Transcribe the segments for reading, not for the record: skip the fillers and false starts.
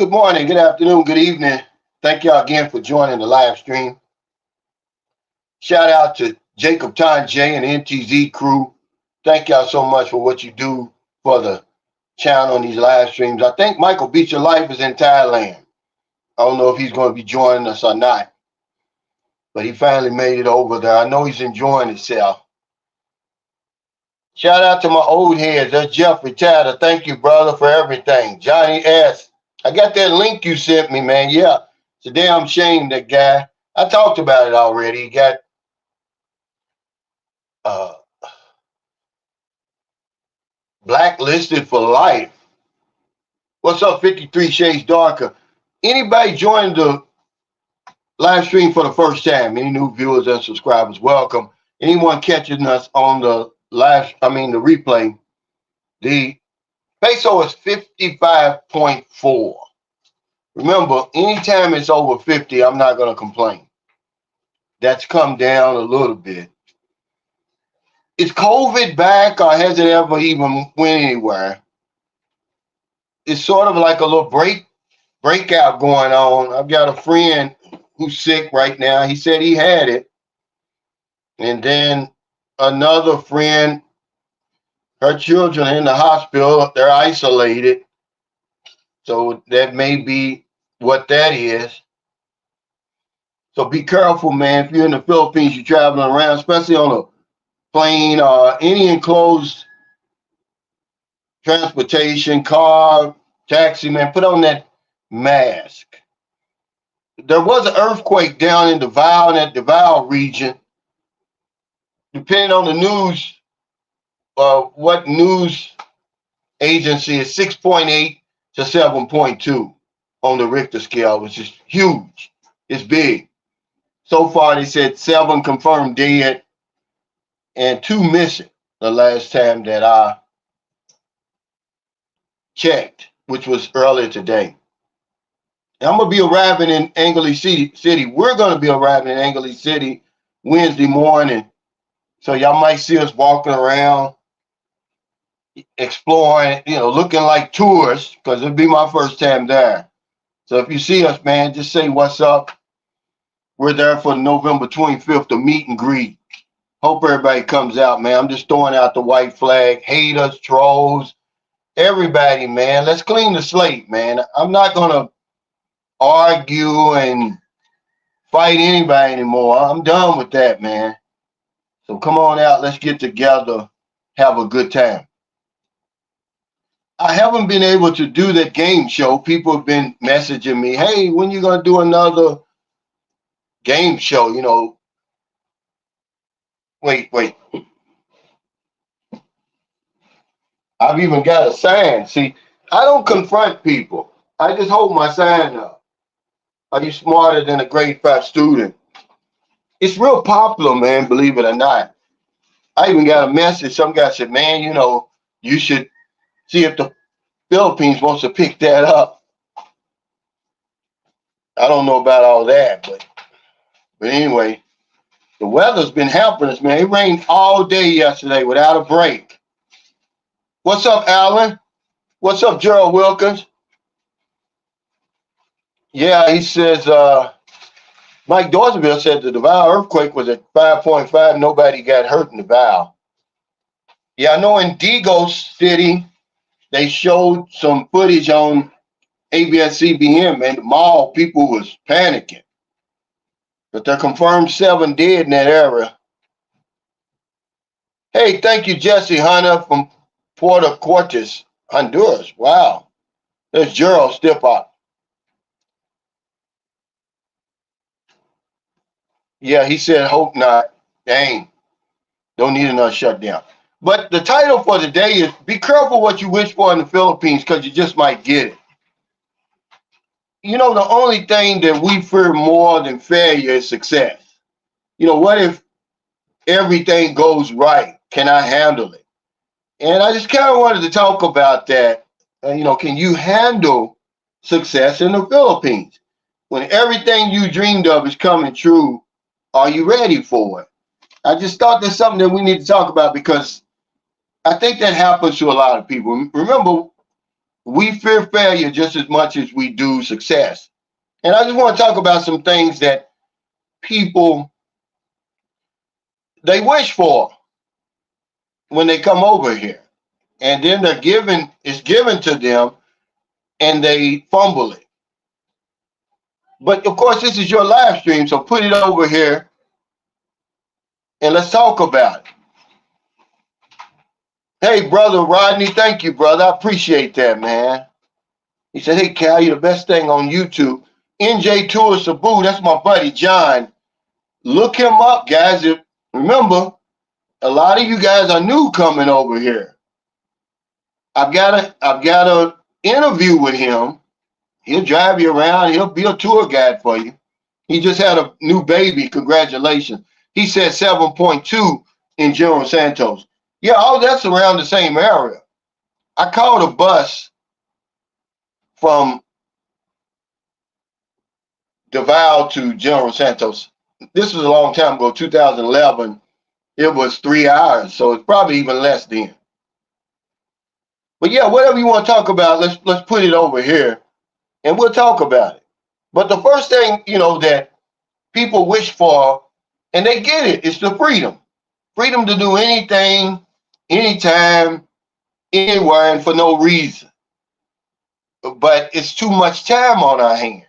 Good morning, good afternoon, good evening. Thank y'all again for joining the live stream. Shout out to Jacob J and the NTZ crew. Thank y'all so much for what you do for the channel on these live streams. I think Michael Beecher Life is in Thailand. I don't know if he's going to be joining us or not, but he finally made it over there. I know he's enjoying himself. Shout out to my old heads. That's Jeffrey Tatter. Thank you, brother, for everything. Johnny S. I got that link you sent me, man. Yeah, it's a damn shame, that guy. I talked about it already. He got uh, blacklisted for life. What's up, 53 Shades Darker? Anybody joined the live stream for the first time? Any new viewers and subscribers, welcome. Anyone catching us on the the replay, the peso is 55.4. Remember, anytime it's over 50, I'm not going to complain. That's come down a little bit. Is COVID back, or has it ever even went anywhere? It's sort of like a little breakout going on. I've got a friend who's sick right now. He said he had it. And then another friend, her children are in the hospital. They're isolated. So that may be what that is. So be careful, man. If you're in the Philippines, you're traveling around, especially on a plane or any enclosed transportation, car, taxi, man, put on that mask. There was an earthquake down in Davao, in that Davao region. Depending on the news, what news agency is 6.8 to 7.2 on the Richter scale, which is huge. It's big. So far, they said 7 confirmed dead and 2 missing the last time that I checked, which was earlier today. And I'm going to be arriving in Angeles City. We're going to be arriving in Angeles City Wednesday morning. So y'all might see us walking around, exploring, looking like tourists, because it'll be my first time there. So if you see us, man, just say what's up. We're there for November 25th, to meet and greet. Hope everybody comes out, man. I'm just throwing out the white flag. Haters, trolls, everybody, man. Let's clean the slate, man. I'm not going to argue and fight anybody anymore. I'm done with that, man. So come on out. Let's get together. Have a good time. I haven't been able to do that game show. People have been messaging me, hey, when you going to do another game show? Wait. I've even got a sign. See, I don't confront people. I just hold my sign up. Are you smarter than a grade 5 student? It's real popular, man, believe it or not. I even got a message. Some guy said, man, you should see if the Philippines wants to pick that up. I don't know about all that, but anyway, the weather's been helping us, man. It rained all day yesterday without a break. What's up, Alan? What's up, Gerald Wilkins? Yeah, he says, Mike Dorsville said the Davao earthquake was at 5.5. Nobody got hurt in Davao. Yeah, I know in Dago City, they showed some footage on ABS-CBN, and the mall people was panicking. But they're confirmed 7 dead in that area. Hey, thank you, Jesse Hunter from Puerto Cortes, Honduras. Wow. There's Gerald Stipop. Yeah, he said, hope not. Dang. Don't need another shutdown. But the title for the day is Be Careful What You Wish For in the Philippines, because you just might get it. The only thing that we fear more than failure is success. What if everything goes right? Can I handle it? And I just kind of wanted to talk about that. Can you handle success in the Philippines? When everything you dreamed of is coming true, are you ready for it? I just thought that's something that we need to talk about, because I think that happens to a lot of people. Remember, We fear failure just as much as we do success. And I just want to talk about some things that people they wish for when they come over here. And then it's given to them and they fumble it. But of course, this is your live stream, so put it over here and let's talk about it. Hey, brother Rodney, thank you, brother. I appreciate that, man. He said, hey, Cal, you're the best thing on YouTube. NJ Tour Sabu, that's my buddy John. Look him up, guys. Remember, a lot of you guys are new coming over here. I've got a interview with him. He'll drive you around. He'll be a tour guide for you. He just had a new baby. Congratulations. He said 7.2 in General Santos. Yeah, all that's around the same area. I called a bus from Davao to General Santos. This was a long time ago, 2011. It was 3 hours, so it's probably even less then. But yeah, whatever you want to talk about, let's put it over here, and we'll talk about it. But the first thing, that people wish for, and they get it, is the freedom. Freedom to do anything, anytime, anywhere, and for no reason. But it's too much time on our hands.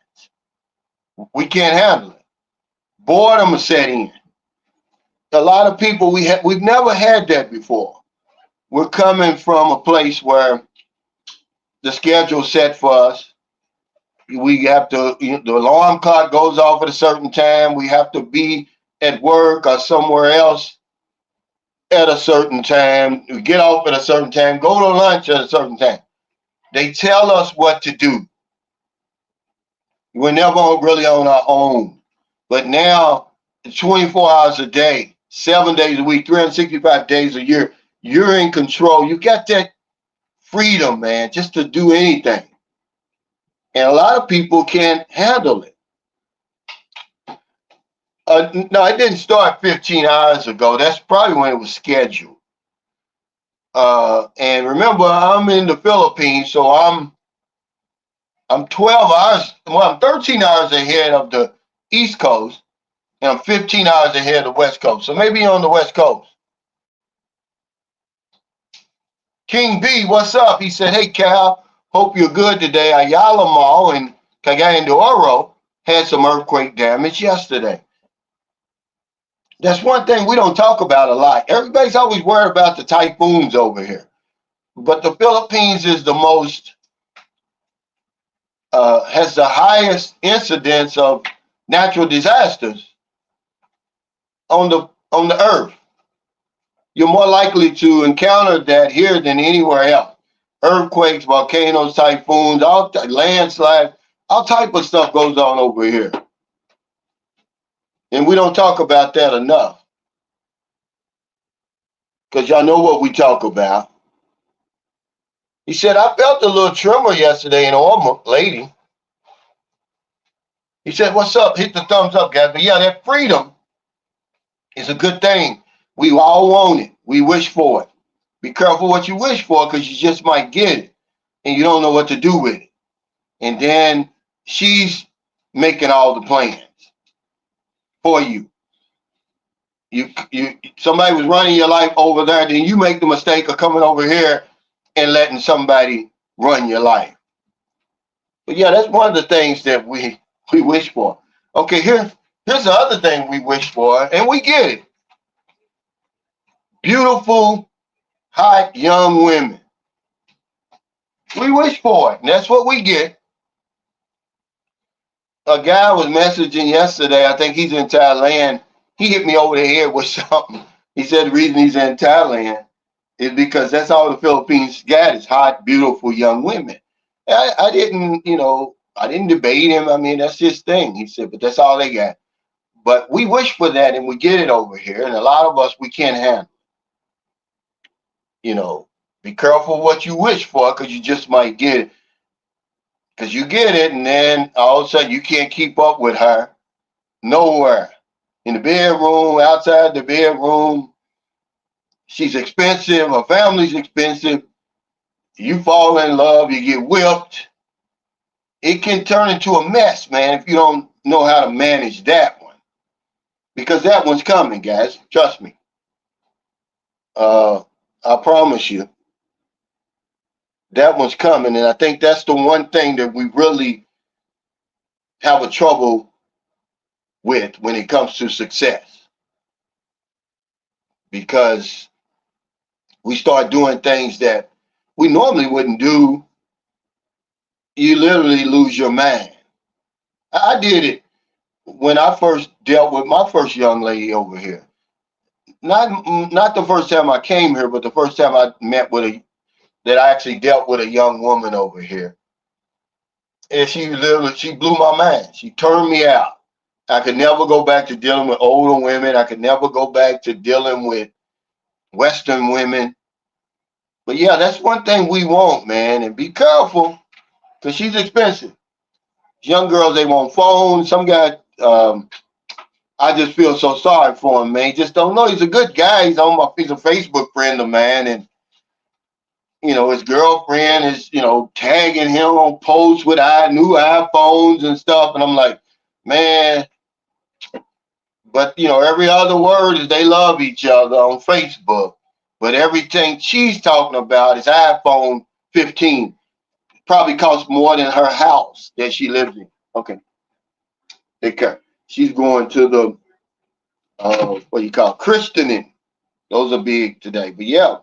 We can't handle it. Boredom will set in. A lot of people, we've never had that before. We're coming from a place where the schedule's set for us. We have to, the alarm clock goes off at a certain time. We have to be at work or somewhere else at a certain time. We get off at a certain time, go to lunch at a certain time. They tell us what to do. We're never really on our own. But now, 24 hours a day, 7 days a week, 365 days a year, you're in control. You got that freedom, man, just to do anything. And a lot of people can't handle it. No, it didn't start 15 hours ago. That's probably when it was scheduled. And remember, I'm in the Philippines, so I'm 12 hours, I'm 13 hours ahead of the East Coast, and I'm 15 hours ahead of the West Coast. So maybe on the West Coast. King B, what's up? He said, hey, Cal, hope you're good today. Ayala Mall in Cagayan de Oro had some earthquake damage yesterday. That's one thing we don't talk about a lot. Everybody's always worried about the typhoons over here. But the Philippines is the most, has the highest incidence of natural disasters on the earth. You're more likely to encounter that here than anywhere else. Earthquakes, volcanoes, typhoons, landslides, all type of stuff goes on over here. And we don't talk about that enough. Because y'all know what we talk about. He said, I felt a little tremor yesterday in Orma, lady. He said, what's up? Hit the thumbs up, guys. But yeah, that freedom is a good thing. We all want it. We wish for it. Be careful what you wish for, because you just might get it and you don't know what to do with it. And then she's making all the plans for you. Somebody was running your life over there, then you make the mistake of coming over here and letting somebody run your life. But yeah, that's one of the things that we wish for. Okay, here's the other thing we wish for, and we get it. Beautiful, hot, young women. We wish for it, and that's what we get. A guy was messaging yesterday, I think he's in Thailand. He hit me over the head with something. He said the reason he's in Thailand is because that's all the Philippines got is hot, beautiful young women. I didn't debate him. I mean, that's his thing. He said, but that's all they got. But we wish for that, and we get it over here. And a lot of us, we can't handle it. Be careful what you wish for, because you just might get it. Because you get it, and then all of a sudden you can't keep up with her nowhere. In the bedroom, outside the bedroom. She's expensive. Her family's expensive. You fall in love, you get whipped. It can turn into a mess, man, if you don't know how to manage that one. Because that one's coming, guys. Trust me. Uh, I promise you, that one's coming. And I think that's the one thing that we really have a trouble with when it comes to success. Because we start doing things that we normally wouldn't do. You literally lose your mind. I did it when I first dealt with my first young lady over here. Not the first time I came here, but the first time I met with that I actually dealt with a young woman over here. And she blew my mind. She turned me out. I could never go back to dealing with older women. I could never go back to dealing with Western women. But yeah, that's one thing we want, man. And be careful, because she's expensive. Young girls, they want phones. Some guy, I just feel so sorry for him, man. He just don't know. He's a good guy. He's a Facebook friend of mine, and his girlfriend is, tagging him on posts with new iPhones and stuff. And I'm like, man, but every other word is they love each other on Facebook. But everything she's talking about is iPhone 15. Probably costs more than her house that she lives in. Okay. Take care. She's going to the what do you call christening. Those are big today. But yeah,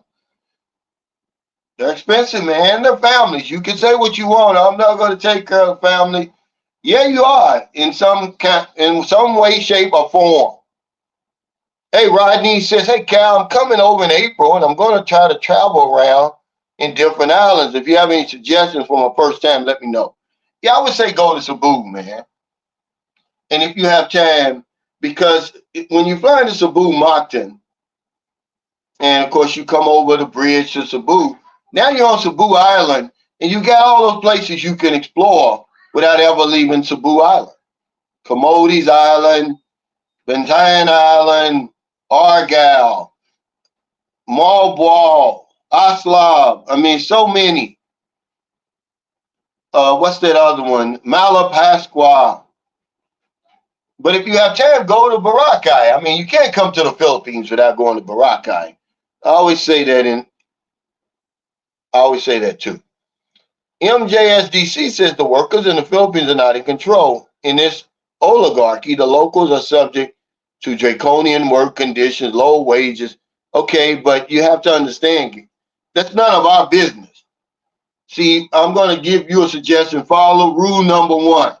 they're expensive, man. They're families. You can say what you want. I'm not going to take care of the family. Yeah, you are in some way, shape, or form. Hey, Rodney says, hey, Cal, I'm coming over in April, and I'm going to try to travel around in different islands. If you have any suggestions for my first time, let me know. Yeah, I would say go to Cebu, man. And if you have time, because when you fly into Cebu, Moncton, and of course you come over the bridge to Cebu, now you're on Cebu Island, and you got all those places you can explore without ever leaving Cebu Island. Comodes Island, Bantayan Island, Argyle, Malboal, Aslab. I mean, so many. What's that other one? Malapascua. But if you have time, go to Boracay. I mean, you can't come to the Philippines without going to Boracay. I always say that too. MJSDC says the workers in the Philippines are not in control. In this oligarchy, the locals are subject to draconian work conditions, low wages. Okay, but you have to understand, that's none of our business. See, I'm going to give you a suggestion. Follow rule number 1.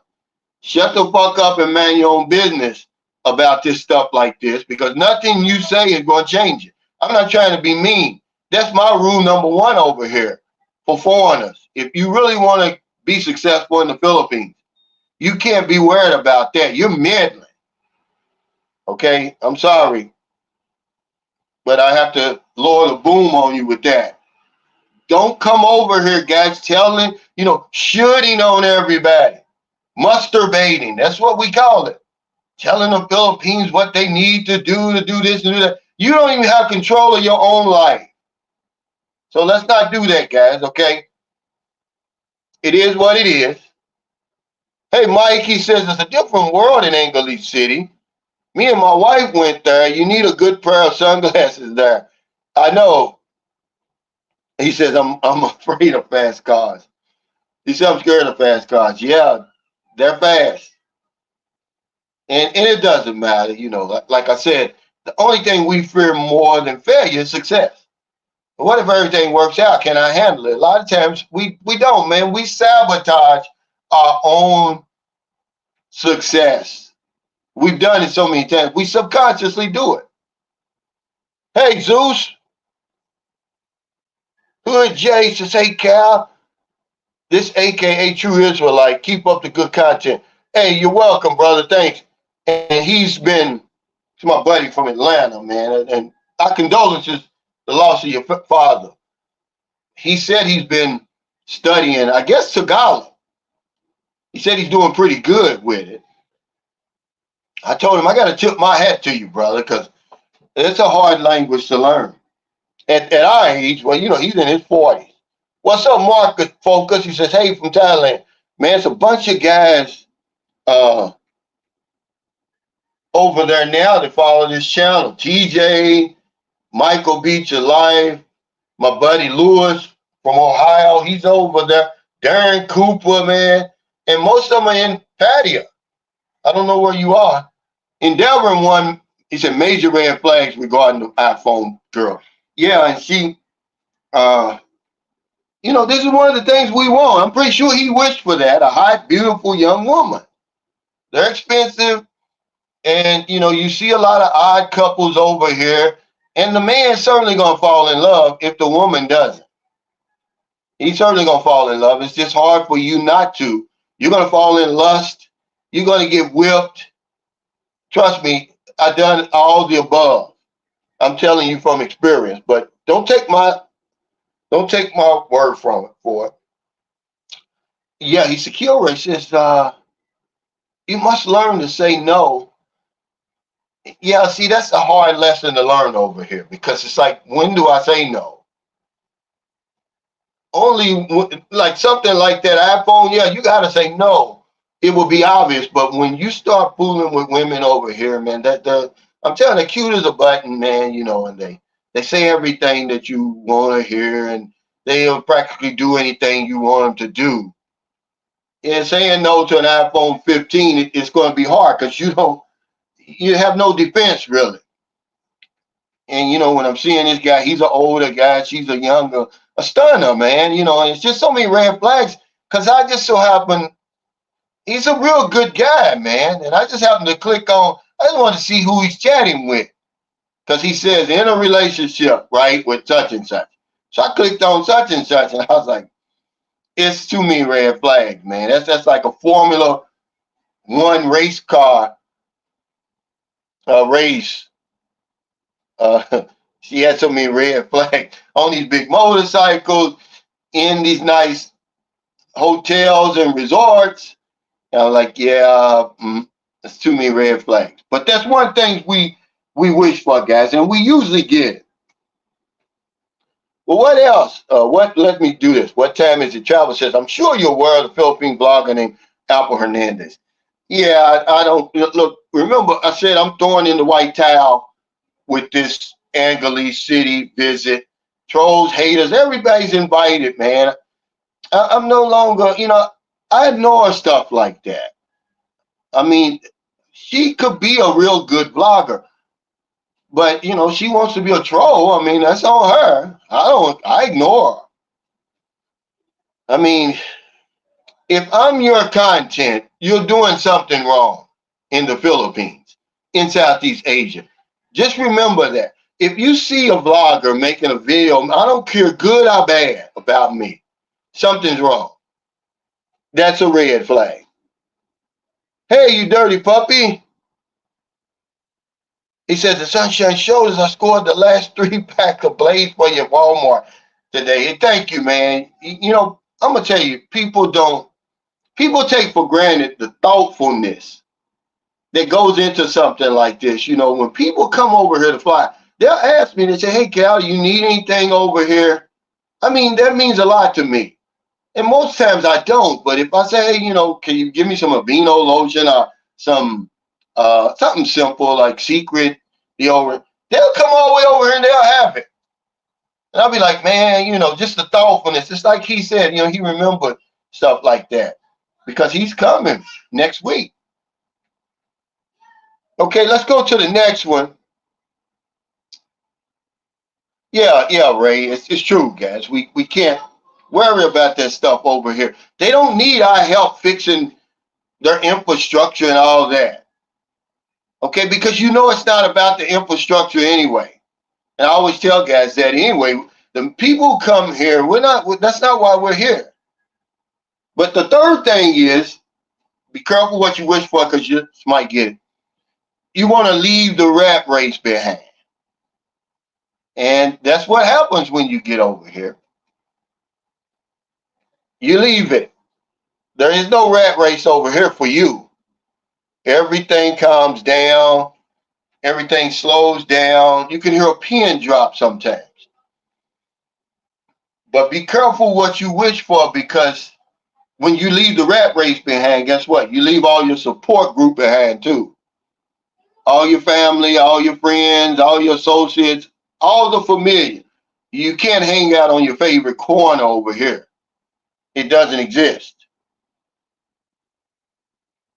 Shut the fuck up and mind your own business about this stuff like this, because nothing you say is going to change it. I'm not trying to be mean. That's my rule number 1 over here for foreigners. If you really want to be successful in the Philippines, you can't be worried about that. You're meddling. Okay? I'm sorry, but I have to lower the boom on you with that. Don't come over here, guys, telling, shooting on everybody. Masturbating. That's what we call it. Telling the Philippines what they need to do this and do that. You don't even have control of your own life. So let's not do that, guys, okay? It is what it is. Hey, Mike, he says it's a different world in Angeles City. Me and my wife went there. You need a good pair of sunglasses there. I know. He says, I'm afraid of fast cars. He said, I'm scared of fast cars. Yeah, they're fast. And it doesn't matter, like I said, the only thing we fear more than failure is success. But what if everything works out? Can I handle it? A lot of times we don't, man. We sabotage our own success. We've done it so many times. We subconsciously do it. Hey, Zeus. Hood Jay says, hey, Cal, this AKA True Israelite, keep up the good content. Hey, you're welcome, brother. Thanks. And he's my buddy from Atlanta, man. And our condolences, the loss of your father. He said he's been studying, I guess, Tagalog. He said he's doing pretty good with it. I told him, I got to tip my hat to you, brother, because it's a hard language to learn. At our age, well, he's in his 40s. What's up, Marcus Focus? He says, hey, from Thailand. Man, it's a bunch of guys uh, over there now that follow this channel. TJ, Michael Beach Alive, my buddy Lewis from Ohio, he's over there. Darren Cooper, man. And most of them are in Patio. I don't know where you are. In Delvin one, he said major red flags regarding the iPhone girl. Yeah, and she, uh, this is one of the things we want. I'm pretty sure he wished for that, a hot, beautiful young woman. They're expensive, and you see a lot of odd couples over here, and the man's certainly gonna fall in love if the woman doesn't. He's certainly gonna fall in love. It's just hard for you not to. You're gonna fall in lust. You're gonna get whipped. Trust me, I've done all the above. I'm telling you from experience. But don't take my word for it. Yeah, he's secure. He says, you must learn to say no. Yeah, see, that's a hard lesson to learn over here because it's like, when do I say no? Only like something like that iPhone, yeah, you got to say no. It will be obvious, but when you start fooling with women over here, man, I'm telling you, cute as a button, man, and they say everything that you want to hear, and they'll practically do anything you want them to do. And saying no to an iPhone 15, it's going to be hard because you have no defense really. And when I'm seeing this guy, he's an older guy, she's a younger, a stunner, man. And it's just so many red flags because I just so happen he's a real good guy, man. And I just happened to click on. I just want to see who he's chatting with because he says in a relationship, right, with such and such. So I clicked on such and such, and I was like, it's too many red flags, man. That's like a Formula One race car race. She had so many red flags on these big motorcycles in these nice hotels and resorts. And I'm like, yeah, it's too many red flags. But that's one thing we wish for, guys, and we usually get it. Well, what else? Let me do this. What time is it? Travel says, I'm sure you're aware of the Philippine blogger named Apple Hernandez. Yeah, I don't look. Remember, I said I'm throwing in the white towel with this Angeles City visit. Trolls, haters, everybody's invited, man. I'm no longer, I ignore stuff like that. I mean, she could be a real good blogger, but she wants to be a troll. I mean, that's on her. I ignore her. I mean, if I'm your content, you're doing something wrong in the Philippines, in Southeast Asia. Just remember that. If you see a vlogger making a video, I don't care good or bad about me, something's wrong. That's a red flag. Hey, you dirty puppy. He says, the Sunshine Shoulders, I scored the last 3-pack of Blades for you at Walmart today. Thank you, man. I'm going to tell you, people take for granted the thoughtfulness that goes into something like this. When people come over here to fly, they'll ask me, they say, hey, Cal, you need anything over here? I mean, that means a lot to me. And most times I don't. But if I say, hey, can you give me some Aveeno lotion or some something simple like Secret deodorant, they'll come all the way over here and they'll have it. And I'll be like, man, just the thoughtfulness. It's like he said, he remembered stuff like that because he's coming next week. Okay, let's go to the next one. Yeah, Ray, it's true, guys. We can't worry about that stuff over here. They don't need our help fixing their infrastructure and all that. Okay, because it's not about the infrastructure anyway. And I always tell guys that anyway. The people who come here, that's not why we're here. But the third thing is, be careful what you wish for because you might get it. You want to leave the rat race behind. And that's what happens when you get over here. You leave it. There is no rat race over here for you. Everything calms down. Everything slows down. You can hear a pin drop sometimes. But be careful what you wish for, because when you leave the rat race behind, guess what? You leave all your support group behind too. All your family, all your friends, all your associates, all the familiar. You can't hang out on your favorite corner over here. It doesn't exist.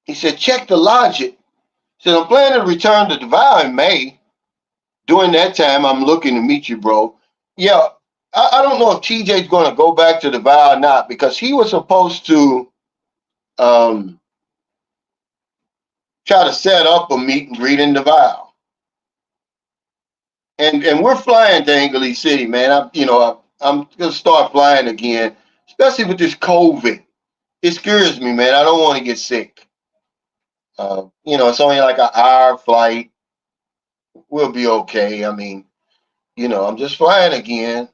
He said, check the logic. He said, I'm planning to return to Devour in May. During that time, I'm looking to meet you, bro. Yeah, I don't know if TJ's going to go back to Devour or not, because he was supposed to um, try to set up a meet and greet in Devour. And we're flying to Angeli City, man. I'm gonna start flying again, especially with this COVID. It scares me, man. I don't want to get sick. It's only like an hour flight. We'll be okay. I mean, I'm just flying again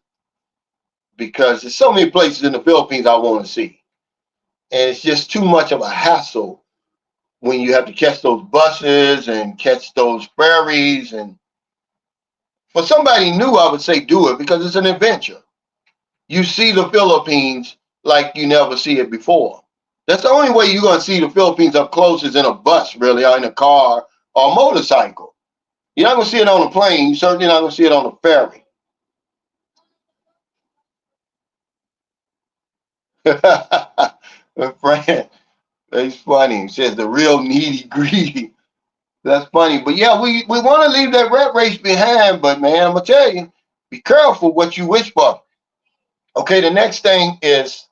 because there's so many places in the Philippines I want to see, and it's just too much of a hassle when you have to catch those buses and catch those ferries. And for somebody new, I would say do it because it's an adventure. You see the Philippines like you never see it before. That's the only way you're going to see the Philippines up close is in a bus, really, or in a car or a motorcycle. You're not going to see it on a plane. You're certainly not going to see it on a ferry. My friend, it's funny. He says the real needy greedy. That's funny. But yeah, we want to leave that rat race behind. But man, I'm going to tell you, be careful what you wish for. Okay, the next thing is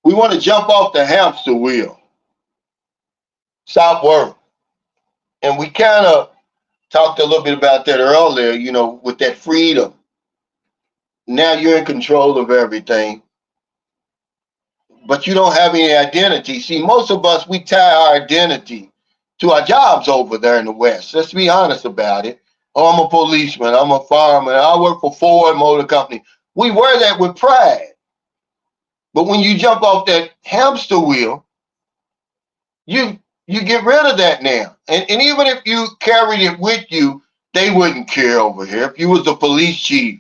we want to jump off the hamster wheel. Stop work. And we kind of talked a little bit about that earlier, with that freedom. Now you're in control of everything, but you don't have any identity. See, most of us, we tie our identity to our jobs over there in the West. Let's be honest about it. Oh, I'm a policeman. I'm a fireman. I work for Ford Motor Company. We wear that with pride. But when you jump off that hamster wheel, you get rid of that now. And even if you carried it with you, they wouldn't care over here. If you was the police chief,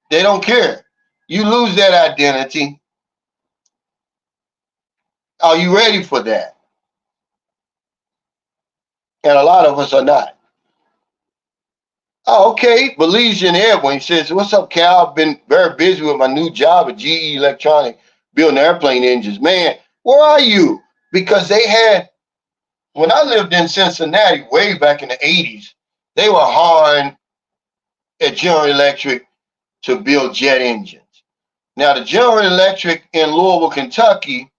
they don't care. You lose that identity. Are you ready for that? And a lot of us are not. Oh, okay. Belizean Airplane says, what's up, Cal? I've been very busy with my new job at GE Electronic, building airplane engines. Man, where are you? Because they had, when I lived in Cincinnati way back in the 80s, they were hiring at General Electric to build jet engines. Now, the General Electric in Louisville, Kentucky,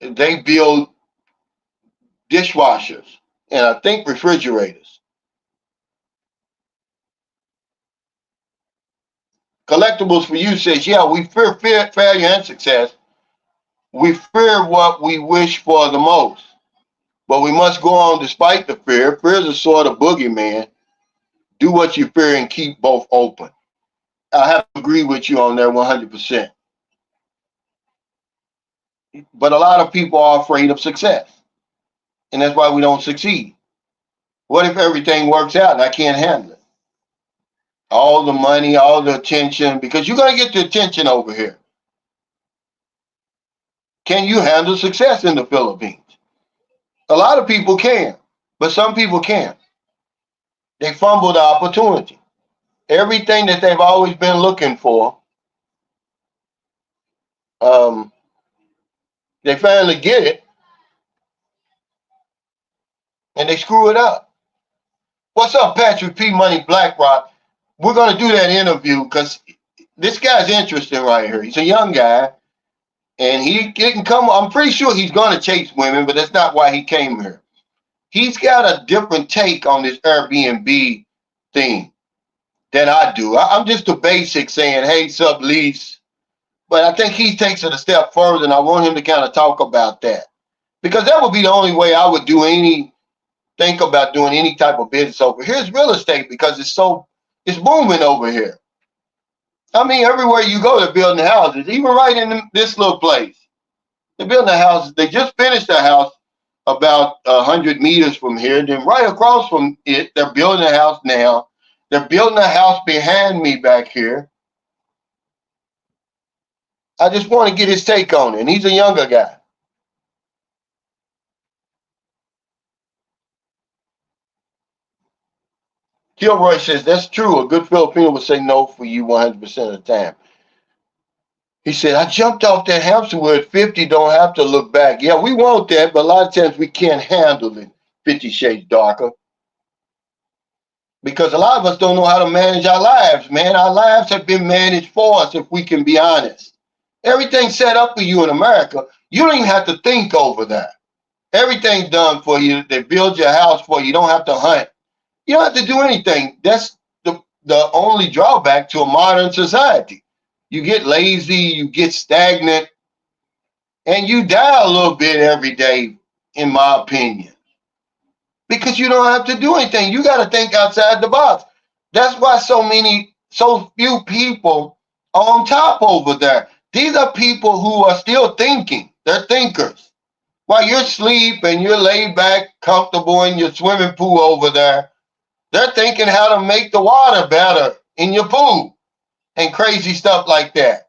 they build dishwashers and I think refrigerators. Collectibles for You says, yeah, we fear failure and success. We fear what we wish for the most, but we must go on despite the fear. Fear is a sort of boogeyman. Do what you fear and keep both open. I have to agree with you on that 100%. But a lot of people are afraid of success, and that's why we don't succeed. What if everything works out and I can't handle it? All the money, all the attention, because you're going to get the attention over here. Can you handle success in the Philippines? A lot of people can, but some people can't. They fumble the opportunity. Everything that they've always been looking for, they finally get it, and they screw it up. What's up, Patrick P. Money BlackRock? We're going to do that interview because this guy's interesting right here. He's a young guy, and he didn't come. I'm pretty sure he's going to chase women, but that's not why he came here. He's got a different take on this Airbnb thing than I do. I'm just a basic saying, hey, sublease. But I think he takes it a step further, and I want him to kind of talk about that. Because that would be the only way I would think about doing any type of business over here is real estate, because it's booming over here. I mean, everywhere you go, they're building houses, even right in this little place. They're building houses. They just finished a house about 100 meters from here. Then right across from it, they're building a house now. They're building a house behind me back here. I just want to get his take on it. And he's a younger guy. Kilroy says, that's true. A good Filipino would say no for you 100% of the time. He said, I jumped off that hamster wheel at 50, don't have to look back. Yeah, we want that, but a lot of times we can't handle it. 50 Shades Darker. Because a lot of us don't know how to manage our lives, man. Our lives have been managed for us, if we can be honest. Everything's set up for you in America. You don't even have to think over that. Everything's done for you. They build your house for you. You don't have to hunt. You don't have to do anything. That's the only drawback to a modern society. You get lazy, you get stagnant, and you die a little bit every day, in my opinion. Because you don't have to do anything. You got to think outside the box. That's why so few people are on top over there. These are people who are still thinking. They're thinkers. While you're asleep and you're laid back, comfortable in your swimming pool over there, they're thinking how to make the water better in your pool and crazy stuff like that.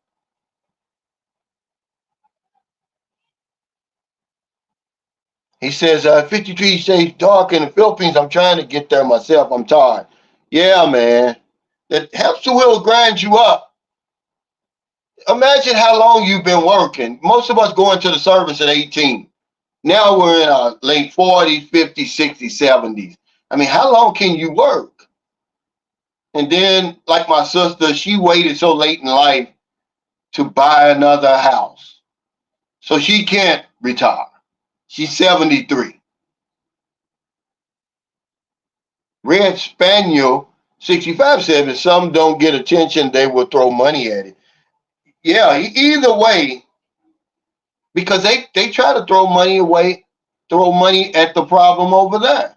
He says, 53 Shades Dark in the Philippines. I'm trying to get there myself. I'm tired. Yeah, man. That hamster wheel grinds you up. Imagine how long you've been working. Most of us go into the service at 18. Now we're in our late 40s, 50s, 60s, 70s. I mean, how long can you work? And then, like my sister, she waited so late in life to buy another house. So she can't retire. She's 73. Red Spaniel 65 said if some don't get attention, they will throw money at it. Yeah, either way, because they try to throw money at the problem over there.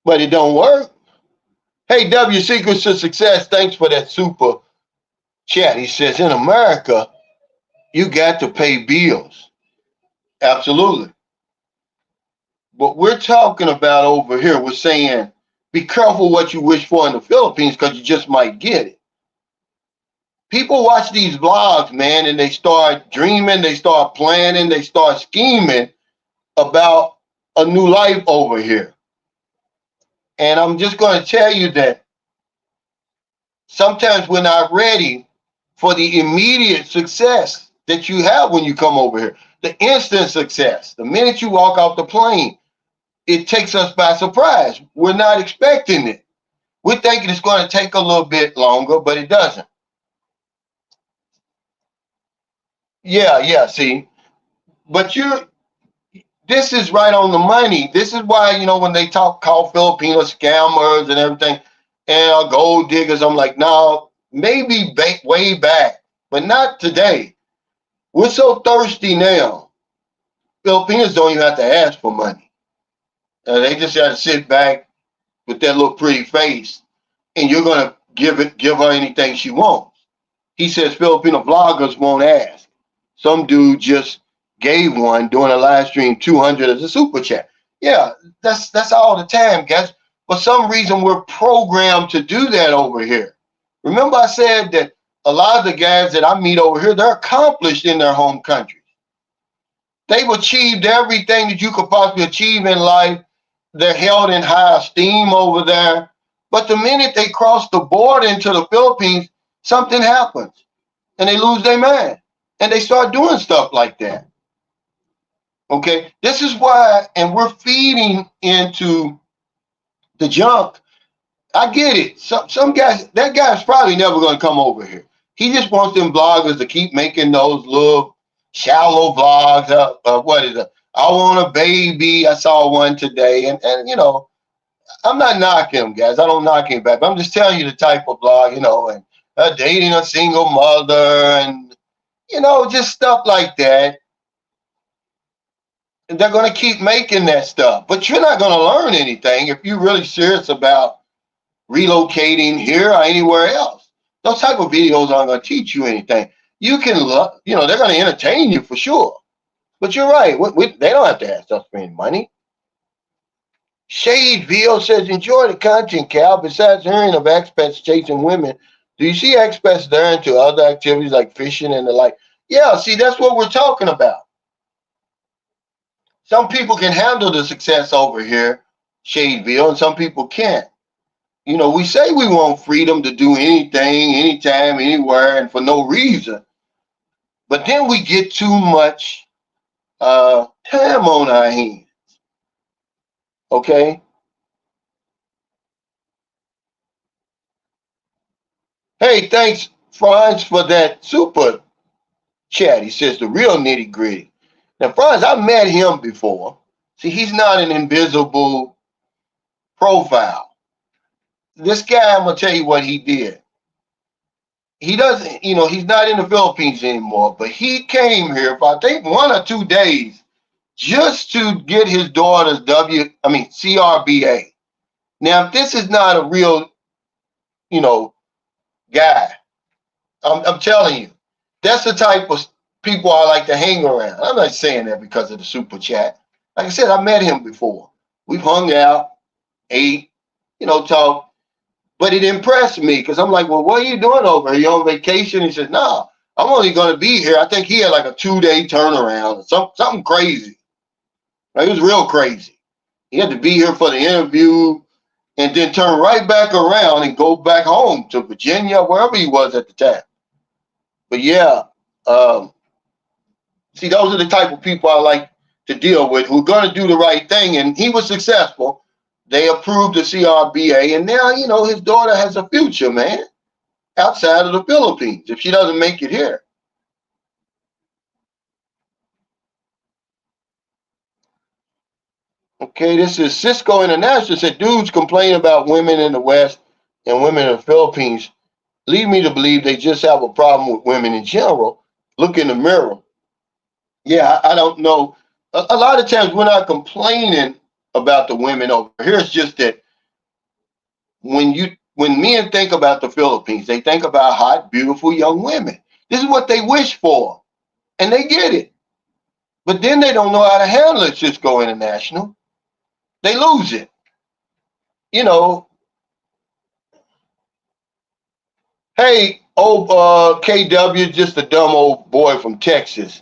But it don't work. Hey, W, Secrets to Success, thanks for that super chat. He says, in America, you got to pay bills. Absolutely. What we're talking about over here, we're saying, be careful what you wish for in the Philippines because you just might get it. People watch these vlogs, man, and they start dreaming, they start planning, they start scheming about a new life over here. And I'm just going to tell you that sometimes we're not ready for the immediate success that you have when you come over here. The instant success. The minute you walk off the plane, it takes us by surprise. We're not expecting it. We're thinking it's going to take a little bit longer, but it doesn't. Yeah, see. But this is right on the money. This is why, when they call Filipino scammers and everything, and gold diggers, I'm like, no, maybe way back, but not today. We're so thirsty now. Filipinos don't even have to ask for money. They just got to sit back with that little pretty face, and you're going to give her anything she wants. He says Filipino vloggers won't ask. Some dude just gave one during a live stream 200 as a super chat. Yeah, that's all the time, guys. For some reason, we're programmed to do that over here. Remember I said that a lot of the guys that I meet over here, they're accomplished in their home countries. They've achieved everything that you could possibly achieve in life. They're held in high esteem over there. But the minute they cross the border into the Philippines, something happens and they lose their mind and they start doing stuff like that. Okay, this is why, and we're feeding into the junk. I get it. Some guys, that guy's probably never going to come over here. He just wants them bloggers to keep making those little shallow vlogs. What is it? I want a baby. I saw one today, and I'm not knocking him, guys. I don't knock him back. But I'm just telling you the type of blog, and dating a single mother, and just stuff like that. And they're going to keep making that stuff, but you're not going to learn anything if you're really serious about relocating here or anywhere else. Those type of videos aren't going to teach you anything. You can look, they're going to entertain you for sure. But you're right. They don't have to ask us for any money. Shadeville says, enjoy the content, Cal. Besides hearing of expats chasing women, Do you see expats there into other activities like fishing and the like? Yeah, see, that's what we're talking about. Some people can handle the success over here, Shadeville, and some people can't. You know, we say we want freedom to do anything, anytime, anywhere, and for no reason. But then we get too much time on our hands. Okay. Hey, thanks, Franz, for that super chat. He says the real nitty gritty. Now, Franz, I met him before. See, he's not an invisible profile. This guy, I'm gonna tell you what he did. He doesn't, you know, he's not in the Philippines anymore, but he came here for I think 1 or 2 days just to get his daughter's CRBA. Now, if this is not a real, you know, guy, I'm telling you, that's the type of people I like to hang around. I'm not saying that because of the super chat. Like I said, I met him before. We've hung out, ate, you know, talked. But it impressed me because I'm like, well, what are you doing over here? You on vacation? He said, no, I'm only going to be here. I think he had like a 2-day turnaround or something crazy. Like, it was real crazy. He had to be here for the interview and then turn right back around and go back home to Virginia, wherever he was at the time. But yeah, see, those are the type of people I like to deal with who are going to do the right thing. And he was successful. They approved the CRBA, and now, you know, his daughter has a future, man, outside of the Philippines if she doesn't make it here. Okay, this is Cisco International. Said dudes complain about women in the West and women in the Philippines. Lead me to believe they just have a problem with women in general. Look in the mirror. Yeah, I don't know. A lot of times we're not complaining about the women over here. It's just that when men think about the Philippines, they think about hot, beautiful young women. This is what they wish for, and they get it. But then they don't know how to handle it, Cisco International. They lose it. You know, hey, old KW, just a dumb old boy from Texas.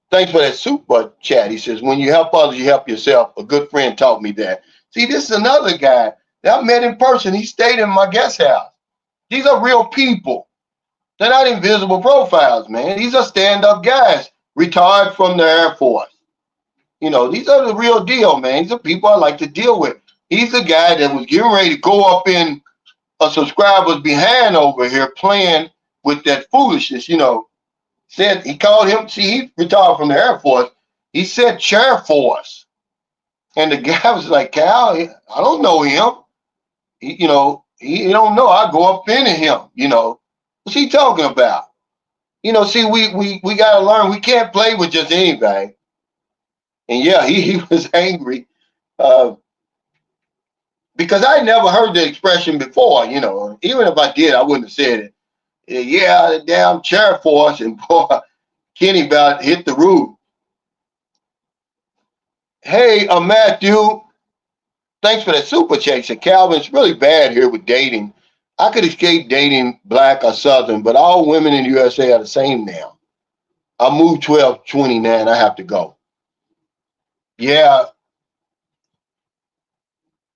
Thanks for that super chat. He says, when you help others, you help yourself. A good friend taught me that. See, this is another guy that I met in person. He stayed in my guest house. These are real people. They're not invisible profiles, man. These are stand-up guys, retired from the Air Force. You know, these are the real deal, man. These are people I like to deal with. He's the guy that was getting ready to go up in a subscriber's behind over here playing with that foolishness, you know. Said he called him, see, he retired from the Air Force. He said Chair Force. And the guy was like, Cal, I don't know him. He don't know. I go up into him, you know. What's he talking about? You know, see, we got to learn. We can't play with just anybody. And yeah, he was angry because I never heard the expression before, you know. Even if I did, I wouldn't have said it. Yeah, the damn Chair Force, and boy, Kenny about hit the roof. Hey, Matthew, thanks for that super chat. Said Calvin, it's really bad here with dating. I could escape dating black or Southern, but all women in the USA are the same now. I moved 1229. I have to go. Yeah,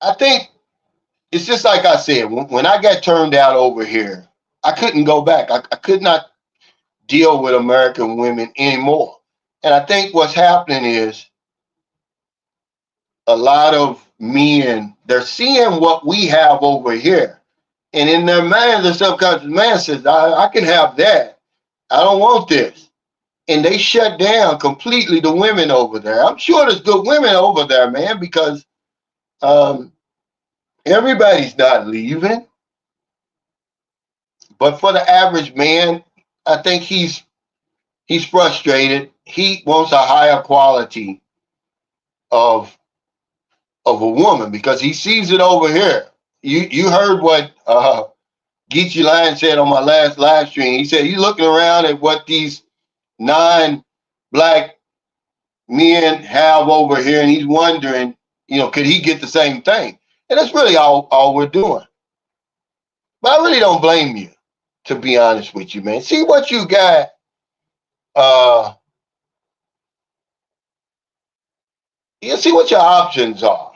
I think it's just like I said. When I got turned out over here, I couldn't go back. I could not deal with American women anymore. And I think what's happening is a lot of men, they're seeing what we have over here. And in their mind, the subconscious man says, I can have that. I don't want this. And they shut down completely the women over there. I'm sure there's good women over there, man, because everybody's not leaving. But for the average man, I think he's frustrated. He wants a higher quality of a woman because he sees it over here. You heard what Geechee Lion said on my last live stream. He said he's looking around at what these 9 black men have over here, and he's wondering, you know, could he get the same thing? And that's really all we're doing. But I really don't blame you. to be honest with you, man. See what you got. You see what your options are.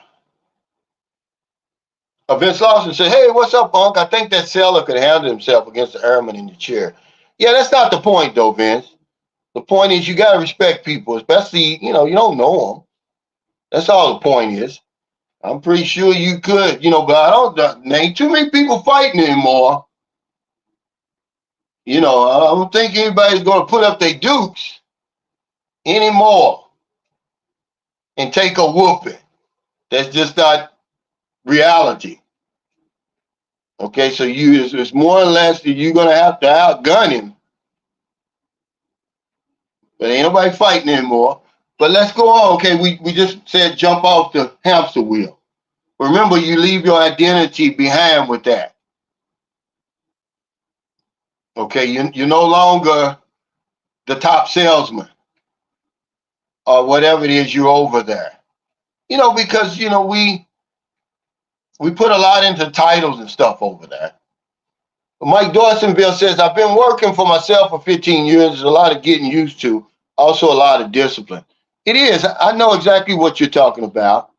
Vince Lawson said, "Hey, what's up, Unc? I think that seller could handle himself against the airman in the chair." Yeah, that's not the point, though, Vince. The point is you got to respect people, especially, you don't know them. That's all the point is. I'm pretty sure you could, but there ain't too many people fighting anymore. I don't think anybody's going to put up their dukes anymore and take a whooping. That's just not reality. Okay, so it's more or less that you're going to have to outgun him. But ain't nobody fighting anymore. But let's go on. Okay, we just said jump off the hamster wheel. Remember, you leave your identity behind with that. Okay, you're no longer the top salesman or whatever it is you're over there. Because we put a lot into titles and stuff over there. Mike Dawsonville says, I've been working for myself for 15 years. There's a lot of getting used to, also a lot of discipline. It is. I know exactly what you're talking about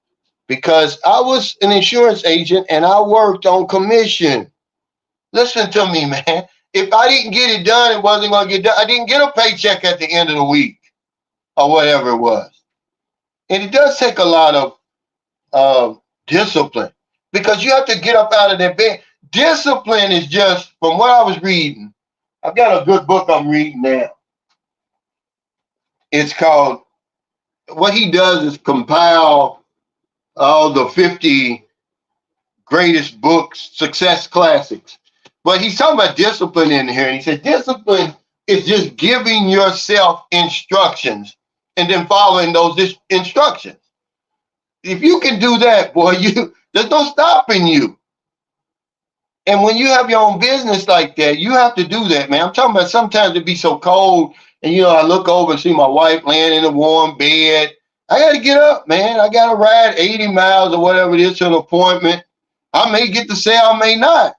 because I was an insurance agent and I worked on commission. Listen to me, man. If I didn't get it done, it wasn't going to get done. I didn't get a paycheck at the end of the week or whatever it was. And it does take a lot of discipline because you have to get up out of that bed. Discipline is just, from what I was reading, I've got a good book I'm reading now. It's called, what he does is compile all the 50 greatest books, success classics. But he's talking about discipline in here. And he said, discipline is just giving yourself instructions and then following those instructions. If you can do that, boy, there's no stopping you. And when you have your own business like that, you have to do that, man. I'm talking about sometimes it be so cold and, I look over and see my wife laying in a warm bed. I got to get up, man. I got to ride 80 miles or whatever it is to an appointment. I may get the sale, I may not.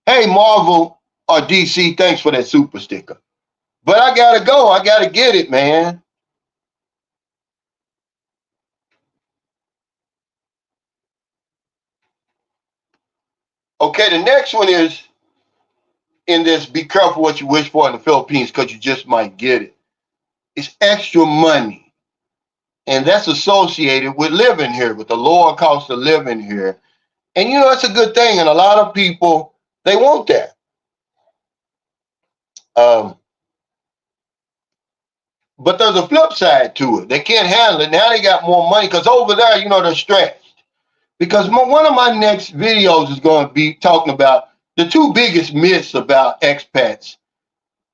Hey, Marvel or DC, thanks for that super sticker. But I got to go. I got to get it, man. Okay, the next one is in this, be careful what you wish for in the Philippines because you just might get it. It's extra money. And that's associated with living here, with the lower cost of living here. And, it's a good thing. And a lot of people, they want that. But there's a flip side to it. They can't handle it. Now they got more money because over there, they're stretched. Because one of my next videos is going to be talking about the two biggest myths about expats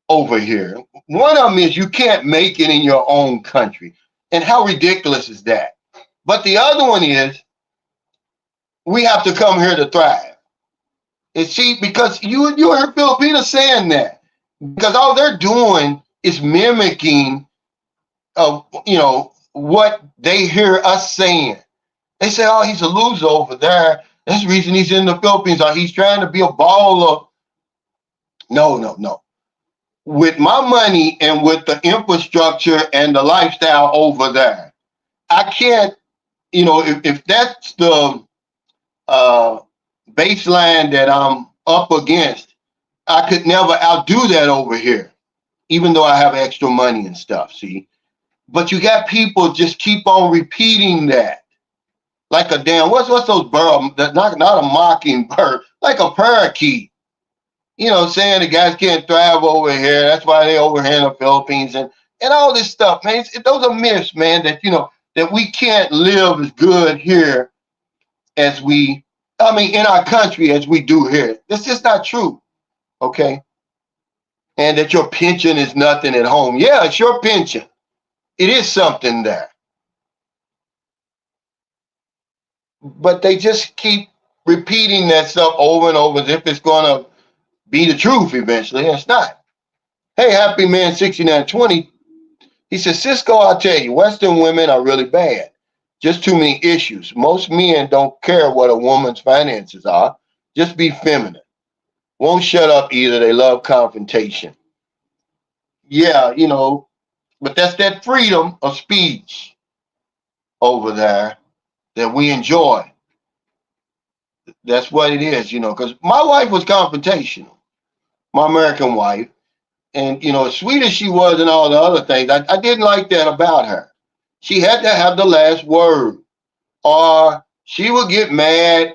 over here. One of them is you can't make it in your own country. And how ridiculous is that? But the other one is we have to come here to thrive. And see, because you heard Filipinos saying that. Because all they're doing is mimicking what they hear us saying. They say, oh, he's a loser over there. That's the reason he's in the Philippines. Or he's trying to be a baller. No. With my money and with the infrastructure and the lifestyle over there, I can't, if that's the baseline that I'm up against, I could never outdo that over here, even though I have extra money and stuff, see? But you got people just keep on repeating that. Like a damn, what's those birds? Not a mockingbird, like a parakeet. Saying the guys can't thrive over here. That's why they over here in the Philippines and all this stuff, man. Those are myths, man, that we can't live as good here as in our country as we do here. That's just not true, okay? And that your pension is nothing at home. Yeah, it's your pension. It is something there. But they just keep repeating that stuff over and over as if it's going to be the truth eventually. And it's not. Hey, Happy Man 6920. He says, Cisco, I'll tell you, Western women are really bad. Just too many issues. Most men don't care what a woman's finances are. Just be feminine. won't shut up either. They love confrontation. Yeah, but that's that freedom of speech over there that we enjoy. That's what it is, because my wife was confrontational, my American wife. And, as sweet as she was and all the other things, I didn't like that about her. She had to have the last word, or she would get mad.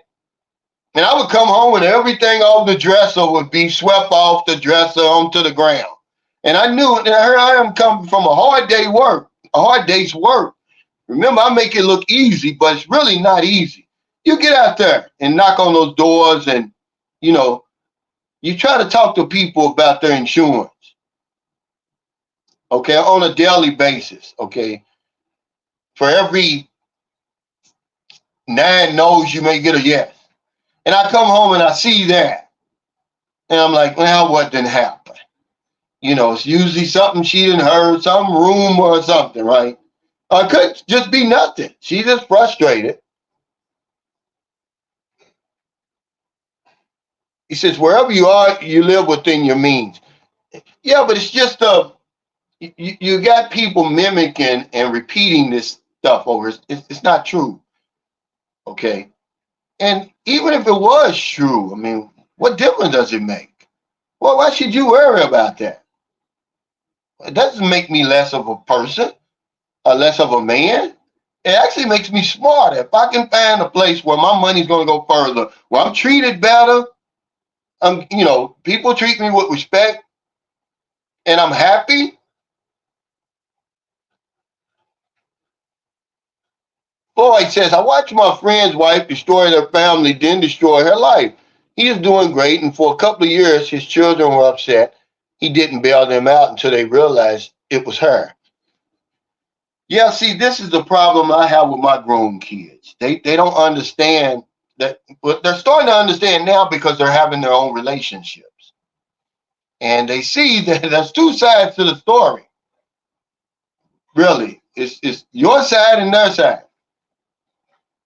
And I would come home and everything off the dresser would be swept off the dresser onto the ground. And I knew it. And here I am coming from a hard day's work. Remember, I make it look easy, but it's really not easy. You get out there and knock on those doors and, you try to talk to people about their insurance, okay, on a daily basis, okay? For every 9 no's, you may get a yes. And I come home and I see that. And I'm like, well, what didn't happen? It's usually something she didn't heard, some rumor or something, right? Or it could just be nothing. She's just frustrated. He says, wherever you are, you live within your means. Yeah, but it's just you got people mimicking and repeating this stuff over. It's not true. Okay. And even if it was true, I mean, what difference does it make? Well, why should you worry about that? It doesn't make me less of a person or less of a man. It actually makes me smarter. If I can find a place where my money's going to go further, where I'm treated better, people treat me with respect, and I'm happy. Floyd says, I watched my friend's wife destroy their family, then destroy her life. He is doing great, and for a couple of years, his children were upset. He didn't bail them out until they realized it was her. Yeah, see, this is the problem I have with my grown kids. They don't understand that, but they're starting to understand now because they're having their own relationships. And they see that there's two sides to the story. Really, it's your side and their side.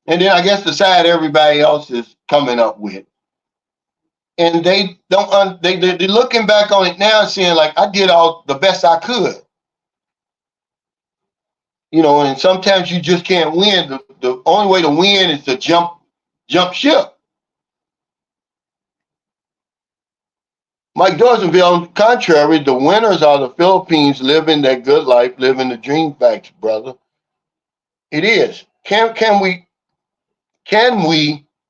And then I guess the side everybody else is coming up with. And they don't, they're looking back on it now and saying, like, I did all the best I could. And sometimes you just can't win. The only way to win is to jump ship. Mike Dorsenville, on the contrary, the winners are the Philippines living that good life, living the dream facts, brother. It is. Can we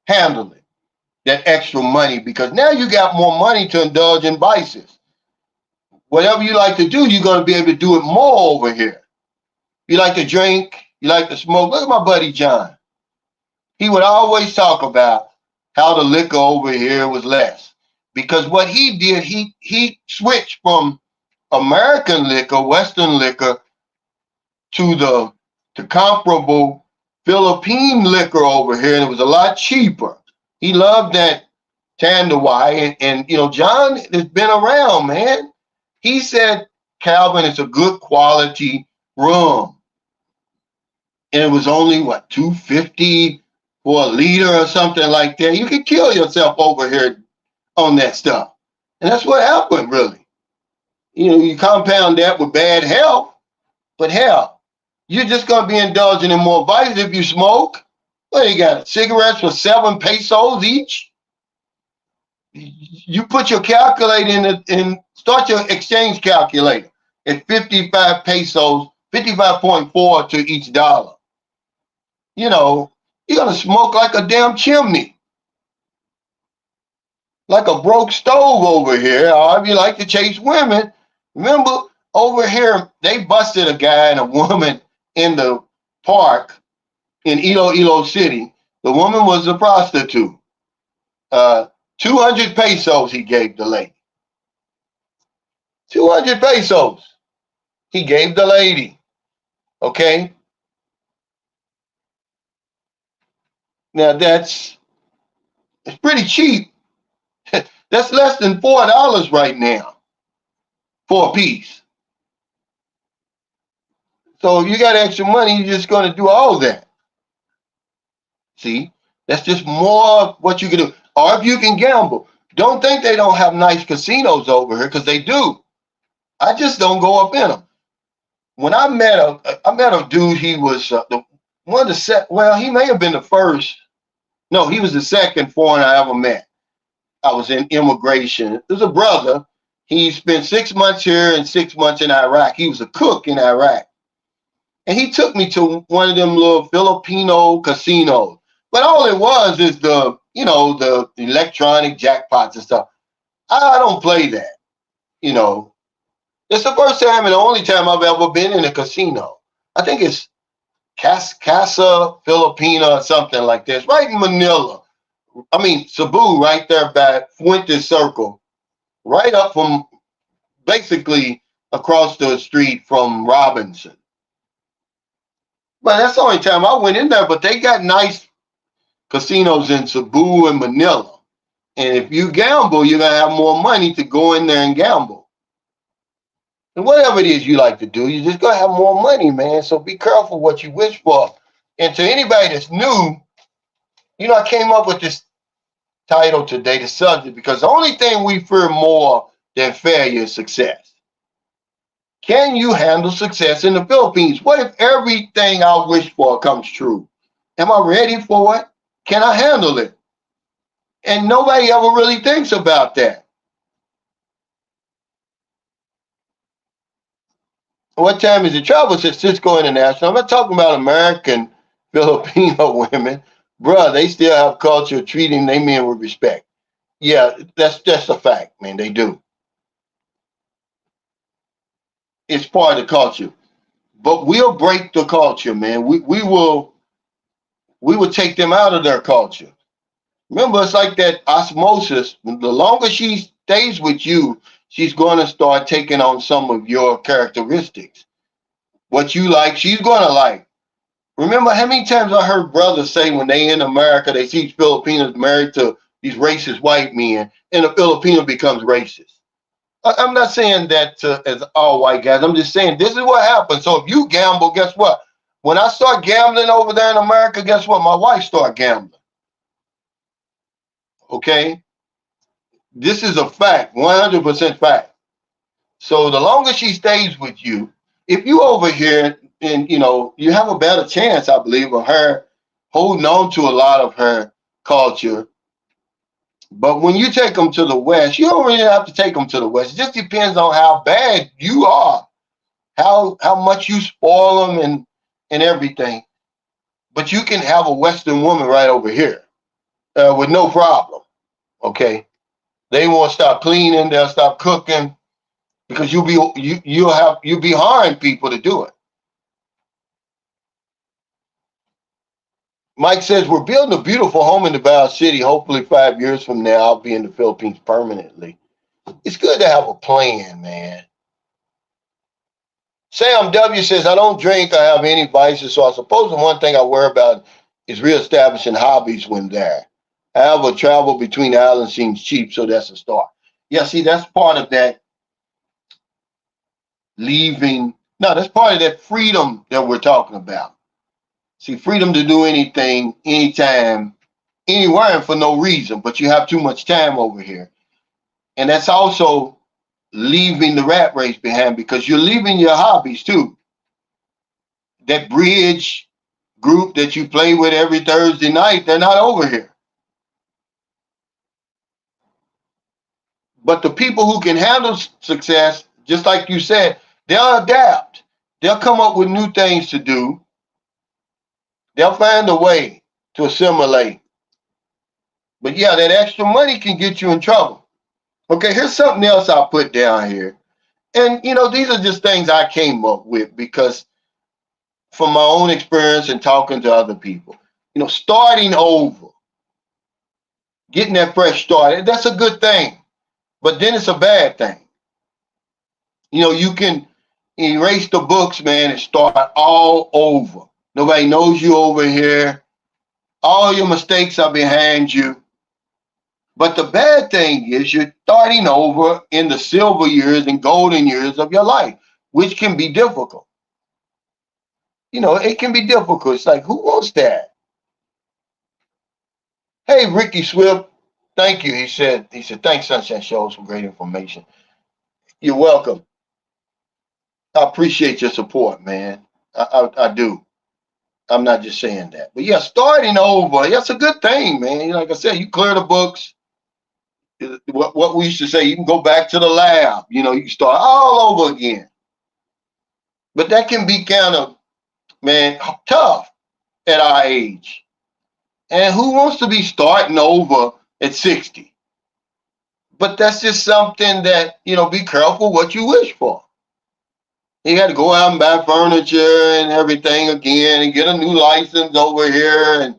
handle it? That extra money, because now you got more money to indulge in vices. Whatever you like to do, you're going to be able to do it more over here. You like to drink, you like to smoke. Look at my buddy John. He would always talk about how the liquor over here was less. Because what he did, he switched from American liquor, Western liquor, to the comparable Philippine liquor over here, and it was a lot cheaper. He loved that Tanduay, and John has been around, man. He said Calvin is a good quality rum, and it was only $2.50 for a liter or something like that. You could kill yourself over here on that stuff, and that's what happened, really. You compound that with bad health, but hell, you're just gonna be indulging in more vices if you smoke. Well, you got cigarettes for 7 pesos each. You put your calculator in and start your exchange calculator at 55 pesos, 55.4 to each dollar. You're gonna smoke like a damn chimney, like a broke stove over here. Or if you like to chase women, remember over here they busted a guy and a woman in the park in Iloilo City. The woman was a prostitute. 200 pesos he gave the lady. 200 pesos he gave the lady. Okay? Now it's pretty cheap. That's less than $4 right now for a piece. So if you got extra money, you're just going to do all that. See, that's just more of what you can do. Or if you can gamble, Don't think they don't have nice casinos over here, because they do. I just don't go up in them. When I met a dude. He was the one of the set. Well, he may have been the first. No, he was the second foreigner I ever met. I was in immigration. There's a brother. He spent 6 months here and 6 months in Iraq. He was a cook in Iraq. And he took me to one of them little Filipino casinos. But all it was is the electronic jackpots and stuff. I don't play that. It's the first time and the only time I've ever been in a casino. I think it's Casa Filipina or something like this, right in Manila. I mean, Cebu, right there by Fuentes Circle, right up from basically across the street from Robinson. But that's the only time I went in there. But they got nice casinos in Cebu and Manila. And if you gamble, you're going to have more money to go in there and gamble. And whatever it is you like to do, you're just going to have more money, man. So be careful what you wish for. And to anybody that's new, I came up with this title today, the subject, because the only thing we fear more than failure is success. Can you handle success in the Philippines? What if everything I wish for comes true? Am I ready for it? Can I handle it? And nobody ever really thinks about that. What time is it? Travel says Cisco International. I'm not talking about American Filipino women. Bruh, they still have culture treating their men with respect. Yeah, that's a fact, man. They do. It's part of the culture. But we'll break the culture, man. We will take them out of their culture. Remember, it's like that osmosis. The longer she stays with you, she's going to start taking on some of your characteristics. What you like, she's going to like. Remember how many times I heard brothers say when they in America, they see Filipinos married to these racist white men, and the Filipino becomes racist. I'm not saying that as all white guys. I'm just saying this is what happens. So if you gamble, guess what? When I start gambling over there in America, guess what? My wife start gambling. Okay? This is a fact, 100% fact. So the longer she stays with you, if you over here and you have a better chance, I believe, of her holding on to a lot of her culture. But when you take them to the West, you don't really have to take them to the West. It just depends on how bad you are, how much you spoil them and everything. But you can have a Western woman right over here with no problem. Okay, they won't stop cleaning, they'll stop cooking, because you'll be hiring people to do it. Mike says, we're building a beautiful home in Davao City. Hopefully 5 years from now, I'll be in the Philippines permanently. It's good to have a plan, man. Sam W. says, I don't drink. I have any vices. So I suppose the one thing I worry about is reestablishing hobbies when there. However, travel between islands seems cheap, so that's a start. Yeah, see, that's part of that leaving. No, that's part of that freedom that we're talking about. See, freedom to do anything, anytime, anywhere, and for no reason, but you have too much time over here. And that's also leaving the rat race behind, because you're leaving your hobbies too. That bridge group that you play with every Thursday night, they're not over here. But the people who can handle success, just like you said, they'll adapt. They'll come up with new things to do. They'll find a way to assimilate. But yeah, that extra money can get you in trouble. Okay, here's something else I'll put down here. And, these are just things I came up with because from my own experience and talking to other people. Starting over, getting that fresh start, that's a good thing. But then it's a bad thing. You can erase the books, man, and start all over. Nobody knows you over here. All your mistakes are behind you. But the bad thing is you're starting over in the silver years and golden years of your life, which can be difficult. It can be difficult. It's like, who wants that? Hey, Ricky Swift, Thank you. He said, thanks, Sunshine Shows, for great information. You're welcome. I appreciate your support, man. I do. I'm not just saying that. But yeah, starting over, that's a good thing, man. Like I said, you clear the books. What we used to say, you can go back to the lab. You know, you can start all over again. But that can be kind of, man, tough at our age. And who wants to be starting over at 60? But that's just something that, be careful what you wish for. You got to go out and buy furniture and everything again and get a new license over here and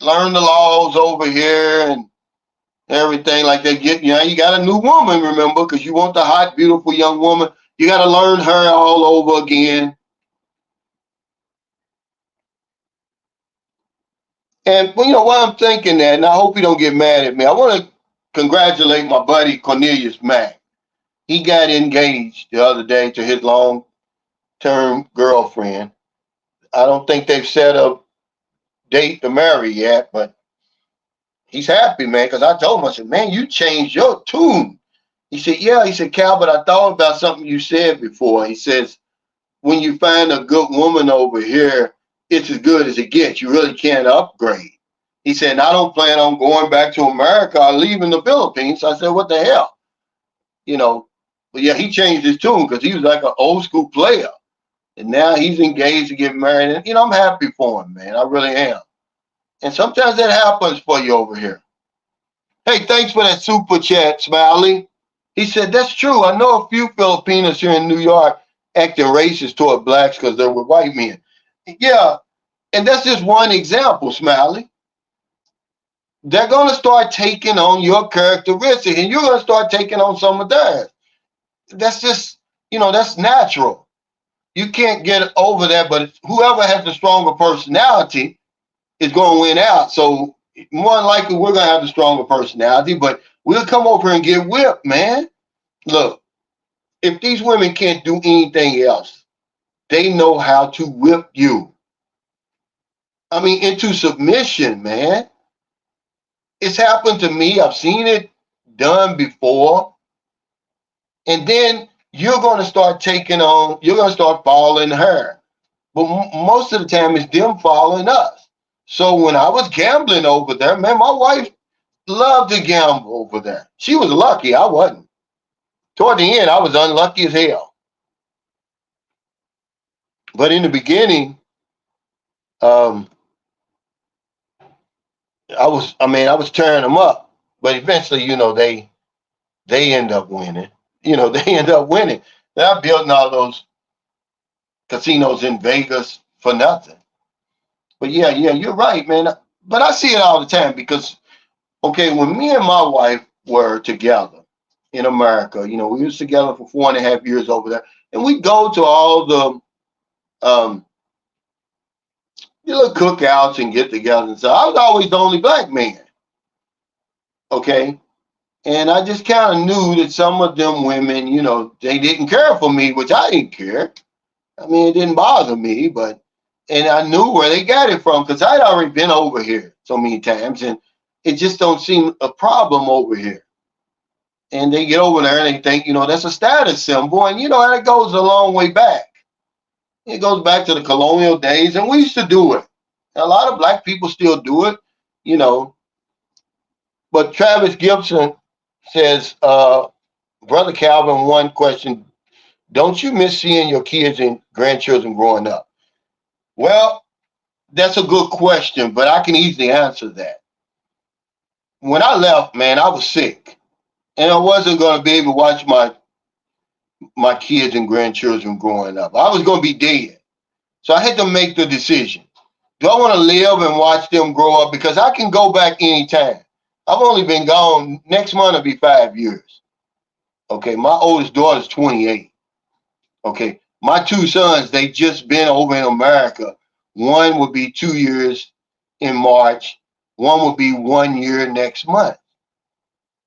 learn the laws over here and everything like that. You got a new woman, remember, because you want the hot, beautiful young woman. You got to learn her all over again. And what I'm thinking that, and I hope you don't get mad at me, I want to congratulate my buddy Cornelius Mack. He got engaged the other day to his long-term girlfriend. I don't think they've set a date to marry yet, but he's happy, man, because I told him, I said, man, you changed your tune. He said, yeah. He said, Cal, but I thought about something you said before. He says, when you find a good woman over here, it's as good as it gets. You really can't upgrade. He said, and I don't plan on going back to America or leaving the Philippines. So I said, what the hell? But yeah, he changed his tune because he was like an old school player. And now he's engaged to get married. And, I'm happy for him, man. I really am. And sometimes that happens for you over here. Hey, thanks for that super chat, Smiley. He said, that's true. I know a few Filipinos here in New York acting racist toward blacks because they were white men. Yeah, and that's just one example, Smiley. They're going to start taking on your characteristics, and you're going to start taking on some of theirs. That's just, that's natural. You can't get over that, but whoever has the stronger personality is going to win out. So more than likely, we're going to have the stronger personality, but we'll come over and get whipped, man. Look, if these women can't do anything else, they know how to whip you. I mean, into submission, man. It's happened to me. I've seen it done before. And then you're going to start you're going to start following her. But most of the time, it's them following us. So when I was gambling over there, man, my wife loved to gamble over there. She was lucky. I wasn't. Toward the end, I was unlucky as hell. But in the beginning, I was tearing them up. But eventually, they end up winning. They end up winning. They're building all those casinos in Vegas for nothing. But yeah, you're right, man. But I see it all the time because, okay, when me and my wife were together in America, we was together for 4.5 years over there, and we go to all the little cookouts and get together and stuff. I was always the only black man. Okay. And I just kind of knew that some of them women, they didn't care for me, which I didn't care. I mean, it didn't bother me, and I knew where they got it from because I'd already been over here so many times, and it just don't seem a problem over here. And they get over there and they think, that's a status symbol, and and it goes a long way back. It goes back to the colonial days, and we used to do it. And a lot of black people still do it, But Travis Gibson says, Brother Calvin, one question. Don't you miss seeing your kids and grandchildren growing up? Well, that's a good question, but I can easily answer that. When I left, man, I was sick. And I wasn't going to be able to watch my kids and grandchildren growing up. I was going to be dead. So I had to make the decision. Do I want to live and watch them grow up? Because I can go back anytime. I've only been gone. Next month will be 5 years. Okay, my oldest daughter's 28. Okay, my two sons, they just been over in America. One will be 2 years in March. One will be 1 year next month.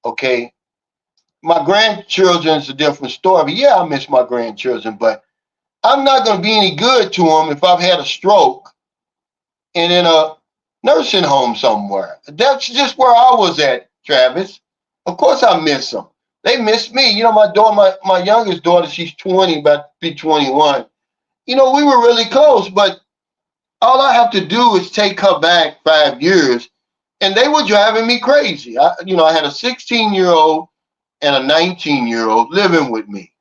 Okay, my grandchildren's a different story. But yeah, I miss my grandchildren, but I'm not going to be any good to them if I've had a stroke and in a nursing home somewhere. That's just where I was at, Travis. Of course I miss them. They miss me. You know, my daughter, my youngest daughter, she's 20, about to be 21. You know, we were really close, but all I have to do is take her back 5 years, and they were driving me crazy. I had a 16-year-old and a 19-year-old living with me.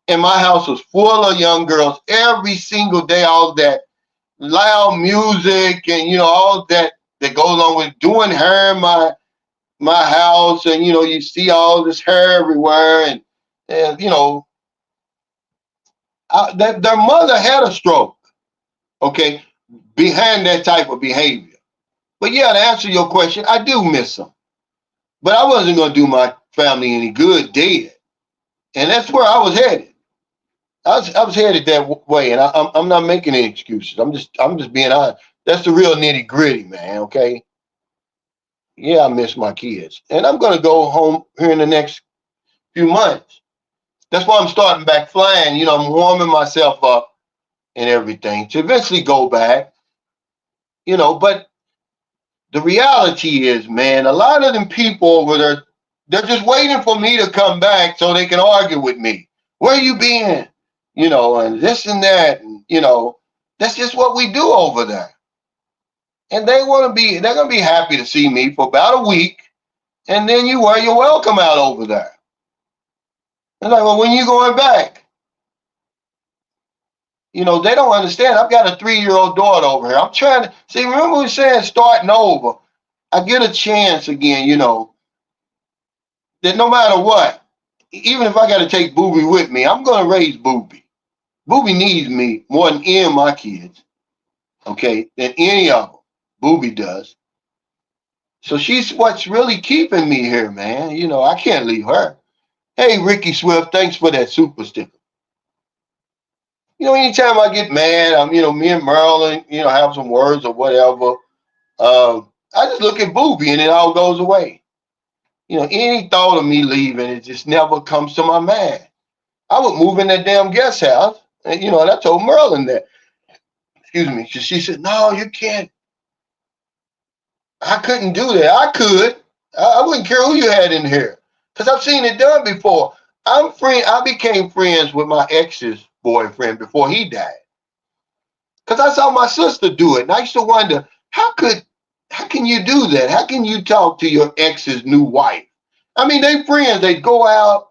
And my house was full of young girls every single day, all that loud music and, all that goes along with doing hair in my house. And, you see all this hair everywhere. And their mother had a stroke, okay, behind that type of behavior. But yeah, to answer your question, I do miss them. But I wasn't going to do my family any good dead. And that's where I was headed. I was headed that way, and I'm not making any excuses. I'm just being honest. That's the real nitty gritty, man. Okay. Yeah, I miss my kids, and I'm gonna go home here in the next few months. That's why I'm starting back flying. I'm warming myself up and everything to eventually go back. But the reality is, man, a lot of them people over there, they're just waiting for me to come back so they can argue with me. Where you been? And this and that. And, that's just what we do over there. And they're going to be happy to see me for about a week. And then you wear your welcome out over there. They're like, well, when you going back? They don't understand. I've got a 3-year-old daughter over here. I'm trying to see, remember we were saying starting over. I get a chance again, that no matter what, even if I got to take Booby with me, I'm going to raise Booby. Booby needs me more than any of my kids, okay, than any of them. Booby does. So she's what's really keeping me here, man. I can't leave her. Hey, Ricky Swift, thanks for that super sticker. Anytime I get mad, me and Merlin, have some words or whatever, I just look at Booby and it all goes away. Any thought of me leaving, it just never comes to my mind. I would move in that damn guest house. And, and I told Merlin that. Excuse me. She said, no, you can't. I couldn't do that. I could. I wouldn't care who you had in here. Because I've seen it done before. I became friends with my ex's boyfriend before he died. Because I saw my sister do it. And I used to wonder, how can you do that? How can you talk to your ex's new wife? I mean, they friends. They go out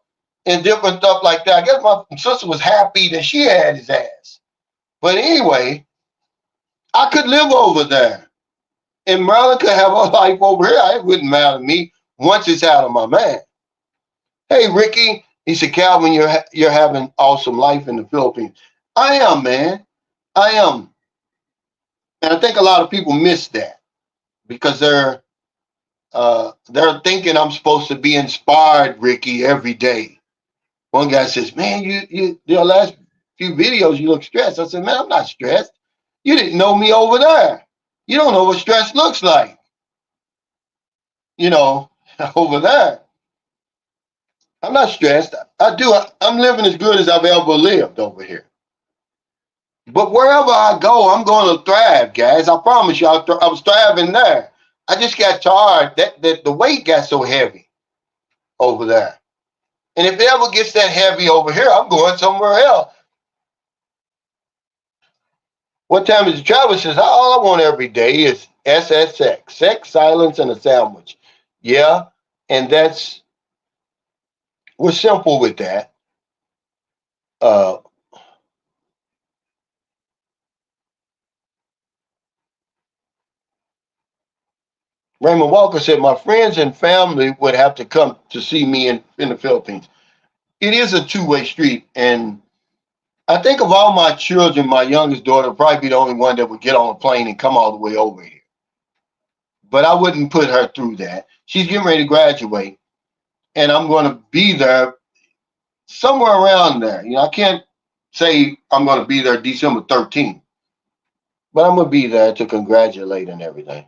and different stuff like that. I guess my sister was happy that she had his ass. But anyway, I could live over there. And Merlin could have a life over here. It wouldn't matter to me once it's out of my mind. Hey, Ricky, he said, Calvin, you're having awesome life in the Philippines. I am, man. I am. And I think a lot of people miss that because they're thinking I'm supposed to be inspired, Ricky, every day. One guy says, man, your last few videos, you look stressed. I said, man, I'm not stressed. You didn't know me over there. You don't know what stress looks like. Over there. I'm not stressed. I'm living as good as I've ever lived over here. But wherever I go, I'm going to thrive, guys. I promise you, I was thriving there. I just got tired. That the weight got so heavy over there. And if it ever gets that heavy over here, I'm going somewhere else. What time is it? Travis says, all I want every day is SSX, sex, silence, and a sandwich. Yeah, and we're simple with that. Raymond Walker said, my friends and family would have to come to see me in the Philippines. It is a two-way street. And I think of all my children, my youngest daughter would probably be the only one that would get on a plane and come all the way over here. But I wouldn't put her through that. She's getting ready to graduate. And I'm going to be there somewhere around there. I can't say I'm going to be there December 13th. But I'm going to be there to congratulate and everything.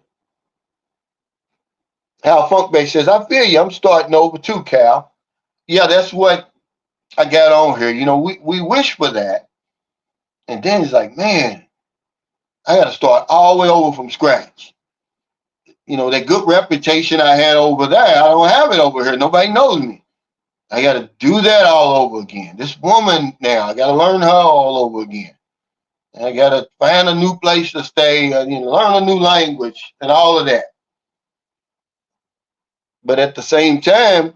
Hal Funkbay says, I feel you. I'm starting over too, Cal. Yeah, that's what I got on here. We wish for that. And then he's like, man, I got to start all the way over from scratch. You know, that good reputation I had over there, I don't have it over here. Nobody knows me. I got to do that all over again. This woman now, I got to learn her all over again. I got to find a new place to stay, learn a new language and all of that. But at the same time,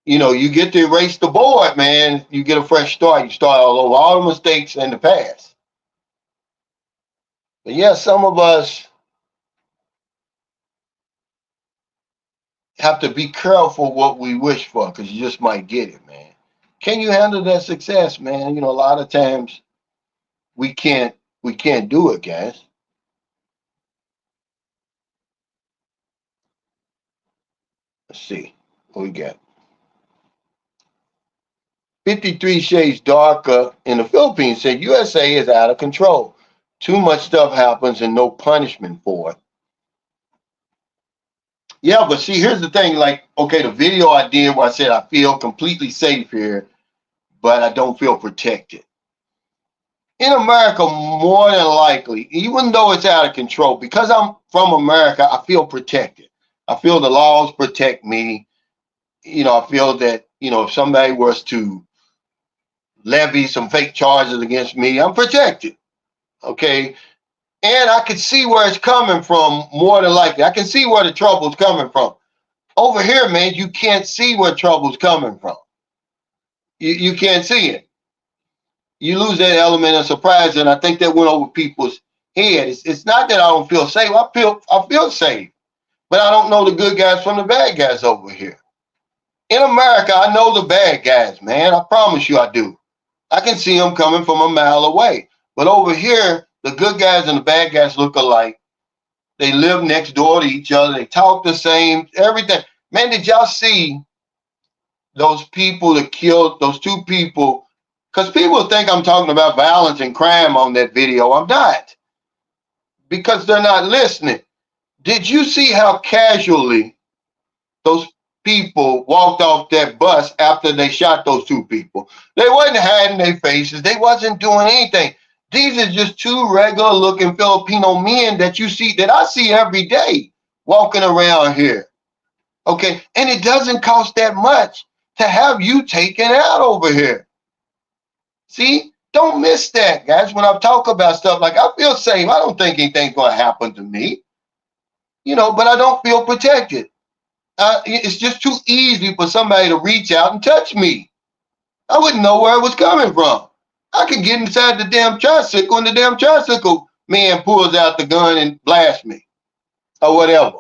you get to erase the board, man. You get a fresh start. You start all over, all the mistakes in the past. But yeah, some of us have to be careful what we wish for, because you just might get it, man. Can you handle that success, man? A lot of times we can't do it, guys. Let's see what we got. 53 Shades Darker in the Philippines said USA is out of control. Too much stuff happens and no punishment for it. Yeah, but see, here's the thing. Like, okay, the video I did where I said I feel completely safe here, but I don't feel protected. In America, more than likely, even though it's out of control, because I'm from America, I feel protected. I feel the laws protect me. I feel that, if somebody was to levy some fake charges against me, I'm protected. Okay. And I can see where it's coming from more than likely. I can see where the trouble's coming from. Over here, man, you can't see where trouble's coming from. You can't see it. You lose that element of surprise, and I think that went over people's head. It's not that I don't feel safe. I feel safe, but I don't know the good guys from the bad guys over here. In America, I know the bad guys, man. I promise you I do. I can see them coming from a mile away. But over here, the good guys and the bad guys look alike. They live next door to each other. They talk the same, everything. Man, did y'all see those people that killed those two people? Because people think I'm talking about violence and crime on that video. I'm not. Because they're not listening. Did you see how casually those people walked off that bus after they shot those two people? They wasn't hiding their faces. They wasn't doing anything. These are just two regular looking Filipino men that I see every day walking around here. Okay. And it doesn't cost that much to have you taken out over here. See, don't miss that, guys. When I talk about stuff like I feel safe, I don't think anything's going to happen to me, but I don't feel protected. It's just too easy for somebody to reach out and touch me. I wouldn't know where it was coming from. I could get inside the damn tricycle and the damn tricycle man pulls out the gun and blasts me or whatever.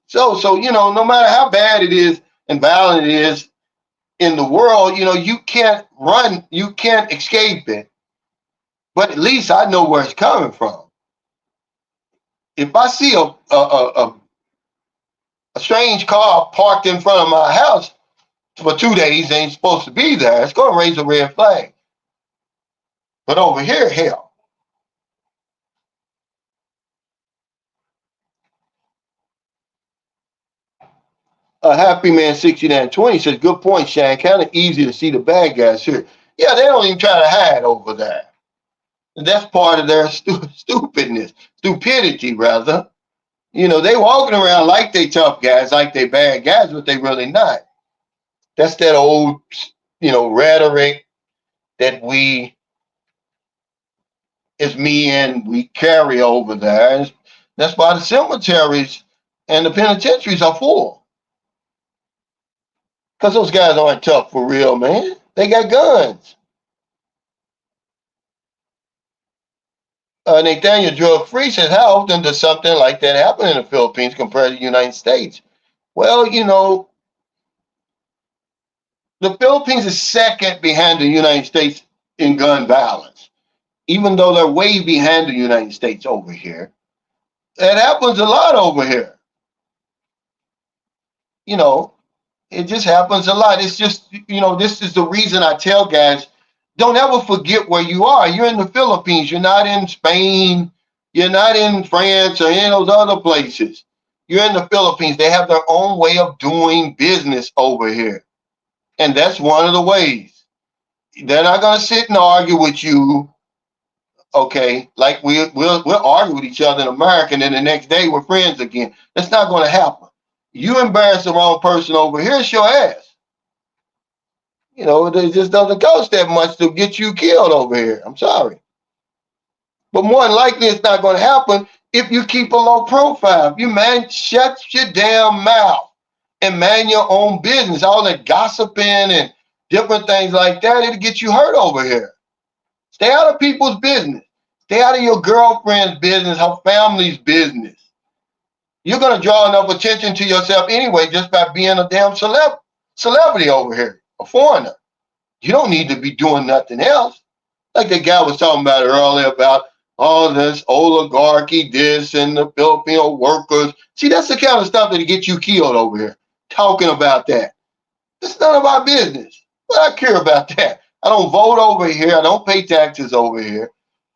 So, no matter how bad it is and violent it is in the world, you can't run, you can't escape it. But at least I know where it's coming from. If I see a strange car parked in front of my house for 2 days, ain't supposed to be there, it's going to raise a red flag. But over here, hell. Happy Man 6920 says, good point, Shane. Kind of easy to see the bad guys here. Yeah, they don't even try to hide over there. And that's part of their stupidity, rather. They walking around like they tough guys, like they bad guys, but they really not. That's that old, rhetoric that we carry over there. And that's why the cemeteries and the penitentiaries are full. Because those guys aren't tough for real, man. They got guns. Nathaniel Drug Free says, how often does something like that happen in the Philippines compared to the United States? Well, the Philippines is second behind the United States in gun violence, even though they're way behind the United States over here. It happens a lot over here. It just happens a lot. It's just, this is the reason I tell guys, don't ever forget where you are. You're in the Philippines. You're not in Spain. You're not in France or any of those other places. You're in the Philippines. They have their own way of doing business over here. And that's one of the ways. They're not going to sit and argue with you Okay, like we'll argue with each other in America, and then the next day we're friends again. That's not going to happen. You embarrass the wrong person over here, it's your ass. You know, it just doesn't cost that much to get you killed over here. I'm sorry. But more than likely, it's not going to happen if you keep a low profile. If you man, shut your damn mouth and man your own business. All that gossiping and different things like that, it'll get you hurt over here. Stay out of people's business. Stay out of your girlfriend's business, her family's business. You're going to draw enough attention to yourself anyway just by being a damn celebrity over here, a foreigner. You don't need to be doing nothing else. Like the guy was talking about earlier about all this oligarchy, this and the Filipino workers. See, that's the kind of stuff that get you killed over here. Talking about that. It's none of our business. But I care about that. I don't vote over here. I don't pay taxes over here.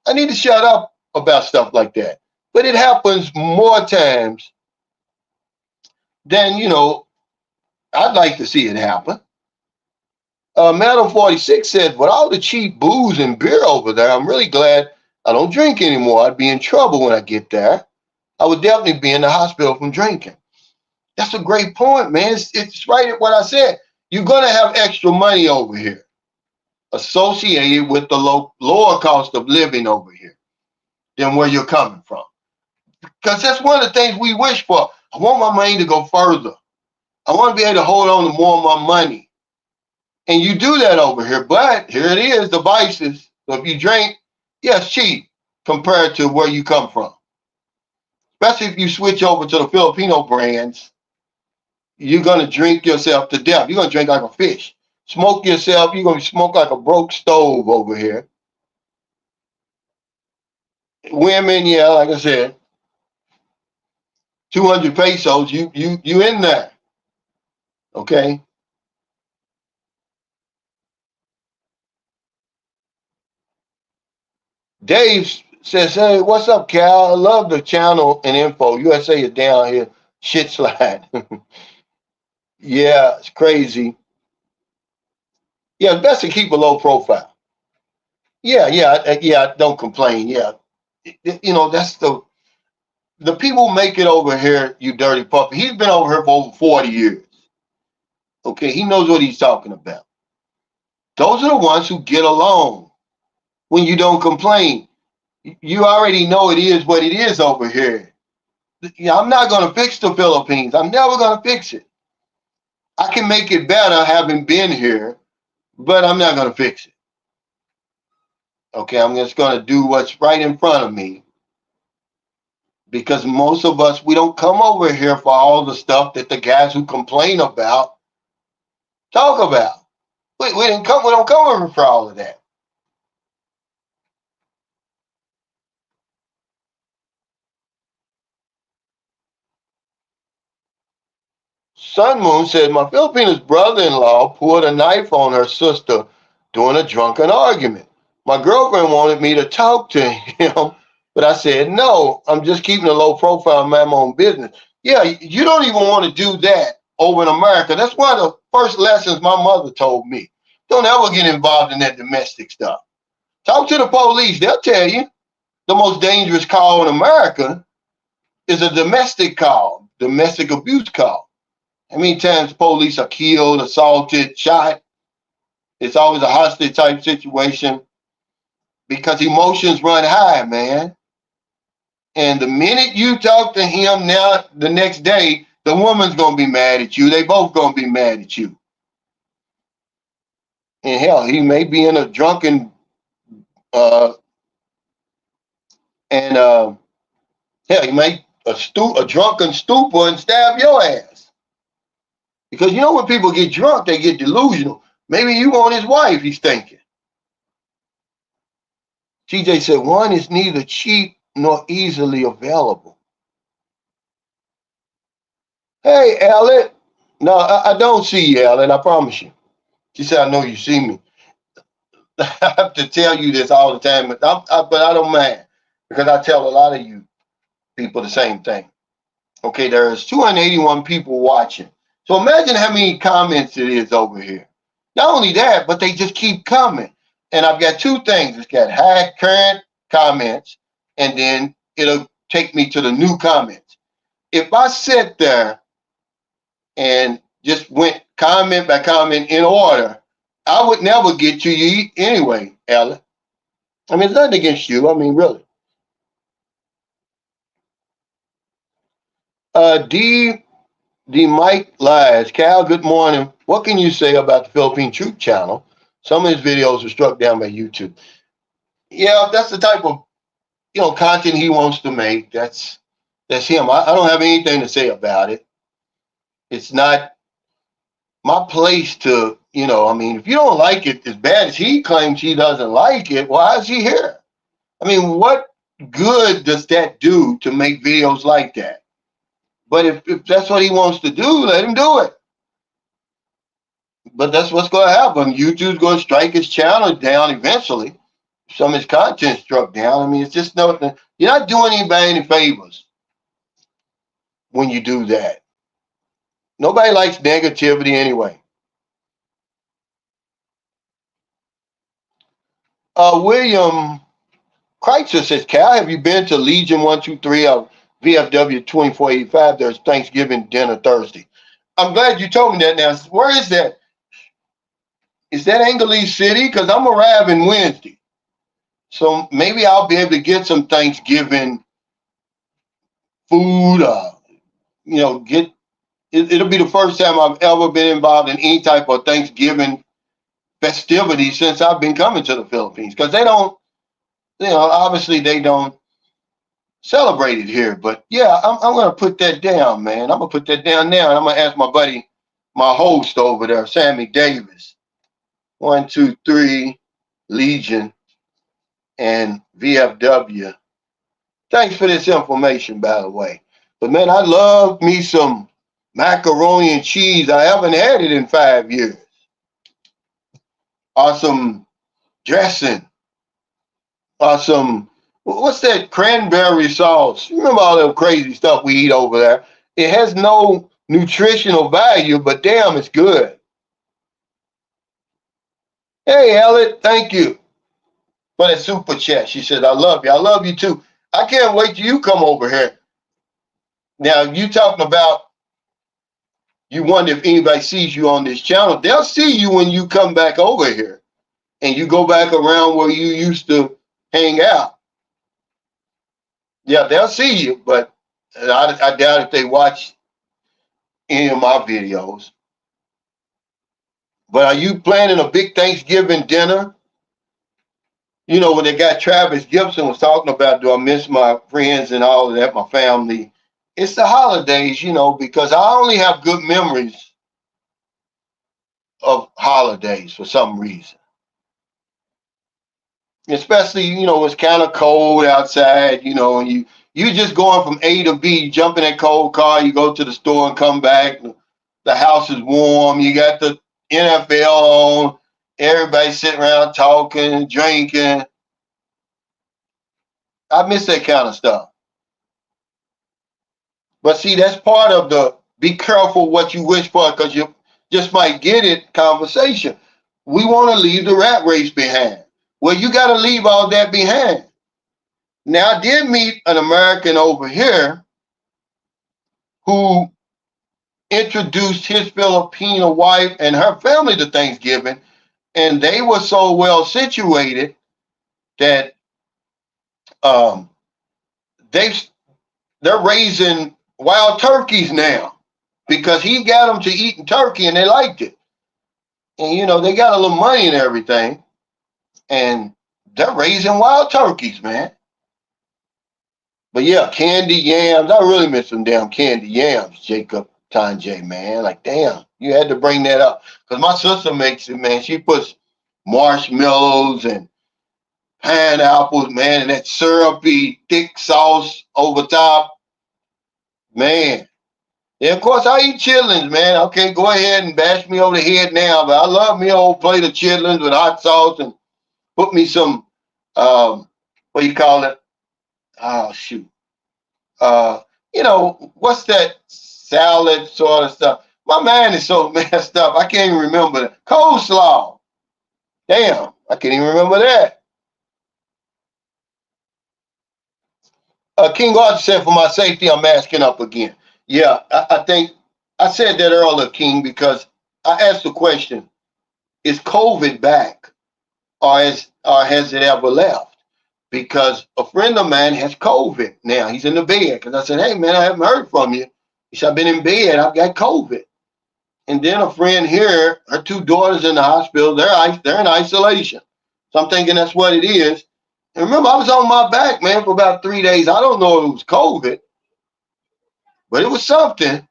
I need to shut up about stuff like that. But it happens more times than, I'd like to see it happen. Madam 46 said, with all the cheap booze and beer over there, I'm really glad I don't drink anymore. I'd be in trouble when I get there. I would definitely be in the hospital from drinking. That's a great point, man. It's right at what I said. You're going to have extra money over here associated with the lower cost of living over here than where you're coming from. Because that's one of the things we wish for. I want my money to go further. I want to be able to hold on to more of my money. And you do that over here. But here it is, the vices. So if you drink, it's cheap compared to where you come from. Especially if you switch over to the Filipino brands, you're going to drink yourself to death. You're going to drink like a fish. Smoke yourself. You're going to smoke like a broke stove over here. Women, like I said, 200 pesos, you in there. Okay? Dave says, hey, what's up, Cal? I love the channel and info. USA is down here. Shit slide. Yeah, it's crazy. Yeah, it's best to keep a low profile. Yeah, don't complain. Yeah. That's the people make it over here, you dirty puppy. He's been over here for over 40 years. Okay, he knows what he's talking about. Those are the ones who get along when you don't complain. You already know it is what it is over here. I'm not going to fix the Philippines. I'm never going to fix it. I can make it better having been here, but I'm not going to fix it. Okay, I'm just going to do what's right in front of me. Because most of us, we don't come over here for all the stuff that the guys who complain about talk about. We don't come over for all of that. Sun Moon said, my Filipino brother-in-law poured a knife on her sister during a drunken argument. My girlfriend wanted me to talk to him, but I said, no, I'm just keeping a low profile, man, my own business. Yeah, you don't even want to do that over in America. That's one of the first lessons my mother told me. Don't ever get involved in that domestic stuff. Talk to the police. They'll tell you the most dangerous call in America is a domestic call, domestic abuse call. How many times police are killed, assaulted, shot? It's always a hostage type situation because emotions run high, man. And the minute you talk to him now, the next day, the woman's going to be mad at you. They both going to be mad at you. And hell, he may be in a drunken, hell, he may a drunken stupor and stab your ass. Because when people get drunk, they get delusional. Maybe you want his wife, he's thinking. TJ said, one is neither cheap nor easily available. Hey, Ellen. No, I don't see you, Ellen, I promise you. She said, I know you see me. I have to tell you this all the time, but I don't mind because I tell a lot of you people the same thing. Okay, there's 281 people watching. So imagine how many comments it is over here. Not only that, but they just keep coming. And I've got two things. It's got high current comments, and then it'll take me to the new comments. If I sit there and just went comment by comment in order, I would never get to you anyway, Ellen. I mean, it's nothing against you. I mean, really. D Mike Lies. Cal, good morning. What can you say about the Philippine Truth Channel? Some of his videos were struck down by YouTube. Yeah, that's the type of content he wants to make. That's him. I don't have anything to say about it. It's not my place to, I mean, if you don't like it as bad as he claims he doesn't like it, why is he here? I mean, what good does that do to make videos like that? But if that's what he wants to do, let him do it. But that's what's going to happen. YouTube's going to strike his channel down eventually. Some of his content struck down. I mean, it's just nothing. You're not doing anybody any favors when you do that. Nobody likes negativity anyway. William Kreitzer says, Cal, have you been to Legion 123 of VFW 2485? There's Thanksgiving dinner Thursday. I'm glad you told me that now. Where is that? Is that Anglease City? Because I'm arriving Wednesday. So maybe I'll be able to get some Thanksgiving food. It'll be the first time I've ever been involved in any type of Thanksgiving festivity since I've been coming to the Philippines. Because they don't, obviously they don't celebrate it here. But yeah, I'm going to put that down, man. I'm going to put that down now. And I'm going to ask my buddy, my host over there, Sammy Davis. 123 Legion and VFW. Thanks for this information, by the way. But man, I love me some macaroni and cheese. I haven't had it in 5 years. Awesome dressing. Awesome. What's that cranberry sauce? You remember all that crazy stuff we eat over there? It has no nutritional value, but damn, it's good. Hey, Elliot, thank you for that super chat. She said, I love you. I love you too. I can't wait till you come over here. Now, you talking about you wonder if anybody sees you on this channel. They'll see you when you come back over here and you go back around where you used to hang out. Yeah, they'll see you, but I doubt if they watch any of my videos. But are you planning a big Thanksgiving dinner? When they got Travis Gibson was talking about, do I miss my friends and all of that, my family? It's the holidays, because I only have good memories of holidays for some reason. Especially, it's kind of cold outside, and you just going from A to B, you jump in that cold car, you go to the store and come back. The house is warm. You got the NFL on. Everybody sitting around talking, drinking. I miss that kind of stuff. But see, that's part of the be careful what you wish for, because you just might get it conversation. We want to leave the rat race behind. Well, you got to leave all that behind. Now, I did meet an American over here who introduced his Filipino wife and her family to Thanksgiving, and they were so well situated that they're raising wild turkeys now because he got them to eating turkey and they liked it. And they got a little money and everything, and they're raising wild turkeys, man. But yeah, candy yams. I really miss some damn candy yams, Jacob Tanjay, man. Like, damn, you had to bring that up. Because my sister makes it, man. She puts marshmallows and pineapples, man, and that syrupy, thick sauce over top. Man. And of course, I eat chitlins, man. Okay, go ahead and bash me over the head now. But I love me an old plate of chitlins with hot sauce and put me some, what do you call it? Oh, shoot. What's that salad sort of stuff? My mind is so messed up. I can't even remember that. Coleslaw. Damn, I can't even remember that. King Arthur said, for my safety, I'm masking up again. Yeah, I think I said that earlier, King, because I asked the question, is COVID back or has it ever left? Because a friend of mine has COVID now. He's in the bed. Because I said, hey, man, I haven't heard from you. He said, I've been in bed. I've got COVID. And then a friend here, her two daughters in the hospital, they're in isolation. So I'm thinking that's what it is. And remember, I was on my back, man, for about 3 days. I don't know if it was COVID, but it was something.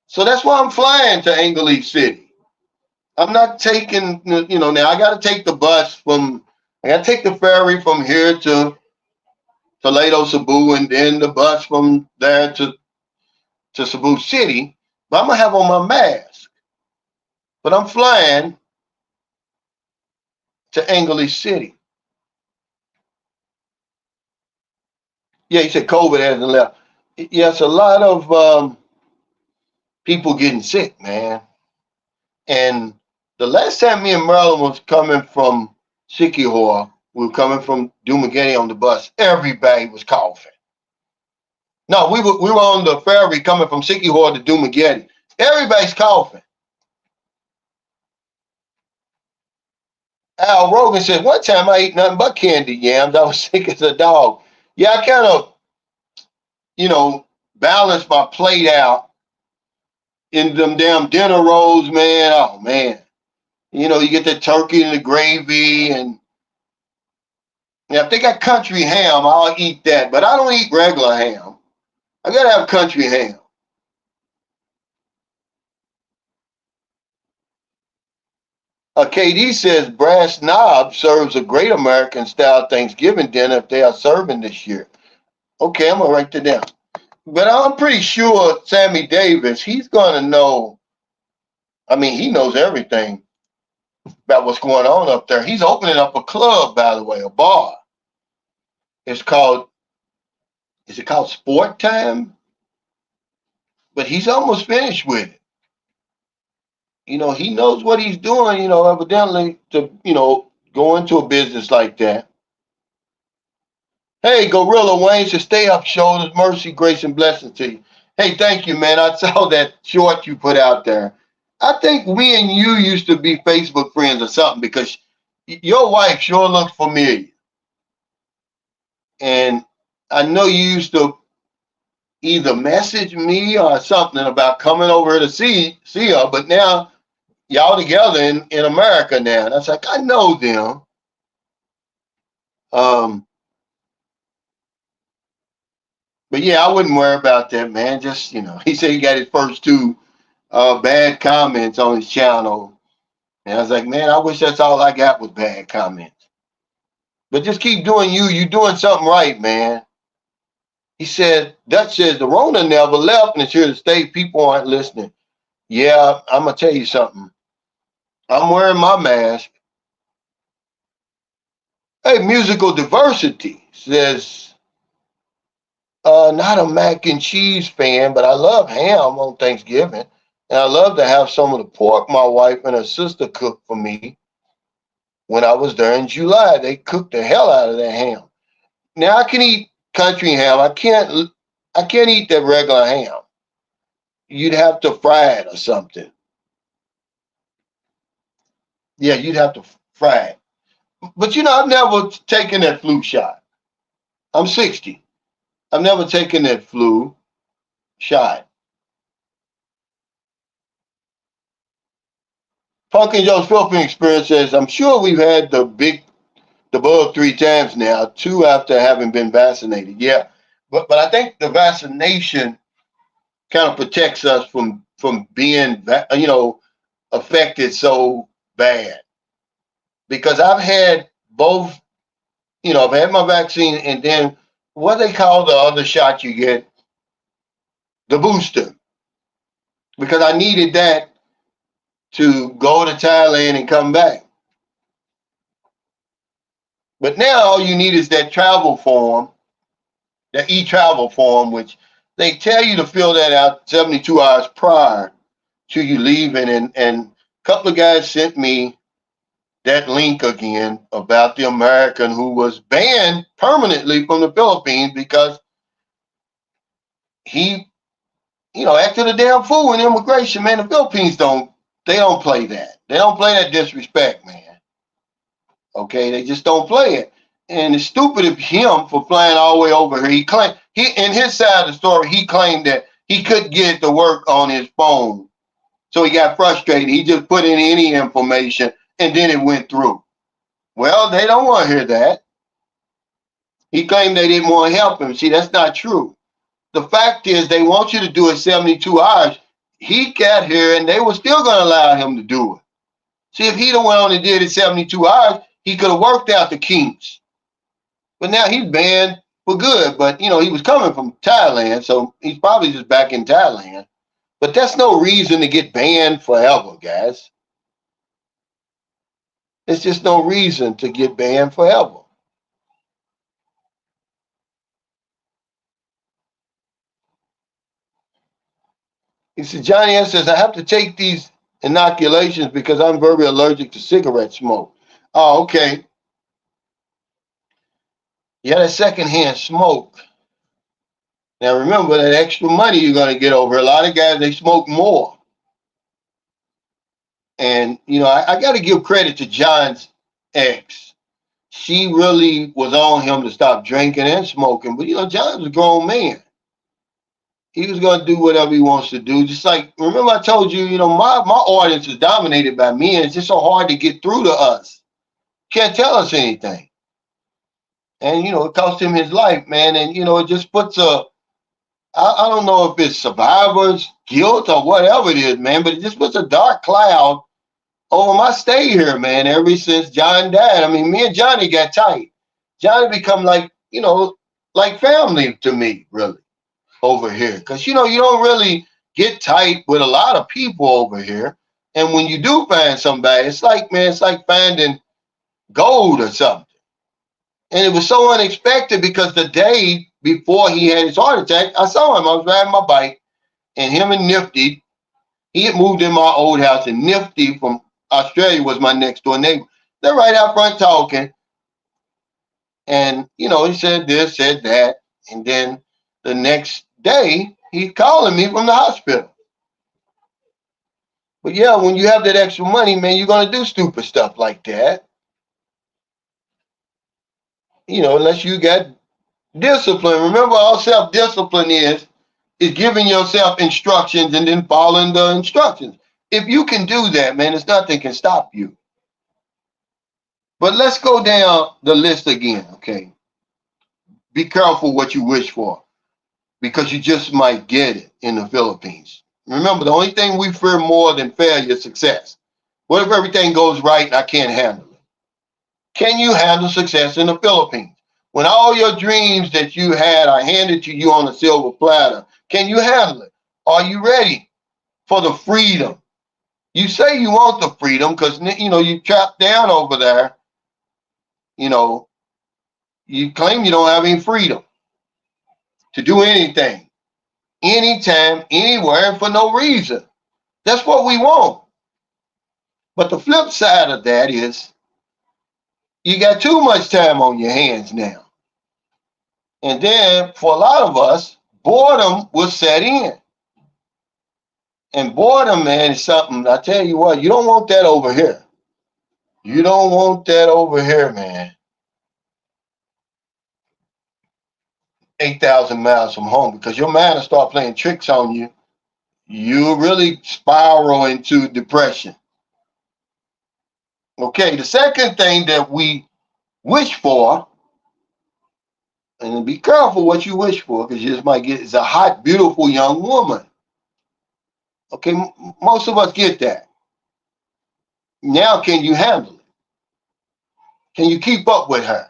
So that's why I'm flying to Angleaf City. I'm not taking, now I got to take the I got to take the ferry from here to Toledo, Cebu, and then the bus from there to Cebu City. But I'm going to have on my mask. But I'm flying to Angleaf City. Yeah, he said COVID hasn't left. Yes, a lot of people getting sick, man. And the last time me and Merlin was coming from Siquijor, we were coming from Dumaguete on the bus, everybody was coughing. No, we were on the ferry coming from Siquijor to Dumaguete. Everybody's coughing. Al Rogan said, one time I ate nothing but candy yams. I was sick as a dog. Yeah, I kind of, balanced my plate out in them damn dinner rolls, man. Oh, man. You get the turkey and the gravy. And if they got country ham, I'll eat that. But I don't eat regular ham. I got to have country ham. KD says Brass Knob serves a great American-style Thanksgiving dinner if they are serving this year. Okay, I'm going to write that down. But I'm pretty sure Sammy Davis, he's going to know. I mean, he knows everything about what's going on up there. He's opening up a club, by the way, a bar. Is it called Sport Time? But he's almost finished with it. He knows what he's doing, evidently to, go into a business like that. Hey, Gorilla Wayne says, stay up, shoulders, mercy, grace, and blessings to you. Hey, thank you, man. I saw that short you put out there. I think we and you used to be Facebook friends or something because your wife sure looks familiar. And I know you used to either message me or something about coming over to see her, but now y'all together in America now. And I was like, I know them. But yeah, I wouldn't worry about that, man. Just, he said he got his first two bad comments on his channel. And I was like, man, I wish that's all I got was bad comments. But just keep doing you. You're doing something right, man. He said, Dutch says, the Rona never left and it's here to stay. People aren't listening. Yeah, I'm going to tell you something. I'm wearing my mask. Hey, Musical Diversity says, not a mac and cheese fan, but I love ham on Thanksgiving. And I love to have some of the pork my wife and her sister cooked for me when I was there in July. They cooked the hell out of that ham. Now I can eat country ham. I can't eat that regular ham. You'd have to fry it or something. Yeah, you'd have to fry it. But I've never taken that flu shot. I'm 60. I've never taken that flu shot. Funkin' Joe's Filthy Experience says, I'm sure we've had the bug 3 times now, 2 after having been vaccinated. Yeah, but I think the vaccination kind of protects us from being, affected so bad. Because I've had both, I've had my vaccine and then what they call the other shot you get, the booster. Because I needed that to go to Thailand and come back. But now all you need is that travel form, the e-travel form, which they tell you to fill that out 72 hours prior to you leaving. And a couple of guys sent me that link again about the American who was banned permanently from the Philippines because he, acted a damn fool in immigration, man. The Philippines don't play that. They don't play that disrespect, man. Okay, they just don't play it. And it's stupid of him for flying all the way over here. In his side of the story, he claimed that he couldn't get it to work on his phone. So he got frustrated. He just put in any information and then it went through. Well, they don't want to hear that. He claimed they didn't want to help him. See, that's not true. The fact is they want you to do it 72 hours. He got here and they were still going to allow him to do it. See, if he the one only did it 72 hours, he could have worked out the kinks. But now he's banned for good. But, he was coming from Thailand, so he's probably just back in Thailand. But that's no reason to get banned forever, guys. There's just no reason to get banned forever. He said, Johnny S. says, I have to take these inoculations because I'm very allergic to cigarette smoke. Oh, okay. Yeah, that secondhand smoke. Now remember that extra money you're going to get over. A lot of guys, they smoke more. And, I got to give credit to John's ex. She really was on him to stop drinking and smoking. But, John was a grown man. He was going to do whatever he wants to do. Just like, remember I told you, my audience is dominated by men. It's just so hard to get through to us. Can't tell us anything. And, it cost him his life, man. And, it just puts I don't know if it's survivor's guilt or whatever it is, man, but it just puts a dark cloud over my stay here, man, ever since John died. I mean, me and Johnny got tight. Johnny become like, like family to me, really, over here. Because, you don't really get tight with a lot of people over here. And when you do find somebody, it's like finding gold or something. And it was so unexpected because the day before he had his heart attack, I saw him. I was riding my bike, and him and Nifty, he had moved in my old house, and Nifty from Australia was my next door neighbor. They're right out front talking. And, he said this, said that. And then the next day, he's calling me from the hospital. But yeah, when you have that extra money, man, you're going to do stupid stuff like that. Unless you got discipline. Remember, all self-discipline is giving yourself instructions and then following the instructions. If you can do that, man, there's nothing can stop you. But let's go down the list again, okay? Be careful what you wish for because you just might get it in the Philippines. Remember, the only thing we fear more than failure is success. What if everything goes right and I can't handle it? Can you handle success in the Philippines? When all your dreams that you had are handed to you on a silver platter, can you handle it? Are you ready for the freedom? You say you want the freedom because, you trapped down over there. You claim you don't have any freedom to do anything, anytime, anywhere, and for no reason. That's what we want. But the flip side of that is you got too much time on your hands now. And then for a lot of us, boredom will set in. And boredom, man, is something, I tell you what, you don't want that over here. You don't want that over here, man. 8,000 miles from home, because your mind will start playing tricks on you. You really spiral into depression. Okay, the second thing that we wish for, and be careful what you wish for, because you just might get, is a hot, beautiful young woman. Okay, most of us get that. Now, can you handle it? Can you keep up with her?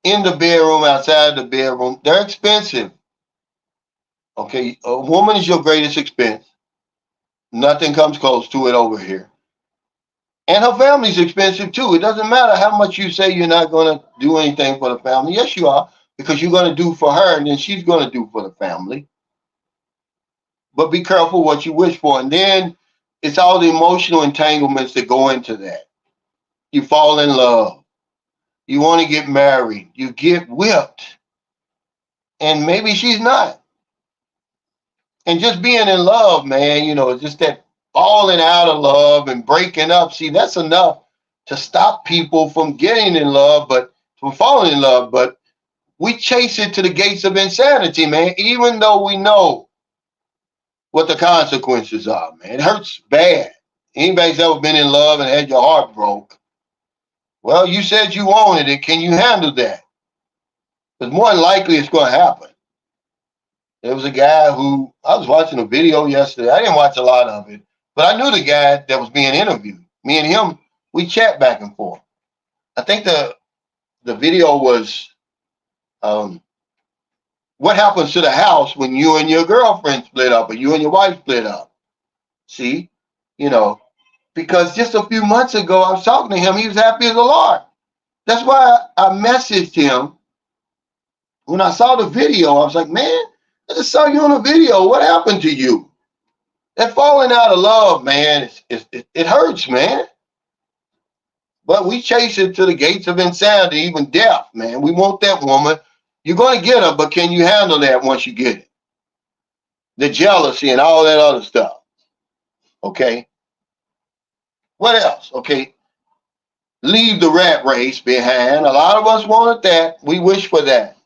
In the bedroom, outside the bedroom, they're expensive. Okay, a woman is your greatest expense. Nothing comes close to it over here. And her family's expensive too. It doesn't matter how much you say you're not going to do anything for the family. Yes, you are, because you're going to do for her and then she's going to do for the family. But be careful what you wish for. And then it's all the emotional entanglements that go into that. You fall in love. You want to get married. You get whipped. And maybe she's not. And just being in love, man, just that falling out of love and breaking up. See, that's enough to stop people from getting in love, but from falling in love. But we chase it to the gates of insanity, man, even though we know what the consequences are, man. It hurts bad. Anybody's ever been in love and had your heart broke? Well, you said you wanted it. Can you handle that? Because more than likely it's going to happen. There was a guy who, I was watching a video yesterday. I didn't watch a lot of it, but I knew the guy that was being interviewed. Me and him, we chat back and forth. I think the video was what happens to the house when you and your girlfriend split up or you and your wife split up. See, because just a few months ago, I was talking to him. He was happy as a lark. That's why I messaged him. When I saw the video, I was like, man, I just saw you on a video. What happened to you? That falling out of love, man, it hurts, man. But we chase it to the gates of insanity, even death, man. We want that woman. You're going to get her, but can you handle that once you get it? The jealousy and all that other stuff. Okay. What else? Okay. Leave the rat race behind. A lot of us wanted that. We wish for that.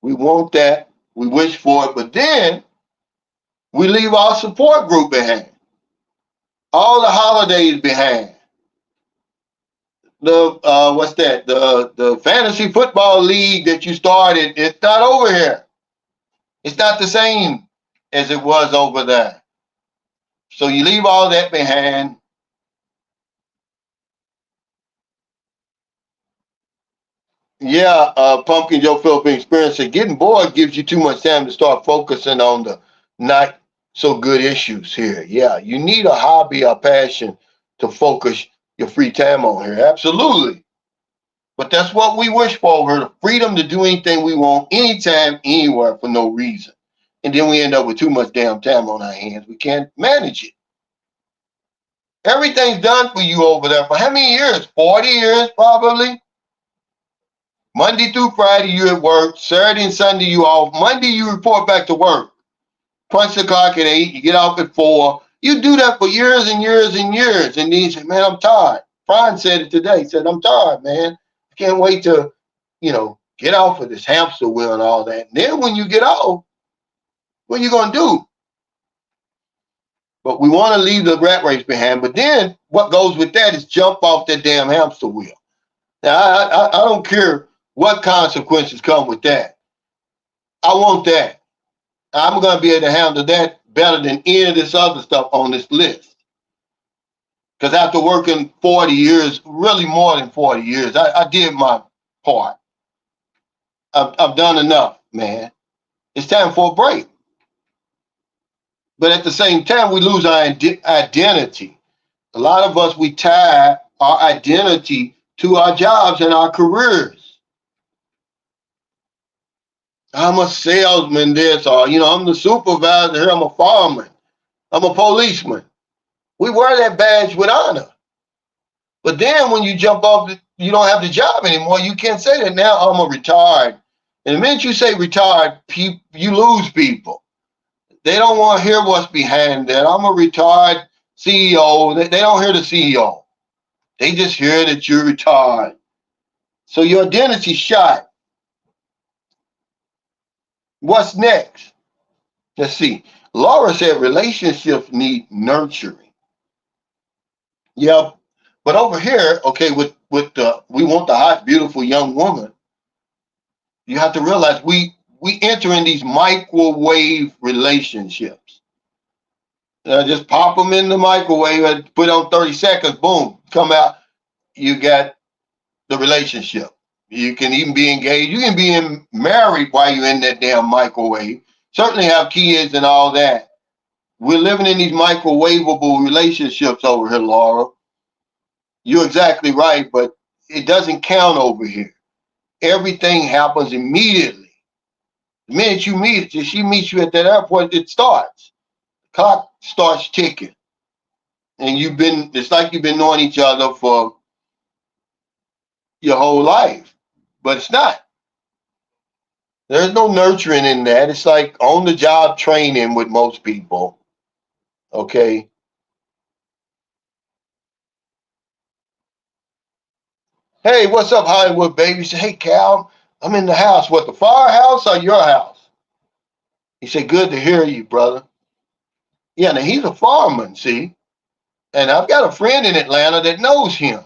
We want that. We wish for it. But then we leave our support group behind. All the holidays behind. What's that? The fantasy football league that you started, it's not over here. It's not the same as it was over there. So you leave all that behind. Yeah, Pumpkin Joe Philippine Experience said getting bored gives you too much time to start focusing on the not so good issues here. Yeah, you need a hobby or passion to focus your free time on here. Absolutely. But that's what we wish for, her, the freedom to do anything we want, anytime, anywhere, for no reason. And then we end up with too much damn time on our hands. We can't manage it. Everything's done for you over there for how many years? 40 years, probably. Monday through Friday, you at work. Saturday and Sunday, you off. Monday, you report back to work. Punch the clock at 8. You get off at 4. You do that for years and years and years. And then you say, man, I'm tired. Brian said it today. He said, I'm tired, man. I can't wait to, get off of this hamster wheel and all that. And then when you get off, what are you going to do? But we want to leave the rat race behind. But then what goes with that is jump off that damn hamster wheel. Now, I don't care what consequences come with that. I want that. I'm going to be able to handle that better than any of this other stuff on this list. Because after working 40 years, really more than 40 years, I did my part. I've done enough, man. It's time for a break. But at the same time, we lose our identity. A lot of us, we tie our identity to our jobs and our careers. I'm a salesman, this, or, I'm the supervisor here, I'm a fireman, I'm a policeman. We wear that badge with honor. But then when you jump off, you don't have the job anymore. You can't say that now, I'm a retired. And the minute you say retired, you lose people. They don't want to hear what's behind that. I'm a retired CEO. They don't hear the CEO. They just hear that you're retired. So your identity's shot. What's next? Let's see. Laura said relationships need nurturing. Yeah, but over here, okay, with we want the hot, beautiful young woman. You have to realize we enter in these microwave relationships. Just pop them in the microwave and put on 30 seconds, boom, come out. You got the relationship. You can even be engaged. You can be married while you're in that damn microwave. Certainly have kids and all that. We're living in these microwavable relationships over here, Laura. You're exactly right, but it doesn't count over here. Everything happens immediately. The minute you meet her, she meets you at that airport, it starts. The clock starts ticking. and it's like you've been knowing each other for your whole life, but it's not. There's no nurturing in that. It's like on the job training with most people. Okay. Hey, what's up, Hollywood baby? He said, hey, Cal, I'm in the house. What, the firehouse or your house? He said, good to hear you, brother. Yeah, now he's a fireman, see? And I've got a friend in Atlanta that knows him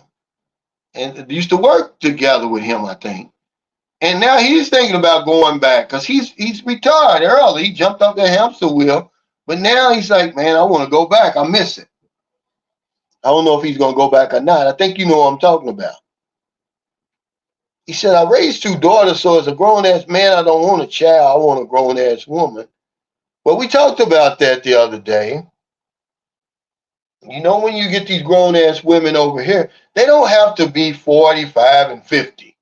and used to work together with him, I think. And now he's thinking about going back because he's retired early. He jumped off the hamster wheel. But now he's like, man, I want to go back. I miss it. I don't know if he's going to go back or not. I think you know what I'm talking about. He said, I raised two daughters, so as a grown-ass man, I don't want a child. I want a grown-ass woman. Well, we talked about that the other day. You know, when you get these grown-ass women over here, they don't have to be 45 and 50.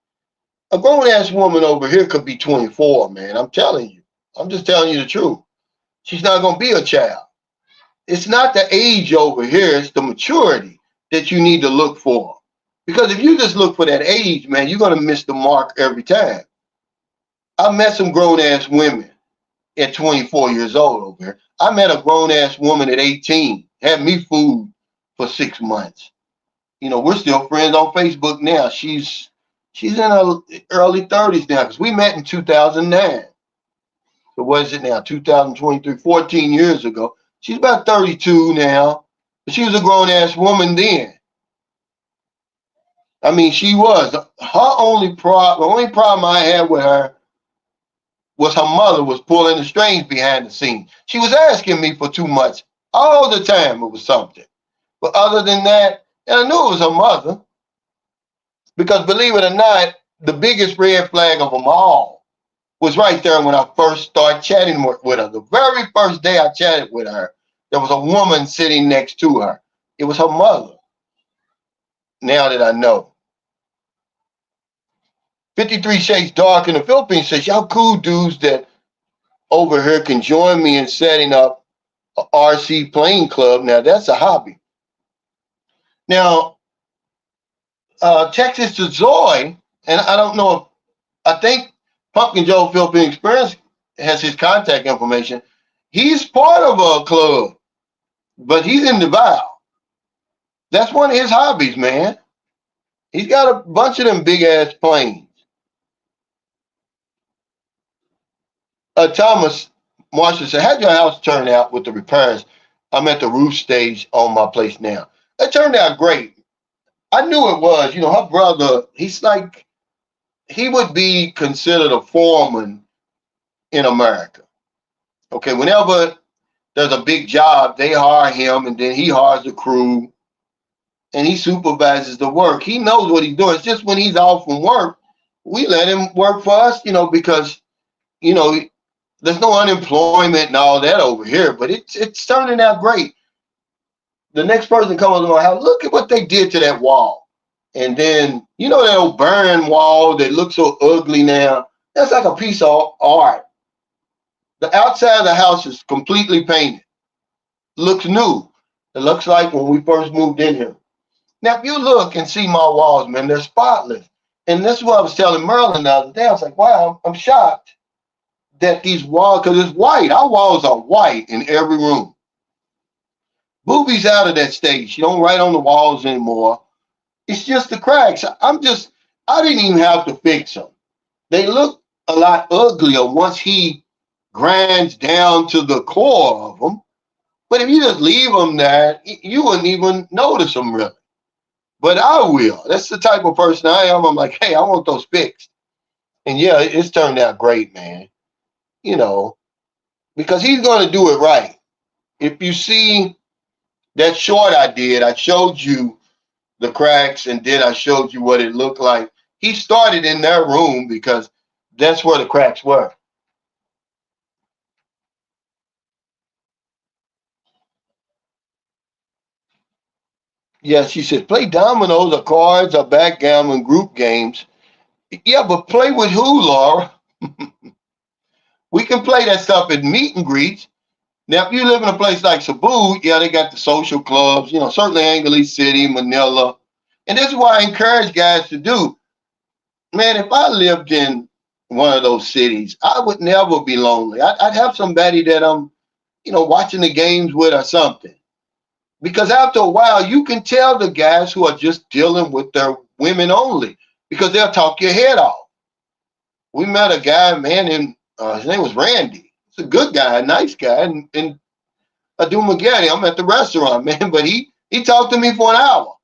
A grown-ass woman over here could be 24, man. I'm telling you. I'm just telling you the truth. She's not going to be a child. It's not the age over here. It's the maturity that you need to look for. Because if you just look for that age, man, you're going to miss the mark every time. I met some grown-ass women at 24 years old over here. I met a grown-ass woman at 18, had me food for 6 months. You know, we're still friends on Facebook now. She's in her early 30s now because we met in 2009. So what is it now? 2023, 14 years ago. She's about 32 now, but she was a grown-ass woman then. I mean, she was. The only problem I had with her was her mother was pulling the strings behind the scenes. She was asking me for too much all the time. It was something. But other than that, and I knew it was her mother. Because believe it or not, the biggest red flag of them all was right there when I first started chatting with her. The very first day I chatted with her, there was a woman sitting next to her. It was her mother. Now that I know. 53 Shades Dark in the Philippines says, y'all cool dudes that over here can join me in setting up a RC playing club. Now, that's a hobby. Now, Texas to Zoe, and I don't know if, I think Pumpkin Joe Philippine Experience has his contact information. He's part of a club, but he's in Davao. That's one of his hobbies, man. He's got a bunch of them big-ass planes. Thomas Marshall said, how'd your house turn out with the repairs? I'm at the roof stage on my place now. It turned out great. I knew it was. You know, her brother, he's like, he would be considered a foreman in America. Okay, whenever there's a big job, they hire him, and then he hires the crew, and he supervises the work. He knows what he's doing. It's just when he's off from work, we let him work for us, you know, because, you know, there's no unemployment and all that over here, but it's turning out great. The next person comes to my house, look at what they did to that wall. And then, you know, that old burn wall that looks so ugly now, that's like a piece of art. The outside of the house is completely painted. Looks new. It looks like when we first moved in here. Now, if you look and see my walls, man, they're spotless. And this is what I was telling Merlin the other day. I was like, wow, I'm shocked that these walls, because it's white. Our walls are white in every room. Booby's out of that stage. She don't write on the walls anymore. It's just the cracks. I didn't even have to fix them. They look a lot uglier once he grinds down to the core of them. But if you just leave them there, you wouldn't even notice them really. But I will. That's the type of person I am. I'm like, hey, I want those fixed. And yeah, it's turned out great, man. You know, because he's going to do it right. If you see that short I did, I showed you the cracks and then I showed you what it looked like. He started in their room because that's where the cracks were. Yeah, she said, play dominoes or cards or backgammon group games. Yeah, but play with who, Laura? We can play that stuff at meet and greets. Now, if you live in a place like Cebu, yeah, they got the social clubs, certainly Angeles City, Manila. And this is what I encourage guys to do. Man, if I lived in one of those cities, I would never be lonely. I'd have somebody that I'm, watching the games with or something. Because after a while, you can tell the guys who are just dealing with their women only because they'll talk your head off. We met a guy, man, and his name was Randy. He's a good guy, a nice guy, and Dumageddon. I'm at the restaurant, man, but he talked to me for an hour.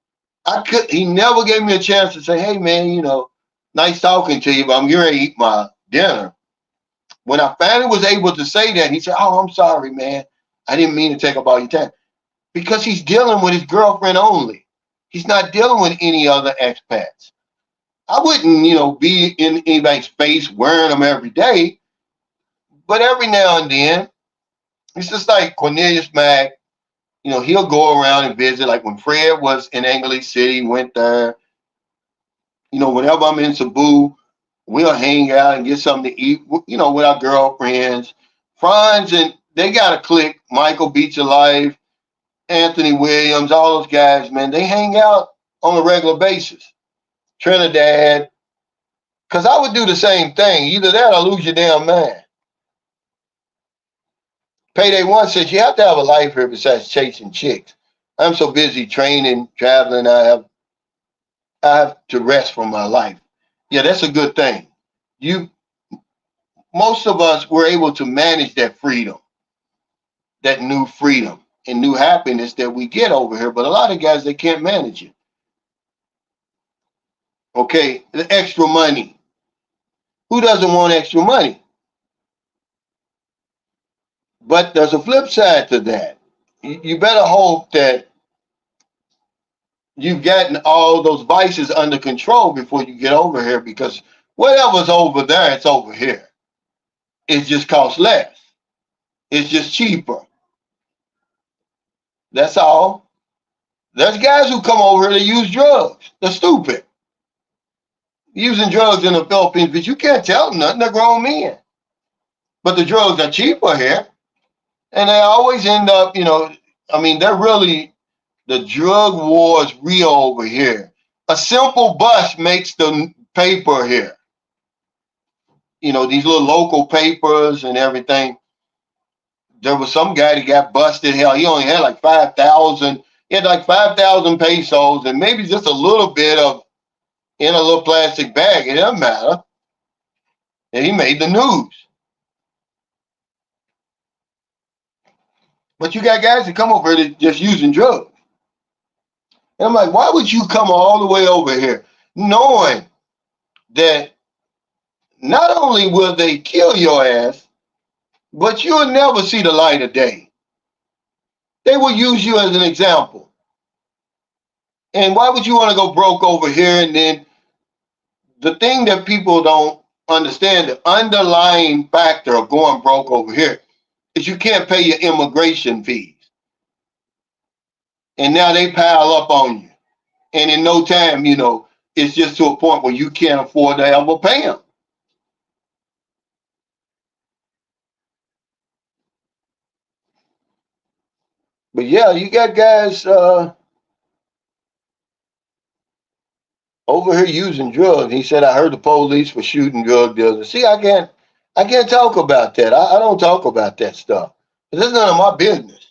He never gave me a chance to say, hey, man, nice talking to you, but I'm getting ready to eat my dinner. When I finally was able to say that, he said, oh, I'm sorry, man. I didn't mean to take up all your time. Because he's dealing with his girlfriend only. He's not dealing with any other expats. I wouldn't, be in anybody's face wearing them every day. But every now and then, it's just like Cornelius Mack. He'll go around and visit. Like when Fred was in Angeles City, went there. Whenever I'm in Cebu, we'll hang out and get something to eat, with our girlfriends. Franz, and they got a clique. Michael Beach Alive, Anthony Williams, all those guys, man, they hang out on a regular basis. Trinidad, because I would do the same thing. Either that or lose your damn mind. Payday One says you have to have a life here besides chasing chicks. I'm so busy training, traveling, I have to rest from my life. Yeah, that's a good thing. Most of us were able to manage that freedom, that new freedom and new happiness that we get over here. But a lot of guys, they can't manage it. Okay, the extra money. Who doesn't want extra money? But there's a flip side to that. You better hope that you've gotten all those vices under control before you get over here, because whatever's over there, it's over here. It just costs less. It's just cheaper. That's all. There's guys who come over here to use drugs. They're stupid. Using drugs in the Philippines, but you can't tell them nothing. They're grown men. But the drugs are cheaper here. And they always end up, they're really, the drug war is real over here. A simple bus makes the paper here. These little local papers and everything. There was some guy that got busted. Hell, he only had like 5,000. He had like 5,000 pesos and maybe just a little bit of in a little plastic bag. It doesn't matter. And he made the news. But you got guys that come over here just using drugs. And I'm like, why would you come all the way over here knowing that not only will they kill your ass, but you'll never see the light of day? They will use you as an example. And why would you want to go broke over here? And then the thing that people don't understand, the underlying factor of going broke over here, is you can't pay your immigration fees. And now they pile up on you. And in no time, it's just to a point where you can't afford to ever pay them. But yeah, you got guys over here using drugs. He said, I heard the police were shooting drug dealers. See, I can't talk about that. I don't talk about that stuff. This is none of my business.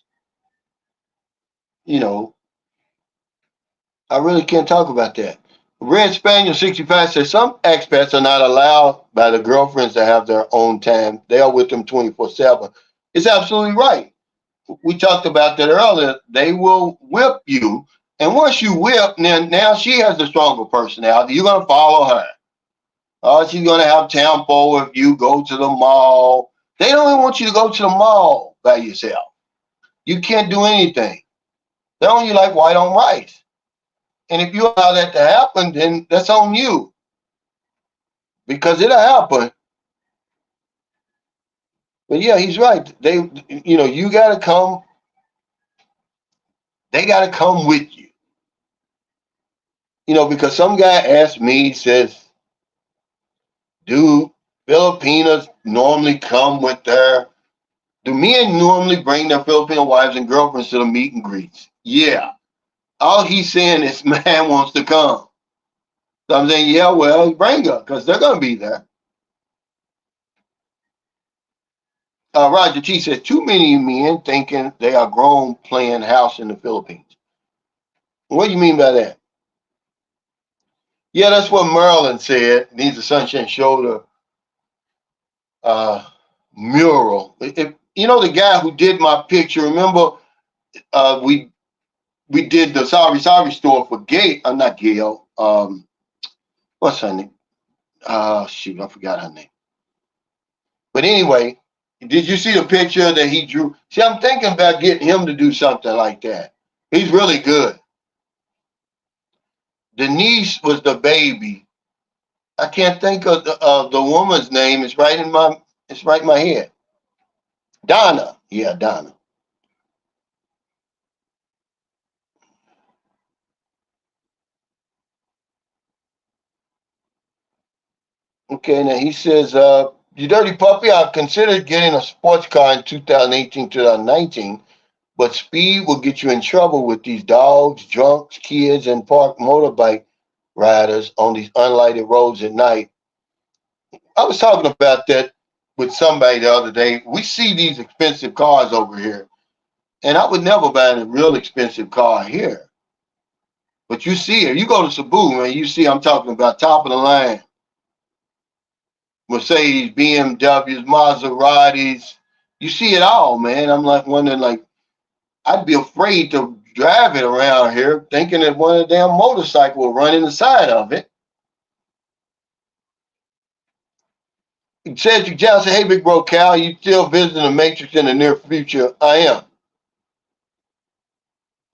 I really can't talk about that. Red Spaniel 65 says some expats are not allowed by the girlfriends to have their own time. They are with them 24/7. It's absolutely right. We talked about that earlier. They will whip you. And once you whip, now she has the stronger personality. You're going to follow her. She's going to have tempo if you go to the mall. They don't even want you to go to the mall by yourself. You can't do anything. They only like white on rice. And if you allow that to happen, then that's on you. Because it'll happen. But yeah, he's right. You got to come. They got to come with you. Because some guy asked me, says, do Filipinas normally come with their Do men normally bring their Filipino wives and girlfriends to the meet and greets? Yeah. All he's saying is man wants to come. So I'm saying, yeah, well, bring her because they're going to be there. Roger T says, too many men thinking they are grown playing house in the Philippines. What do you mean by that? Yeah, that's what Merlin said. Needs a Sunshine Shoulder mural. If you know the guy who did my picture, remember we did the Sorry store for Gail. I'm not Gail. What's her name? Shoot, I forgot her name. But anyway, did you see the picture that he drew? See, I'm thinking about getting him to do something like that. He's really good. Denise was the baby. I can't think of the woman's name. It's right in my head. Donna. Yeah, Donna. Okay, now he says, you dirty puppy, I considered getting a sports car in 2018, 2019, but speed will get you in trouble with these dogs, drunks, kids, and parked motorbike riders on these unlighted roads at night. I was talking about that with somebody the other day. We see these expensive cars over here, and I would never buy a real expensive car here. But you see it. You go to Cebu, man, you see I'm talking about top of the line. Mercedes, BMWs, Maseratis. You see it all, man. I'm like wondering, like, I'd be afraid to drive it around here, thinking that one of the damn motorcycle will run in the side of it. Cedric Johnson, hey, big bro, Cal, you still visiting the Matrix in the near future? I am.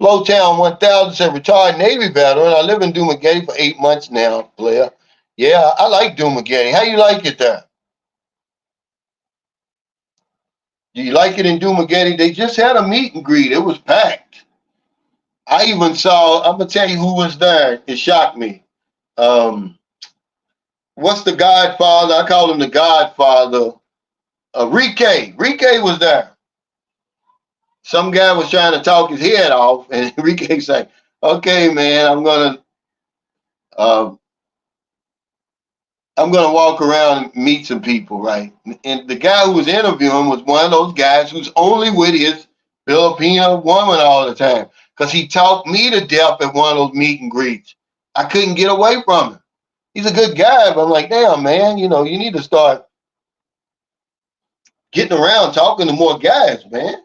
Flowtown 1000 said, retired Navy veteran. I live in Dumaguete for 8 months now, player. Yeah, I like Dumaguete. How you like it there? Do you like it in Dumaguete? They just had a meet and greet. It was packed. I even saw, I'm going to tell you who was there. It shocked me. What's the Godfather? I call him the Godfather. Rike. Rike was there. Some guy was trying to talk his head off, and Rike said, okay, man, I'm going to walk around and meet some people, right? And the guy who was interviewing was one of those guys who's only with his Filipino woman all the time because he talked me to death at one of those meet and greets. I couldn't get away from him. He's a good guy, but I'm like, damn, man, you need to start getting around talking to more guys, man.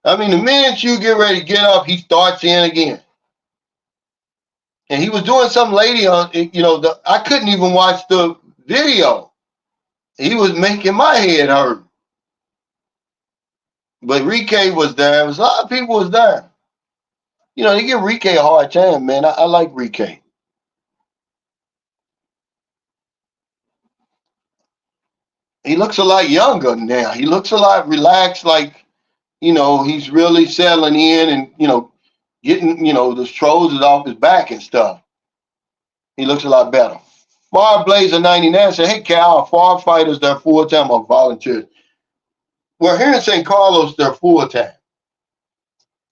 I mean, the minute you get ready to get up, he starts in again. And he was doing some lady on, I couldn't even watch the video. He was making my head hurt. But Rike was there. There was a lot of people was there. They give Rike a hard time, man. I like Rike. He looks a lot younger now. He looks a lot relaxed, like, he's really settling in and, getting, the trolls off his back and stuff. He looks a lot better. Farblazer 99 said, hey, Cal, firefighters, they're full-time or volunteers. Well, here in St. Carlos, they're full-time.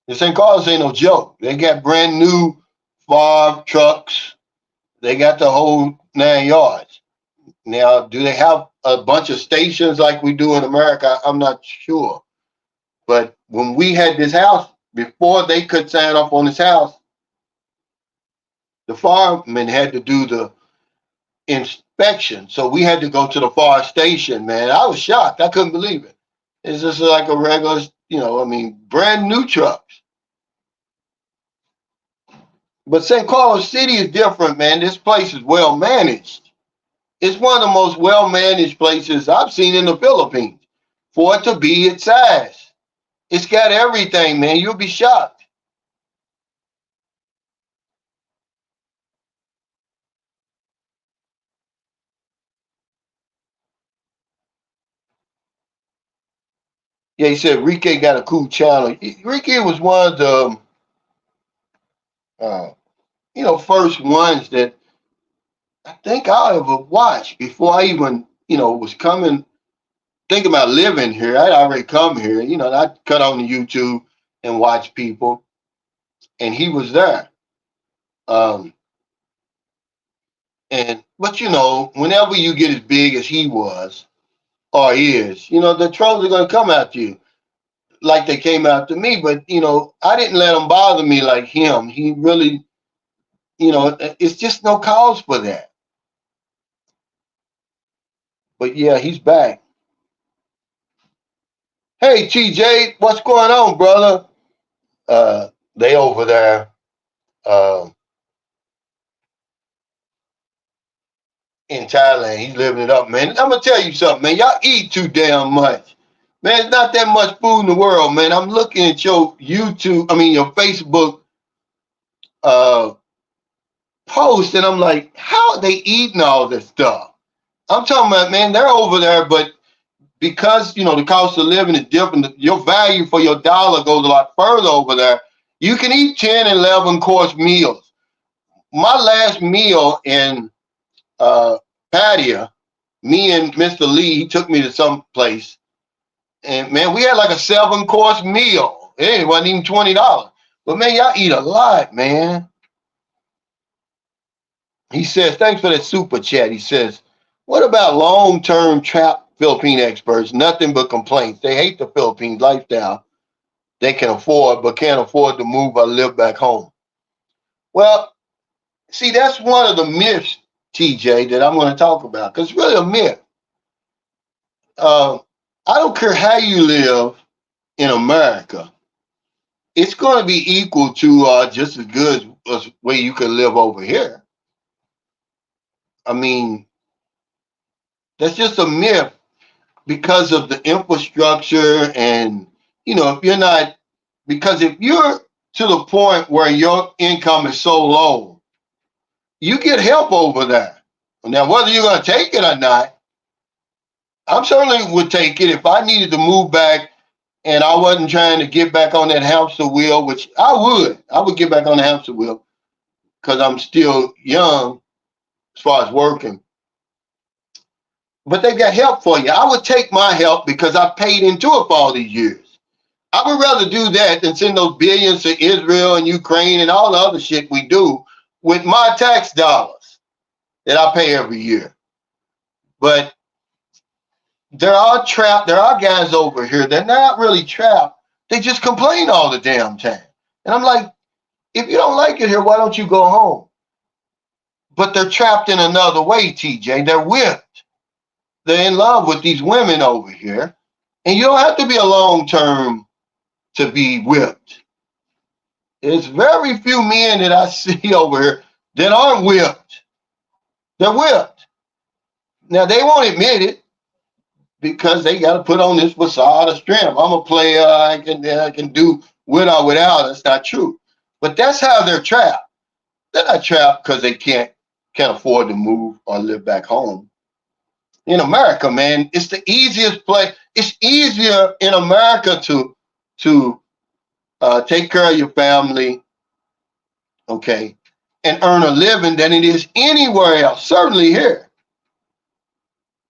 In St. Carlos ain't no joke. They got brand new fire trucks. They got the whole 9 yards. Now, do they have a bunch of stations like we do in America? I'm not sure. But when we had this house, before they could sign off on this house, the firemen had to do the inspection. So we had to go to the fire station, man. I was shocked. I couldn't believe it. It's just like a regular, brand new trucks. But St. Carlos City is different, man. This place is well managed. It's one of the most well managed places I've seen in the Philippines for it to be its size. It's got everything, man. You'll be shocked. Yeah, he said Rike got a cool channel. Rike was one of the, first ones that I think I ever watched before I even, was coming thinking about living here. I'd already come here, you know, I'd cut on the YouTube and watch people, and he was there. Um, but you know, whenever you get as big as he was or is, you know, the trolls are gonna come after you like they came after me. But you know, I didn't let him bother me like him. He really, you know, it's just no cause for that. But yeah, he's back. Hey TJ, what's going on, brother? They over there uh, in Thailand. He's living it up, man. I'm gonna tell you something, man. Y'all eat too damn much. Man, it's not that much food in the world, man. I'm looking at your YouTube, I mean your Facebook uh post, and I'm like, how are they eating all this stuff? I'm talking about, man, they're over there, but because you know the cost of living is different, your value for your dollar goes a lot further over there. You can eat 10 and 11 course meals. My last meal in Pattaya, me and Mr. Lee, he took me to some place, and man, we had like a 7 course meal. It wasn't even $20. But man, y'all eat a lot, man. He says, thanks for that super chat. He says, what about long-term trap Philippine experts? Nothing but complaints. They hate the Philippines lifestyle they can afford, but can't afford to move or live back home. Well, see, that's one of the myths, TJ, that I'm going to talk about, because it's really a myth. Uh, I don't care how you live in America. It's going to be equal to just as good as way you could live over here. I mean, that's just a myth because of the infrastructure and, you know, if you're not, because if you're to the point where your income is so low, you get help over there. Now, whether you're going to take it or not, I certainly would take it if I needed to move back and I wasn't trying to get back on that hamster wheel, which I would. I would get back on the hamster wheel because I'm still young as far as working. But they got help for you. I would take my help because I paid into it for all these years. I would rather do that than send those billions to Israel and Ukraine and all the other shit we do with my tax dollars that I pay every year. But there are trapped. There are guys over here. They're not really trapped. They just complain all the damn time. And I'm like, if you don't like it here, why don't you go home? But they're trapped in another way, TJ. They're whipped. They're in love with these women over here. And you don't have to be a long term to be whipped. There's very few men that I see over here that aren't whipped. They're whipped. Now, they won't admit it because they got to put on this facade of strength. I'm a player. I can do with or without. That's not true. But that's how they're trapped. They're not trapped because they can't afford to move or live back home. In America, man, it's the easiest place. It's easier in America to take care of your family, okay, and earn a living than it is anywhere else, certainly here.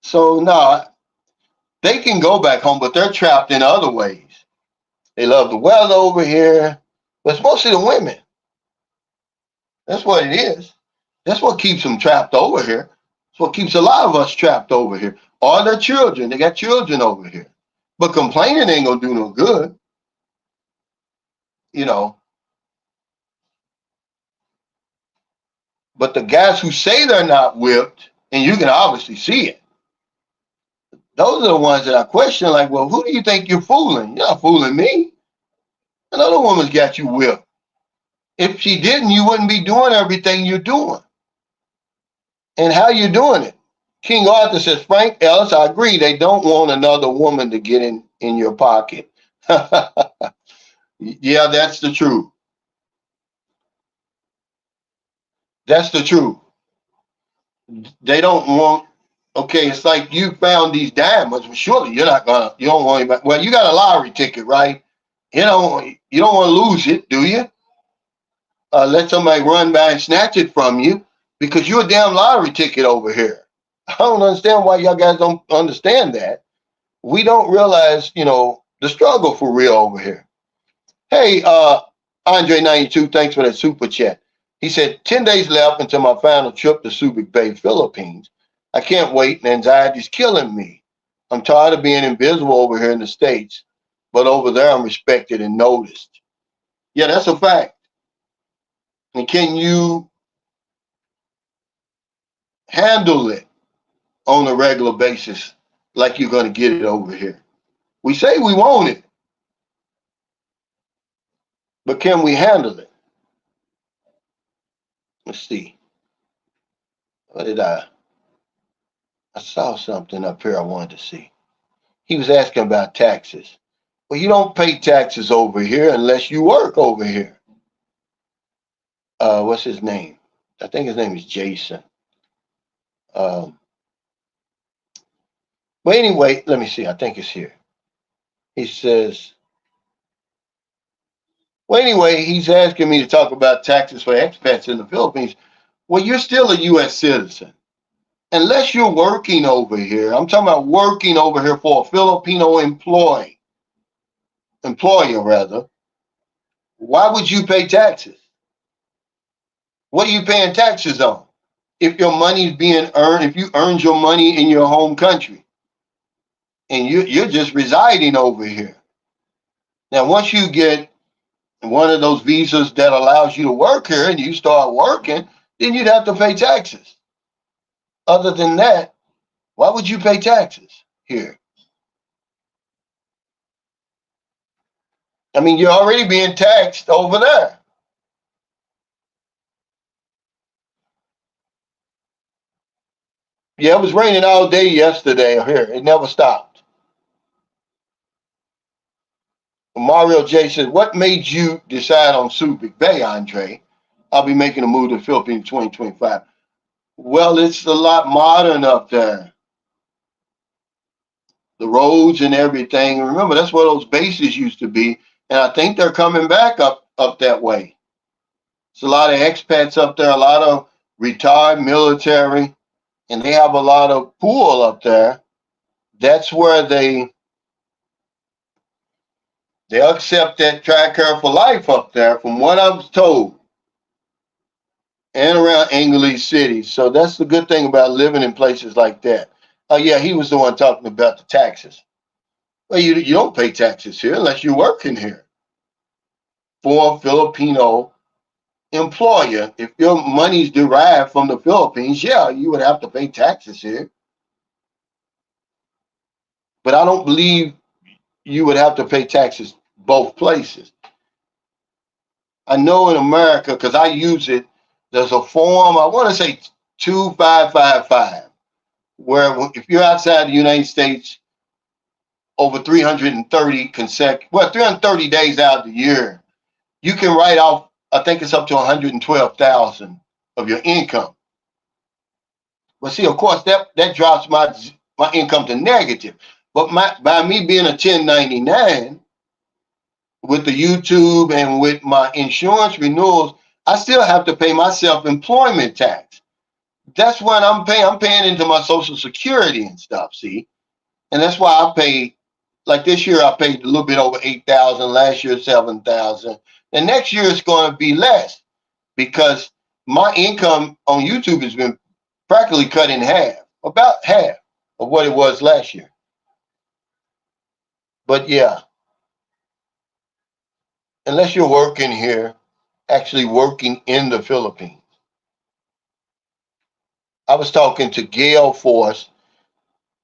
So, no, they can go back home, but they're trapped in other ways. They love the weather over here, but it's mostly the women. That's what it is. That's what keeps them trapped over here. That's what keeps a lot of us trapped over here. Or their children. They got children over here. But complaining ain't going to do no good. You know, but the guys who say they're not whipped, and you can obviously see it, those are the ones that I question, like, well, who do you think you're fooling? You're not fooling me. Another woman's got you whipped. If she didn't, you wouldn't be doing everything you're doing. And how you doing it? King Arthur says, Frank Ellis, I agree. They don't want another woman to get in your pocket. Yeah, that's the truth. That's the truth. They don't want, okay, it's like you found these diamonds. Well, surely you don't want anybody. Well, you got a lottery ticket, right? You don't want to lose it, do you? Let somebody run by and snatch it from you because you're a damn lottery ticket over here. I don't understand why y'all guys don't understand that. We don't realize, the struggle for real over here. Hey, Andre92, thanks for that super chat. He said, 10 days left until my final trip to Subic Bay, Philippines. I can't wait, and anxiety's killing me. I'm tired of being invisible over here in the States, but over there I'm respected and noticed. Yeah, that's a fact. And can you handle it on a regular basis like you're going to get it over here? We say we want it, but can we handle it? Let's see. What did I saw something up here I wanted to see. He was asking about taxes. Well, you don't pay taxes over here unless you work over here. What's his name? I think his name is Jason. But anyway, let me see. I think it's here. He says, well, anyway, he's asking me to talk about taxes for expats in the Philippines. Well, you're still a U.S. citizen. Unless you're working over here, I'm talking about working over here for a Filipino employer rather, why would you pay taxes? What are you paying taxes on? If your money is being earned, if you earned your money in your home country and you're just residing over here. Now, once you get one of those visas that allows you to work here and you start working, then you'd have to pay taxes. Other than that, why would you pay taxes here? I mean, you're already being taxed over there. Yeah, it was raining all day yesterday here. It never stopped. Mario J says, what made you decide on Subic Bay, Andre? I'll be making a move to the Philippines in 2025. Well, it's a lot modern up there. The roads and everything. Remember, that's where those bases used to be. And I think they're coming back up that way. It's a lot of expats up there, a lot of retired military, and they have a lot of pool up there. That's where they'll accept that TRICARE for life up there, from what I was told, and around English City. So that's the good thing about living in places like that. Oh, yeah, he was the one talking about the taxes. Well, you don't pay taxes here unless you're working here for a Filipino employer. If your money's derived from the Philippines, yeah, you would have to pay taxes here. But I don't believe you would have to pay taxes both places. I know in America, because I use it, there's a form, I want to say 2555, where if you're outside the United States over 330 days out of the year, you can write off, I think it's up to 112,000 of your income. But see, of course, that drops my income to negative. But by me being a 1099 with the YouTube and with my insurance renewals, I still have to pay my self-employment tax. That's what I'm paying. I'm paying into my Social Security and stuff, see? And that's why I pay, like this year, I paid a little bit over 8,000, last year 7,000. And next year it's going to be less because my income on YouTube has been practically cut in half, about half of what it was last year. But yeah, unless you're working here, actually working in the Philippines. I was talking to Gail Force,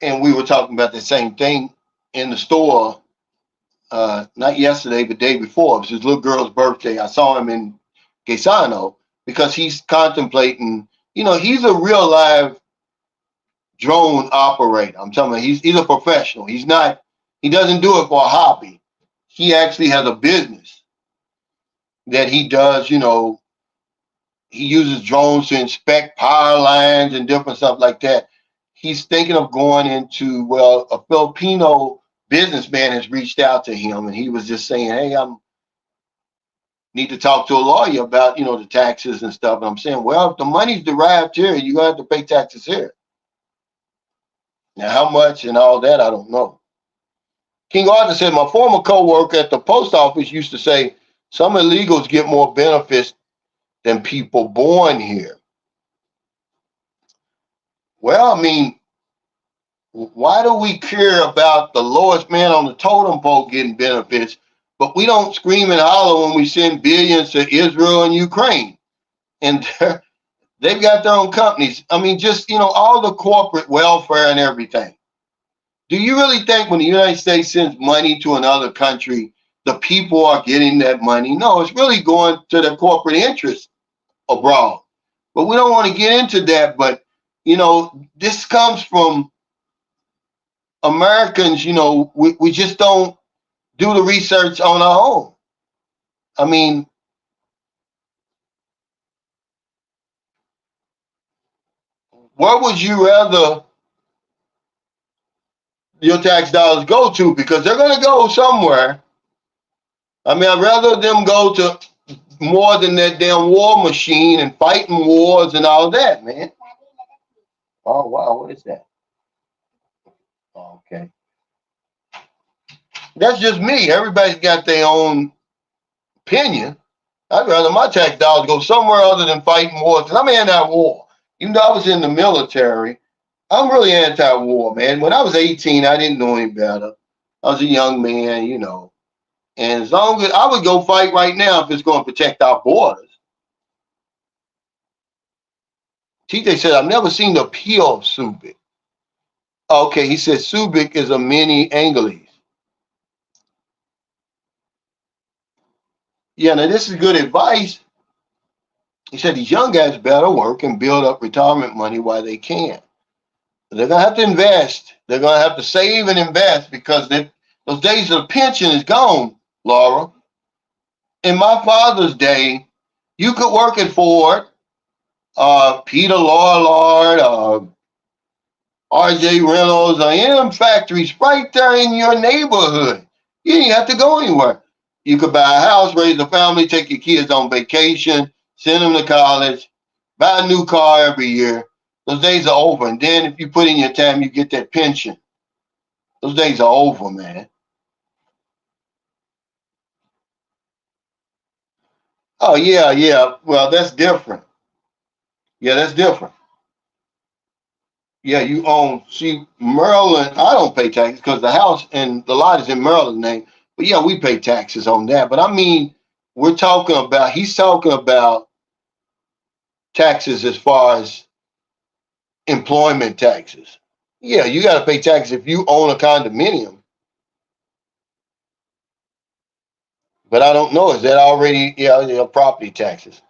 and we were talking about the same thing in the store, not yesterday, but the day before. It was his little girl's birthday. I saw him in Quezano because he's contemplating, he's a real live drone operator. I'm telling you, he's a professional. He doesn't do it for a hobby. He actually has a business that he does, he uses drones to inspect power lines and different stuff like that. He's thinking of going into, a Filipino businessman has reached out to him, and he was just saying, hey, need to talk to a lawyer about, the taxes and stuff. And I'm saying, well, if the money's derived here, you're going to have to pay taxes here. Now, how much and all that, I don't know. King Arthur said, my former co-worker at the post office used to say, some illegals get more benefits than people born here. Well, I mean, why do we care about the lowest man on the totem pole getting benefits, but we don't scream and holler when we send billions to Israel and Ukraine? And they've got their own companies. I mean, just, all the corporate welfare and everything. Do you really think when the United States sends money to another country, the people are getting that money? No, it's really going to the corporate interests abroad. But we don't want to get into that. But, this comes from Americans, we just don't do the research on our own. I mean, where would you rather your tax dollars go to? Because they're going to go somewhere. I mean, I'd rather them go to more than that damn war machine and fighting wars and all that, man. Oh, wow. What is that? Oh, okay. That's just me. Everybody's got their own opinion. I'd rather my tax dollars go somewhere other than fighting wars. And I'm anti-war. Even though I was in the military, I'm really anti-war, man. When I was 18, I didn't know any better. I was a young man, And as long as I would go fight right now if it's going to protect our borders. TJ said, I've never seen the peel of Subic. Okay, he said Subic is a mini Angeles. Yeah, now this is good advice. He said these young guys better work and build up retirement money while they can. They're going to have to invest. They're going to have to save and invest because those days of pension is gone, Laura. In my father's day, you could work at Ford, Peter Lorillard, RJ Reynolds, or any of them factories right there in your neighborhood. You didn't have to go anywhere. You could buy a house, raise a family, take your kids on vacation, send them to college, buy a new car every year. Those days are over. And then if you put in your time, you get that pension. Those days are over, man. Oh, yeah. Well, that's different. Yeah, that's different. Yeah, you own, see, Maryland, I don't pay taxes because the house and the lot is in Maryland's name. But yeah, we pay taxes on that. But I mean, he's talking about taxes as far as employment taxes. Yeah, you got to pay taxes if you own a condominium. But I don't know, is that already, property taxes?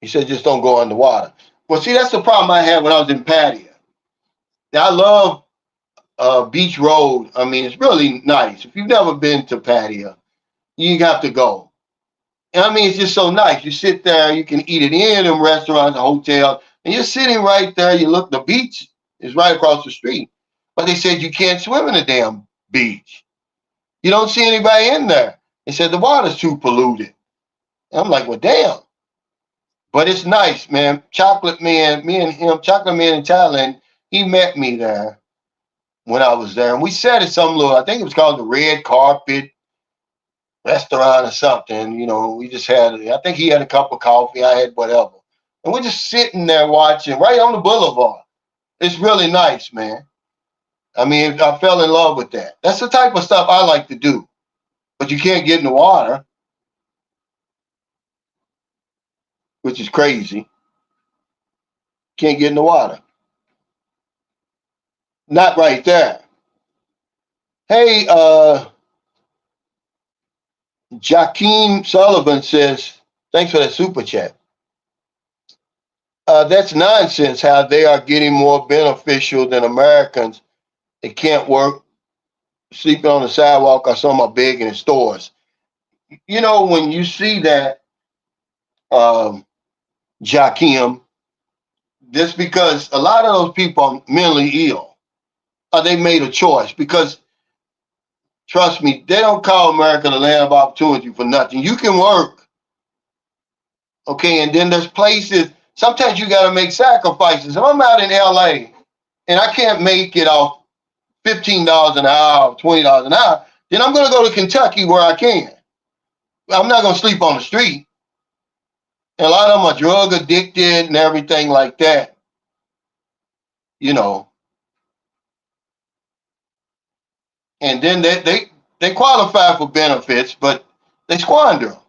He said just don't go underwater. Well, see, that's the problem I had when I was in Pattaya. Now, I love Beach Road. I mean, it's really nice. If you've never been to Pattaya, you have to go. And I mean, it's just so nice. You sit there, you can eat it in them restaurants, hotels, and you're sitting right there. You look, the beach is right across the street. But they said you can't swim in the damn beach. You don't see anybody in there. They said the water's too polluted. And I'm like, well, damn. But it's nice, man. Chocolate Man in Thailand, he met me there when I was there. And we sat at some little, I think it was called the Red Carpet restaurant or something. We just had, I think he had a cup of coffee. I had whatever. And we're just sitting there watching right on the boulevard. It's really nice, man. I mean, I fell in love with that. That's the type of stuff I like to do. But you can't get in the water, which is crazy. Can't get in the water. Not right there. Hey, Jakeem Sullivan says, thanks for that super chat. That's nonsense how they are getting more beneficial than Americans. They can't work, sleeping on the sidewalk or some are big in the stores. When you see that, Jakeem, just because a lot of those people are mentally ill, or they made a choice because, trust me, they don't call America the land of opportunity for nothing. You can work, okay, and then there's places, sometimes you got to make sacrifices. If I'm out in LA and I can't make it off $15 an hour, $20 an hour, then I'm going to go to Kentucky where I can. I'm not going to sleep on the street. And a lot of them are drug addicted and everything like that. You know. And then they qualify for benefits, but they squander them.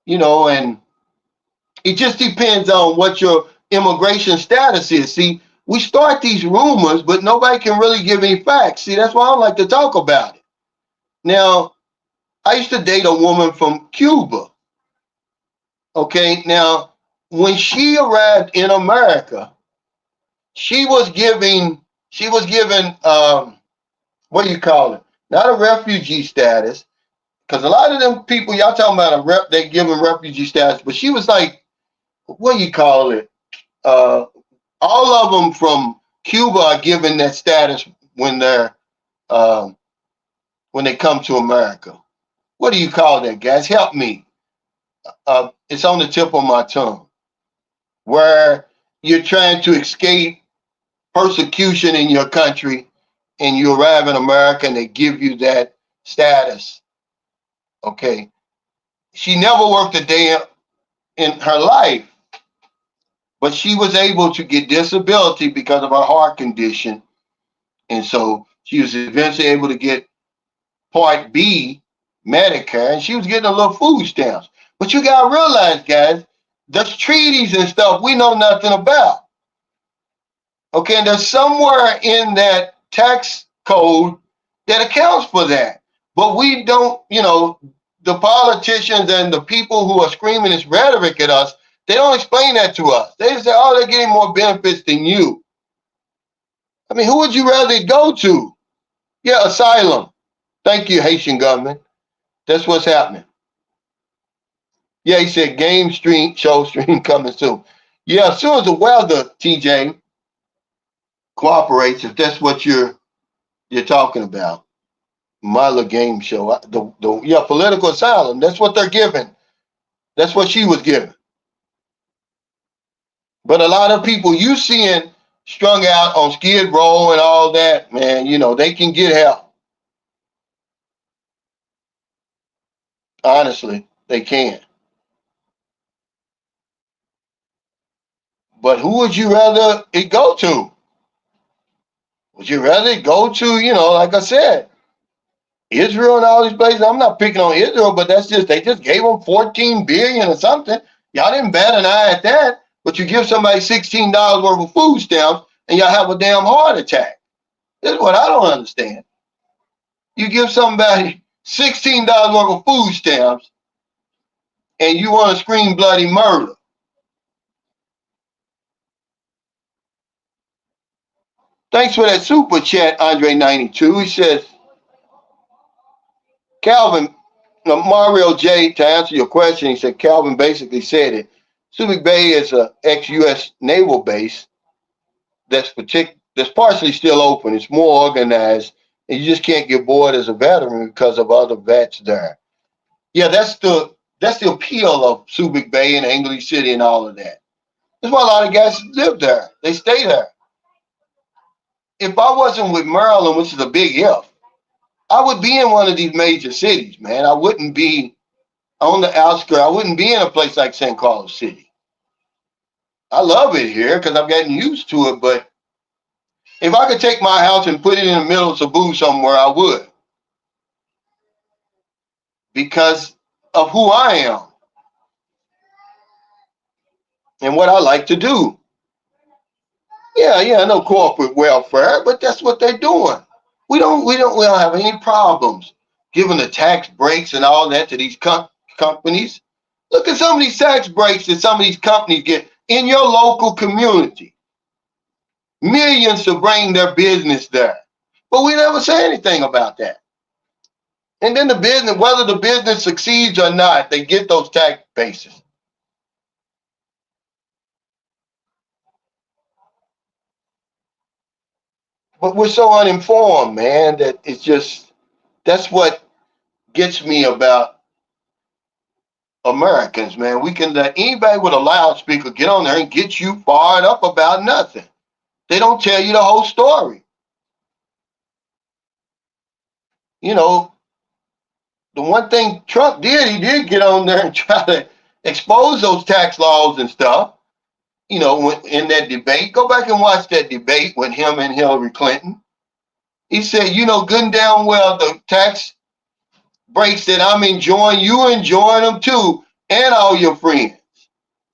You know, and it just depends on what your immigration status is. See, we start these rumors, but nobody can really give any facts. See, that's why I don't like to talk about it. Now, I used to date a woman from Cuba. Okay, now, when she arrived in America, she was given what do you call it? Not a refugee status, because a lot of them people y'all talking about they give them refugee status, but she was like, what do you call it? All of them from Cuba are given that status when they come to America. What do you call that, guys? Help me. It's on the tip of my tongue. Where you're trying to escape persecution in your country and you arrive in America and they give you that status. Okay. She never worked a day in her life, but she was able to get disability because of her heart condition. And so she was eventually able to get Part B Medicare, and she was getting a little food stamps. But you got to realize, guys, there's treaties and stuff we know nothing about. Okay, and there's somewhere in that tax code that accounts for that. But we don't, the politicians and the people who are screaming this rhetoric at us, they don't explain that to us. They say, oh, they're getting more benefits than you. I mean, who would you rather go to? Yeah, asylum. Thank you, Haitian government. That's what's happening. Yeah, he said game stream, show stream coming soon. Yeah, as soon as the weather, TJ, cooperates, if that's what you're talking about. My little game show. Political asylum. That's what they're giving. That's what she was given. But a lot of people you seeing strung out on Skid Row and all that, man, they can get help. Honestly, they can. But who would you rather it go to? Would you rather go to, like I said, Israel and all these places? I'm not picking on Israel, but they just gave them $14 billion or something. Y'all didn't bat an eye at that, but you give somebody $16 worth of food stamps and y'all have a damn heart attack. This is what I don't understand. You give somebody $16 worth of food stamps and you want to scream bloody murder. Thanks for that super chat, Andre92. He says, Calvin, Mario J, to answer your question, he said, Calvin basically said it. Subic Bay is an ex-U.S. naval base that's partially still open. It's more organized, and you just can't get bored as a veteran because of other vets there. Yeah, that's the appeal of Subic Bay and English City and all of that. That's why a lot of guys live there. They stay there. If I wasn't with Maryland, which is a big if, I would be in one of these major cities, man. I wouldn't be on the outskirts. I wouldn't be in a place like St. Carlos City. I love it here because I've gotten used to it, but if I could take my house and put it in the middle of Cebu somewhere, I would. Because of who I am and what I like to do. Yeah, no corporate welfare, but that's what they're doing. We don't have any problems giving the tax breaks and all that to these companies. Look at some of these tax breaks that some of these companies get in your local community. Millions to bring their business there. But we never say anything about that. And then the business, whether the business succeeds or not, they get those tax bases. But we're so uninformed, man, that that's what gets me about Americans, man. We can let anybody with a loudspeaker get on there and get you fired up about nothing. They don't tell you the whole story. You know, the one thing Trump did, he did get on there and try to expose those tax laws and stuff. You know, in that debate, go back and watch that debate with him and Hillary Clinton. He said, you know, good and down well, the tax breaks that I'm enjoying, you enjoying them too, and all your friends.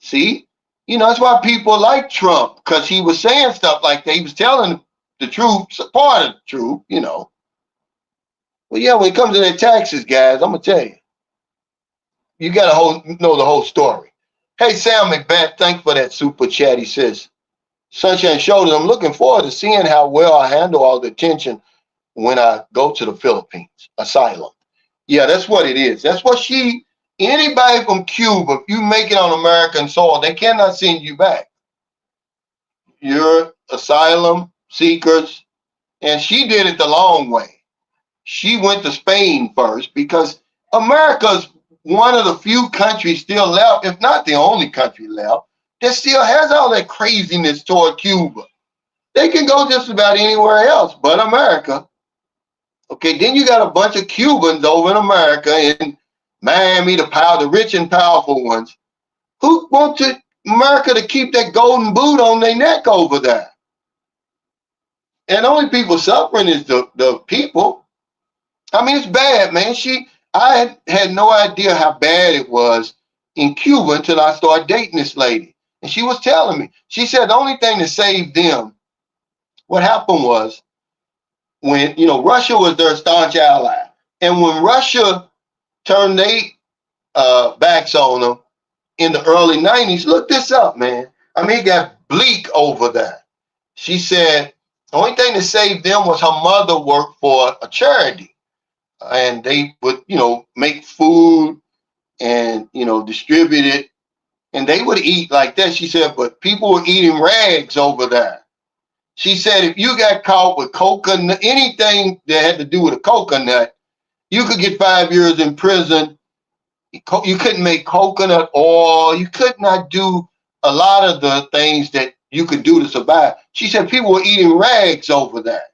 See? You know, that's why people like Trump, because he was saying stuff like that. He was telling the truth, part of the truth, you know. Well, yeah, when it comes to their taxes, guys, I'm going to tell you, you got to know the whole story. Hey, Sam McBeth, thanks for that super chat. He says, Sunshine Shoulders, I'm looking forward to seeing how well I handle all the tension when I go to the Philippines. Asylum. Yeah, that's what it is. That's what anybody from Cuba, if you make it on American soil, they cannot send you back. You're asylum seekers. And she did it the long way. She went to Spain first because America's one of the few countries still left, if not the only country left, that still has all that craziness toward Cuba. They can go just about anywhere else but America. Okay, then you got a bunch of Cubans over in America, in Miami, the rich and powerful ones, who want America to keep that golden boot on their neck over there. And the only people suffering is the people. I mean, it's bad, man. I had no idea how bad it was in Cuba until I started dating this lady. And she was telling me, she said the only thing that saved them, what happened was when, you know, Russia was their staunch ally. And when Russia turned their backs on them in the early 90s, look this up, man. I mean, it got bleak over there. She said the only thing that saved them was her mother worked for a charity. And they would, you know, make food and, you know, distribute it. And they would eat like that. She said, but people were eating rags over there. She said, if you got caught with coconut, anything that had to do with a coconut, you could get 5 years in prison. You couldn't make coconut oil. You could not do a lot of the things that you could do to survive. She said people were eating rags over there.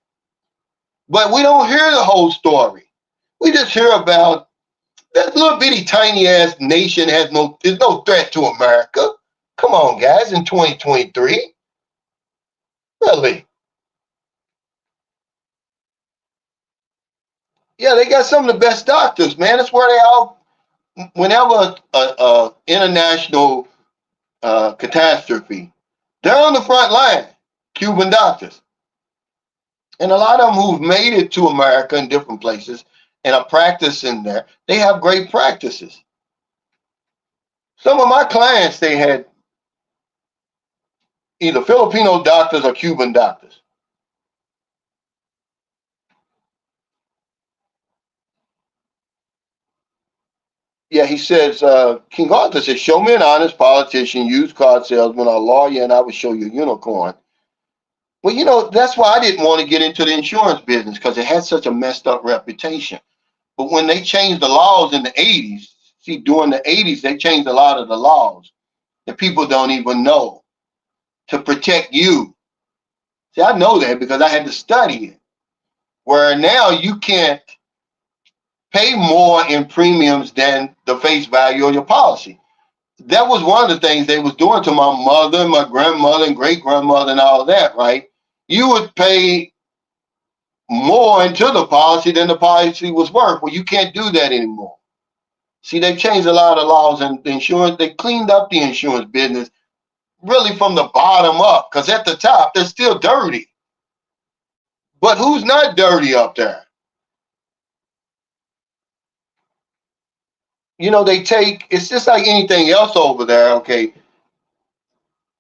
But we don't hear the whole story. We just hear about that little bitty tiny ass nation is no threat to America. Come on, guys, in 2023. Really? Yeah, they got some of the best doctors, man. That's where they all, whenever a international catastrophe, they're on the front line, Cuban doctors. And a lot of them who've made it to America in different places and are practicing there, they have great practices. Some of my clients, they had either Filipino doctors or Cuban doctors. Yeah, he says, King Arthur says, show me an honest politician, used car salesman, or lawyer, and I will show you a unicorn. Well, you know, that's why I didn't want to get into the insurance business, because it had such a messed up reputation. But when they changed the laws in the 80s, see, during the 80s, they changed a lot of the laws that people don't even know to protect you. See, I know that because I had to study it. Where now you can't pay more in premiums than the face value of your policy. That was one of the things they was doing to my mother, my grandmother, and great-grandmother, and all that, right? You would pay more into the policy than the policy was worth. Well, you can't do that anymore. See, they changed a lot of laws and the insurance. They cleaned up the insurance business really from the bottom up, because at the top, they're still dirty. But who's not dirty up there? You know, it's just like anything else over there, okay?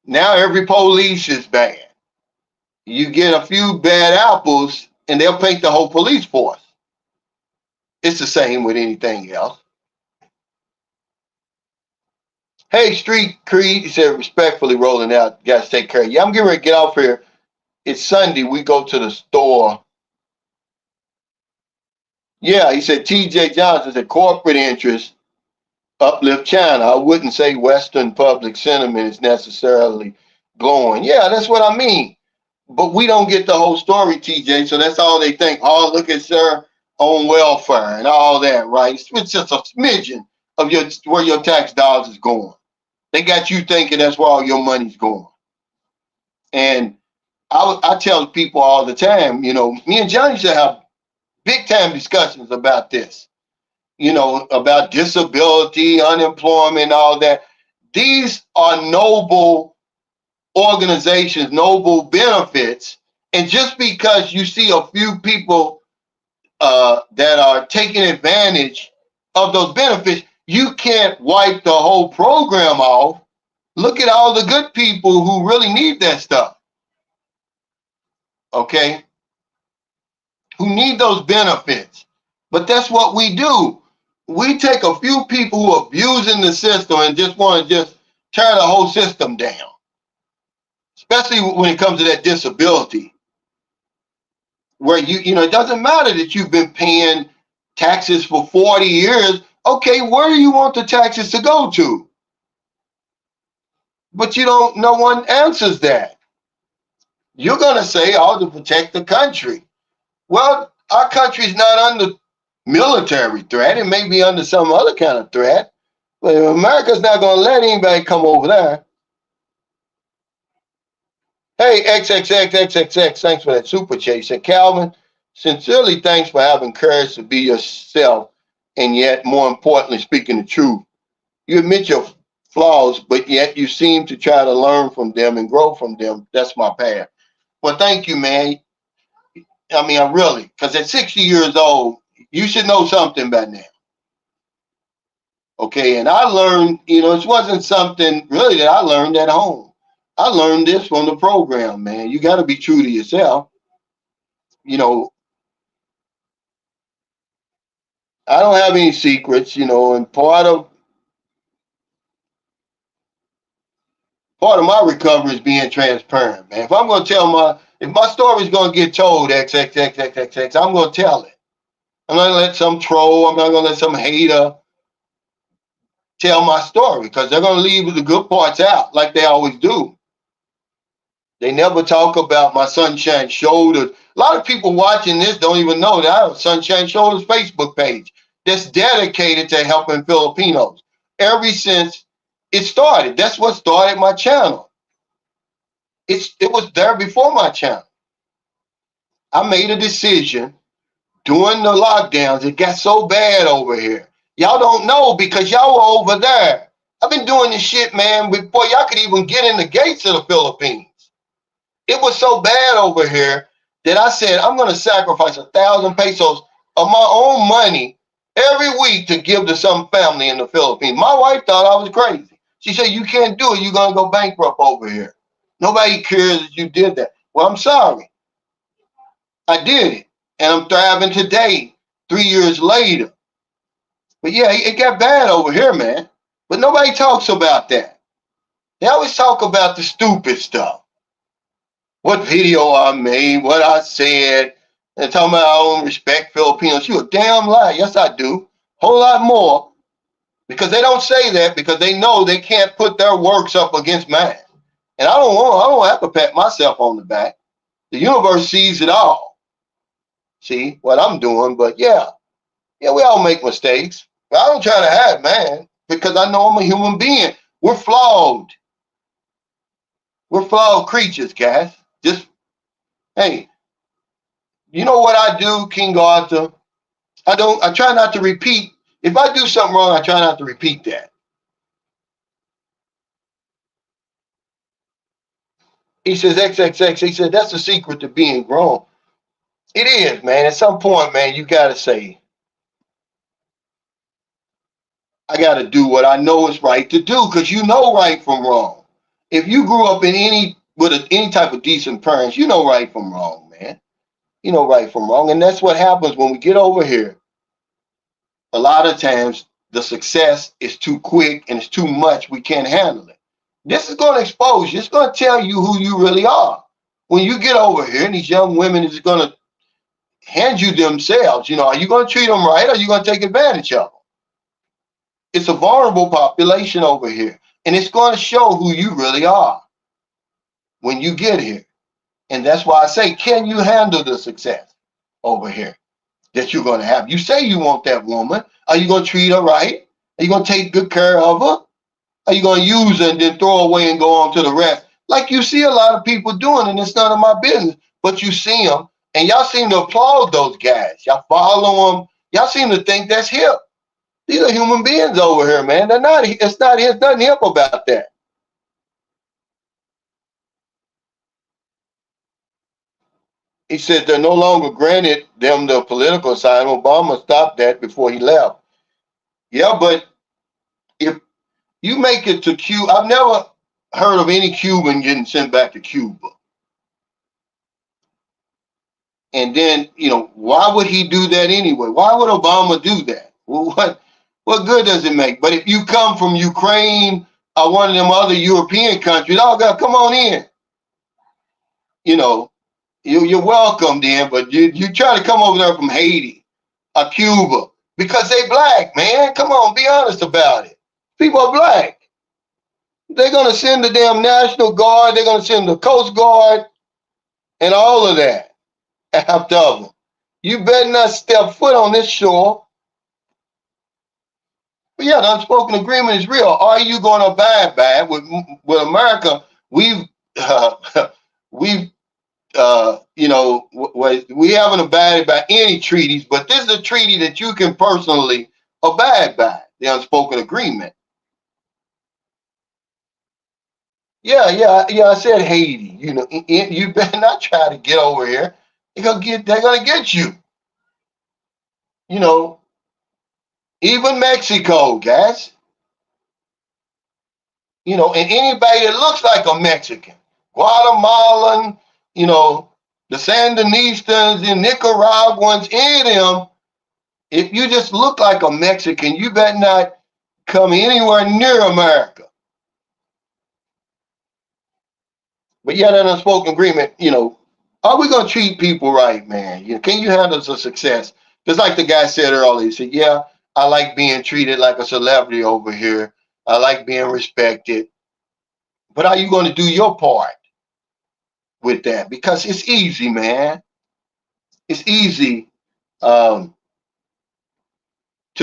Now every police is bad. You get a few bad apples, and they'll paint the whole police force. It's the same with anything else. Hey, Street Creed, he said, respectfully rolling out. Guys, take care. Yeah, I'm getting ready to get off here. It's Sunday. We go to the store. Yeah, he said, TJ Johnson said, corporate interests uplift China. I wouldn't say Western public sentiment is necessarily glowing. Yeah, that's what I mean. But we don't get the whole story, TJ. So that's all they think. Oh, look at Sir on welfare and all that, right? It's just a smidgen of where your tax dollars is going. They got you thinking that's where all your money's going. And I tell people all the time, you know, me and Johnny should have big time discussions about this, you know, about disability, unemployment, all that. These are noble organizations, noble benefits. And just because you see a few people that are taking advantage of those benefits, you can't wipe the whole program off. Look at all the good people who really need that stuff. Okay? Who need those benefits. But that's what we do. We take a few people who are abusing the system and just want to just tear the whole system down. Especially when it comes to that disability. Where you know, it doesn't matter that you've been paying taxes for 40 years. Okay, where do you want the taxes to go to? But no one answers that. You're going to say, oh, to protect the country. Well, our country is not under military threat. It may be under some other kind of threat. But America's not going to let anybody come over there. Hey, XXXXXX, thanks for that super chat. Said, Calvin, sincerely thanks for having courage to be yourself and yet, more importantly, speaking the truth. You admit your flaws, but yet you seem to try to learn from them and grow from them. That's my path. Well, thank you, man. I mean, I really, because at 60 years old, you should know something by now. Okay, and I learned, you know, it wasn't something really that I learned at home. I learned this from the program, man. You got to be true to yourself. You know, I don't have any secrets, you know, and part of my recovery is being transparent, man. If I'm going to tell if my story is going to get told, XXXXXX, I'm going to tell it. I'm not going to let some troll, I'm not going to let some hater tell my story because they're going to leave the good parts out like they always do. They never talk about my Sunshine Shoulders. A lot of people watching this don't even know that I have a Sunshine Shoulders Facebook page that's dedicated to helping Filipinos ever since it started. That's what started my channel. It was there before my channel. I made a decision during the lockdowns. It got so bad over here. Y'all don't know because y'all were over there. I've been doing this shit, man, before y'all could even get in the gates of the Philippines. It was so bad over here that I said, I'm going to sacrifice 1,000 pesos of my own money every week to give to some family in the Philippines. My wife thought I was crazy. She said, you can't do it. You're going to go bankrupt over here. Nobody cares that you did that. Well, I'm sorry. I did it. And I'm thriving today, 3 years later. But yeah, it got bad over here, man. But nobody talks about that. They always talk about the stupid stuff. What video I made, what I said, and talking about I don't respect Filipinos. You a damn lie. Yes, I do. Whole lot more. Because they don't say that because they know they can't put their works up against mine. And I don't have to pat myself on the back. The universe sees it all. See what I'm doing, but yeah, we all make mistakes. But I don't try to hide, man, because I know I'm a human being. We're flawed. We're flawed creatures, guys. Just, hey, you know what I do, King Arthur? I try not to repeat. If I do something wrong, I try not to repeat that. He says, XXX, he said, that's the secret to being grown. It is, man. At some point, man, you got to say, I got to do what I know is right to do because you know right from wrong. If you grew up in any type of decent parents, you know right from wrong, man. You know right from wrong. And that's what happens when we get over here. A lot of times the success is too quick and it's too much. We can't handle it. This is going to expose you. It's going to tell you who you really are. When you get over here and these young women is going to hand you themselves, you know, are you going to treat them right or are you going to take advantage of them? It's a vulnerable population over here. And it's going to show who you really are when you get here. And that's why I say, can you handle the success over here? that you're going to have. You say you want that woman. Are you going to treat her right? Are you going to take good care of her? Are you going to use her and then throw away and go on to the rest? Like you see a lot of people doing, and it's none of my business, but you see them, and y'all seem to applaud those guys. Y'all follow them. Y'all seem to think that's hip. These are human beings over here, man. They're not, it's nothing hip about that. He said they're no longer granted them the political asylum. Obama stopped that before he left. Yeah, but if you make it to Cuba, I've never heard of any Cuban getting sent back to Cuba. And then, why would he do that anyway? Why would Obama do that? Well, what good does it make? But if you come from Ukraine or one of them other European countries, oh God, come on in. You're welcome then, but you try to come over there from Haiti or Cuba because they black, man. Come on, be honest about it. People are black. They're going to send the damn National Guard. They're going to send the Coast Guard and all of that after them. You better not step foot on this shore. But yeah, the unspoken agreement is real. Are you going to abide by it? With America? We haven't abided by any treaties, but this is a treaty that you can personally abide by, the unspoken agreement. Yeah, I said Haiti. You better not try to get over here. They're gonna get you. Even Mexico, guys. And anybody that looks like a Mexican, Guatemalan, the Sandinistas, the Nicaraguans, any of them, if you just look like a Mexican, you better not come anywhere near America. But yeah, that unspoken agreement, are we going to treat people right, man? Can you handle the success? Just like the guy said earlier, he said, yeah, I like being treated like a celebrity over here. I like being respected. But are you going to do your part with that? Because it's easy, man. It's easy to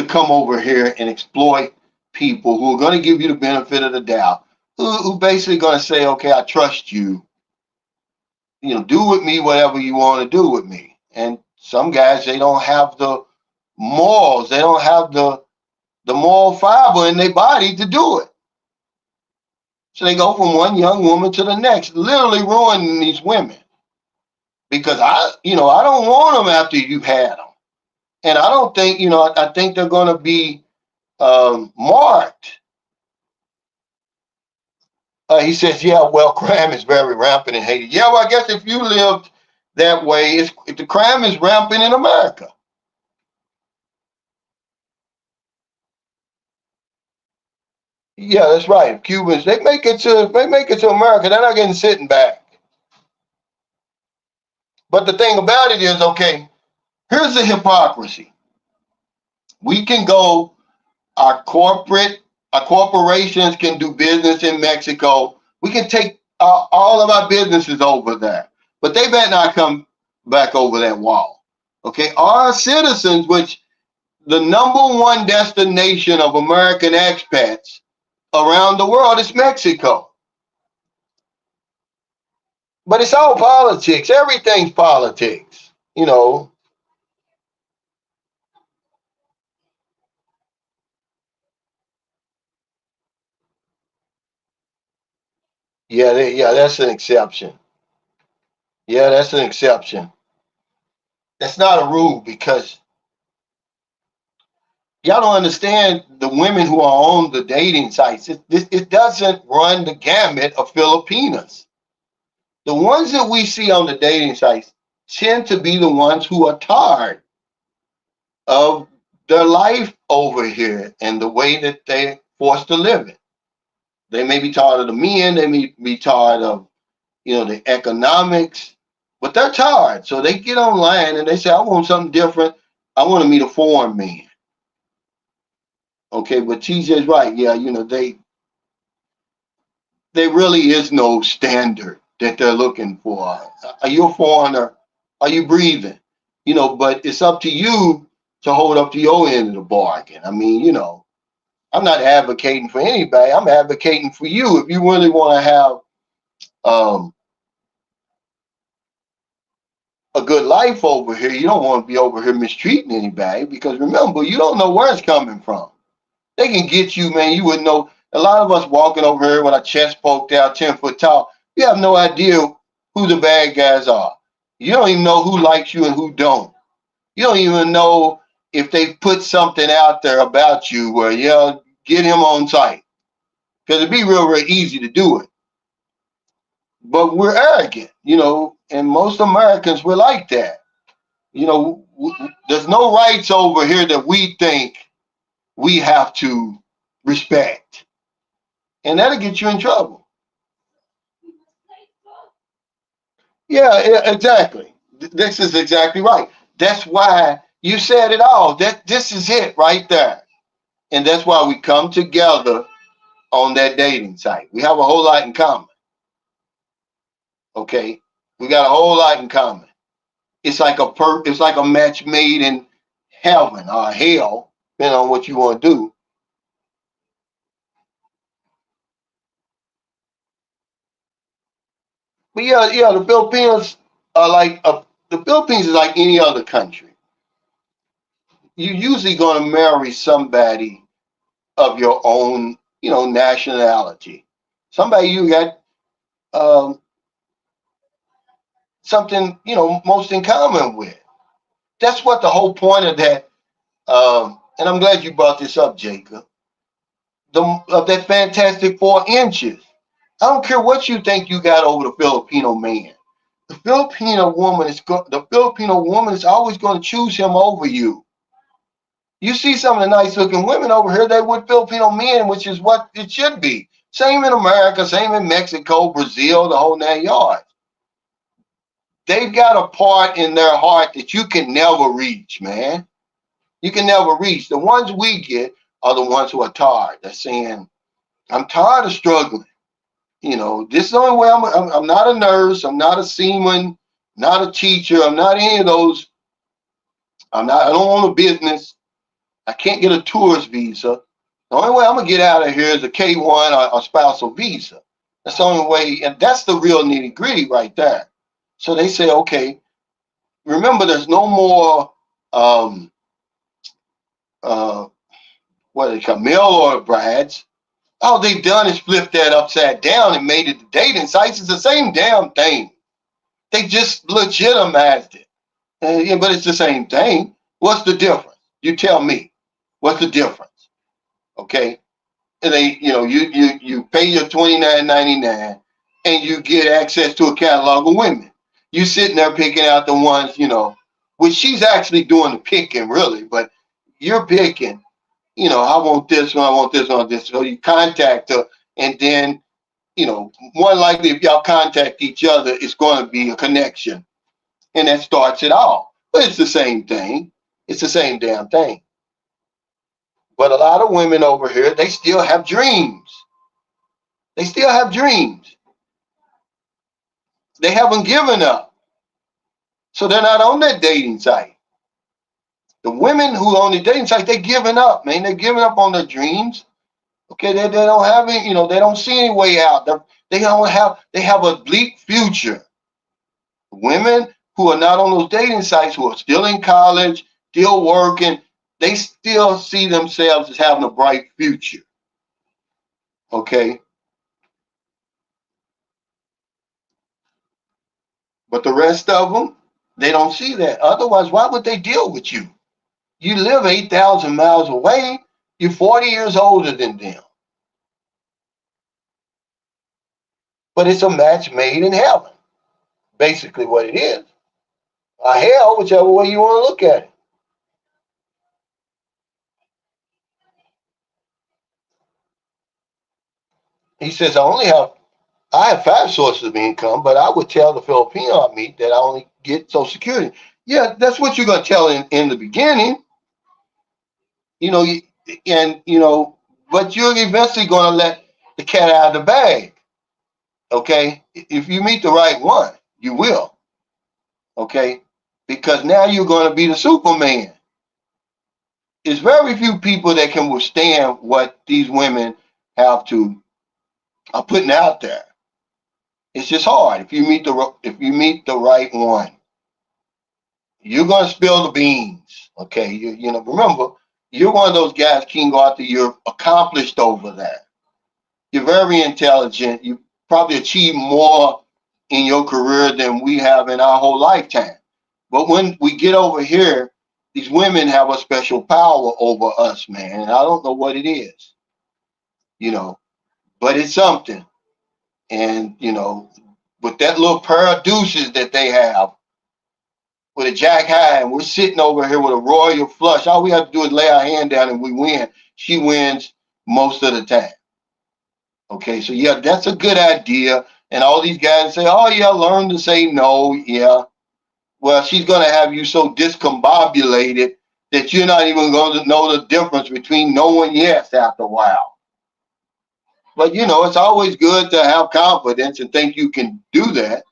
come over here and exploit people who are going to give you the benefit of the doubt, who basically going to say, okay, I trust you. Do with me whatever you want to do with me. And some guys, they don't have the morals. They don't have the moral fiber in their body to do it. So they go from one young woman to the next, literally ruining these women. Because I don't want them after you've had them. And I don't think, I think they're going to be marked. He says, yeah, well, crime is very rampant in Haiti. Yeah, well, I guess if you lived that way, if the crime is rampant in America. Yeah, that's right. Cubans, they make it to America. They're not getting sitting back. But the thing about it is, okay, here's the hypocrisy. We can go, our corporations can do business in Mexico. We can take all of our businesses over there, but they better not come back over that wall. Okay, our citizens, which the number one destination of American expats around the world is Mexico. But it's all politics. Everything's politics, Yeah, that's an exception. Yeah, that's an exception. That's not a rule because y'all don't understand the women who are on the dating sites. It doesn't run the gamut of Filipinas. The ones that we see on the dating sites tend to be the ones who are tired of their life over here and the way that they're forced to live it. They may be tired of the men, they may be tired of, the economics, but they're tired. So they get online and they say, I want something different. I want to meet a foreign man. Okay, but TJ's right. Yeah, there really is no standard that they're looking for. Are you a foreigner? Are you breathing? but it's up to you to hold up to your end of the bargain. I mean, I'm not advocating for anybody. I'm advocating for you. If you really want to have um, a good life over here, you don't want to be over here mistreating anybody, because remember, you don't know where it's coming from. They can get you, man. You wouldn't know. A lot of us walking over here with our chest poked out, 10 foot tall. You have no idea who the bad guys are. You don't even know who likes you and who don't. You don't even know if they put something out there about you where, get him on site. Because it'd be real easy to do it. But we're arrogant, and most Americans, we're like that. There's no rights over here that we think we have to respect. And that'll get you in trouble. Yeah, exactly. This is exactly right. That's why you said it all. This is it right there. And that's why we come together on that dating site. We have a whole lot in common. Okay? We got a whole lot in common. It's like a match made in heaven or hell, depending on what you want to do. But yeah, the Philippines are like the Philippines is like any other country. You're usually going to marry somebody of your own, nationality. Somebody you got um, something, most in common with. That's what the whole point of that. And I'm glad you brought this up, Jacob. Of that Fantastic 4 inches. I don't care what you think you got over the Filipino man. The Filipino woman is always going to choose him over you. You see some of the nice looking women over here, they with Filipino men, which is what it should be. Same in America, same in Mexico, Brazil, the whole 9 yards. They've got a part in their heart that you can never reach, man. You can never reach. The ones we get are the ones who are tired. They're saying, I'm tired of struggling. This is the only way I'm not a nurse. I'm not a seaman, not a teacher. I'm not any of those. I don't own a business. I can't get a tourist visa. The only way I'm going to get out of here is a K-1 or spousal visa. That's the only way. And that's the real nitty gritty right there. So they say, okay, remember, there's no more, what they call mail order brides. All they've done is flip that upside down and made it the dating sites. It's the same damn thing. They just legitimized it. But it's the same thing. What's the difference? You tell me. What's the difference? Okay. And they, you pay your $29.99 and you get access to a catalog of women. You sitting there picking out the ones, which she's actually doing the picking, really, but you're picking, I want this one, I want this one, I want this. So you contact her, and then, more likely if y'all contact each other, it's going to be a connection. And that starts it all. But it's the same thing. It's the same damn thing. But a lot of women over here, they still have dreams. They still have dreams. They haven't given up. So they're not on that dating site. The women who are on the dating site, they're giving up, man. They're giving up on their dreams. Okay, they don't have any, they don't see any way out. They have a bleak future. Women who are not on those dating sites, who are still in college, still working, they still see themselves as having a bright future. Okay. But the rest of them, they don't see that. Otherwise, why would they deal with you? You live 8,000 miles away. You're 40 years older than them. But it's a match made in heaven. Basically what it is. A hell, whichever way you want to look at it. He says, I have 5 sources of income, but I would tell the Filipino I meet that I only get Social Security. Yeah, that's what you're going to tell in the beginning. But you're eventually going to let the cat out of the bag. Okay? If you meet the right one, you will. Okay? because now you're going to be the Superman. There's very few people that can withstand what these women are putting out there. It's just hard. If you meet the right one, you're going to spill the beans. Okay, you know. Remember, you're one of those guys, King Arthur. You're accomplished over that. You're very intelligent. You probably achieved more in your career than we have in our whole lifetime. But when we get over here, these women have a special power over us, man. And I don't know what it is, you know, but it's something. And, you know, with that little pair of deuces that they have, with a jack high, and we're sitting over here with a royal flush, all we have to do is lay our hand down and we win. She wins most of the time. Okay, so yeah, that's a good idea. And all these guys say, oh yeah, learn to say no. Yeah. Well, she's going to have you so discombobulated that you're not even going to know the difference between no and yes after a while. But, you know, it's always good to have confidence and think you can do that.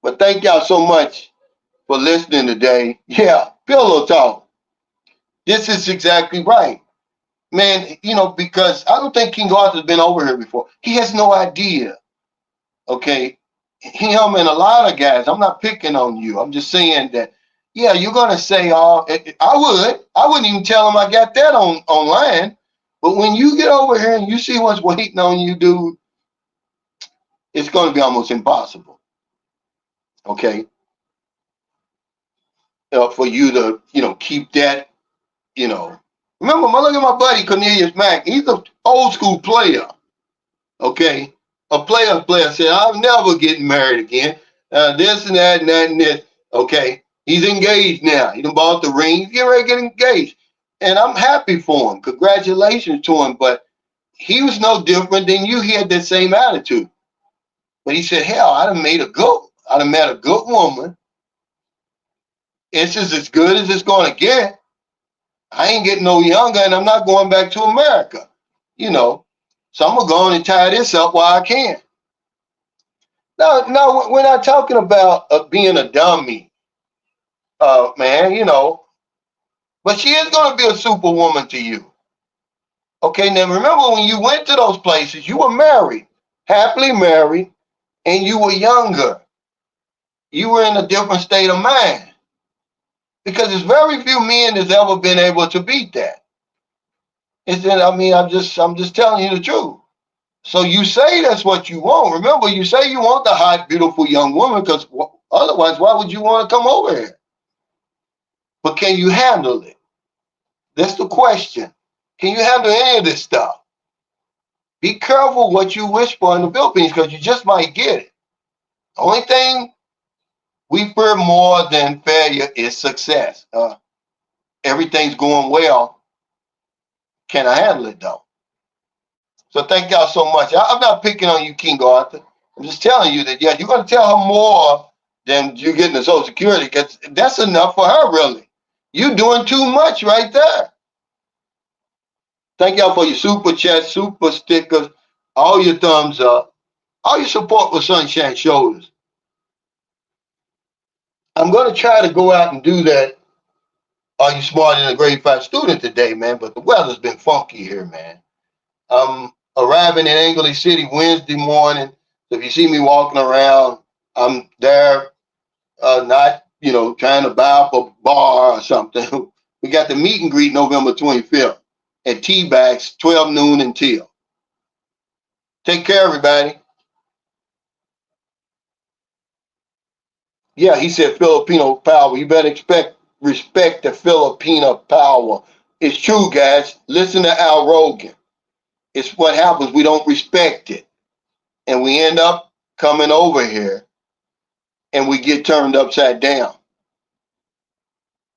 But thank y'all so much for listening today. Yeah, Pillow Talk. This is exactly right. Man, you know, because I don't think King Arthur's been over here before. He has no idea. Okay. Him and a lot of guys, I'm not picking on you. I'm just saying that, yeah, you're going to say, I wouldn't even tell him I got that online. But when you get over here and you see what's waiting on you, dude, it's going to be almost impossible. Okay. For you to, you know, keep that, you know. Remember, look at my buddy Cornelius Mack. He's an old school player. Okay. A player said, I'm never getting married again. This and that and that and this. Okay. He's engaged now. He done bought the ring. He's getting ready to get engaged. And I'm happy for him. Congratulations to him. But he was no different than you. He had that same attitude. But he said, hell, I done met a good woman. It's just as good as it's going to get. I ain't getting no younger and I'm not going back to America. You know. So I'm going to go on and tie this up while I can. No, we're not talking about being a dummy, man, you know. But she is going to be a superwoman to you. Okay, now remember when you went to those places, you were married, happily married, and you were younger. You were in a different state of mind. Because there's very few men that's ever been able to beat that. I'm just telling you the truth. So you say that's what you want. Remember, you say you want the hot, beautiful young woman because otherwise, why would you want to come over here? But can you handle it? That's the question. Can you handle any of this stuff? Be careful what you wish for in the Philippines because you just might get it. The only thing we fear more than failure is success. Everything's going well. Can I handle it though? So thank y'all so much. I'm not picking on you, King Arthur. I'm just telling you that, yeah, you're going to tell her more than you getting the Social Security because that's enough for her, really. You're doing too much right there. Thank y'all for your super chats, super stickers, all your thumbs up, all your support with Sunshine Shoulders. I'm going to try to go out and do that. Are you smarter than a grade 5 student today, man? But the weather's been funky here, man. Arriving in English City Wednesday morning. So if you see me walking around, I'm there, not, you know, trying to buy up a bar or something. We got the meet and greet November 25th at T-Bags, 12 noon until. Take care, everybody. Yeah, he said Filipino power. You better respect the Filipino power. It's true, guys. Listen to Al Rogan. It's what happens. We don't respect it. And we end up coming over here and we get turned upside down.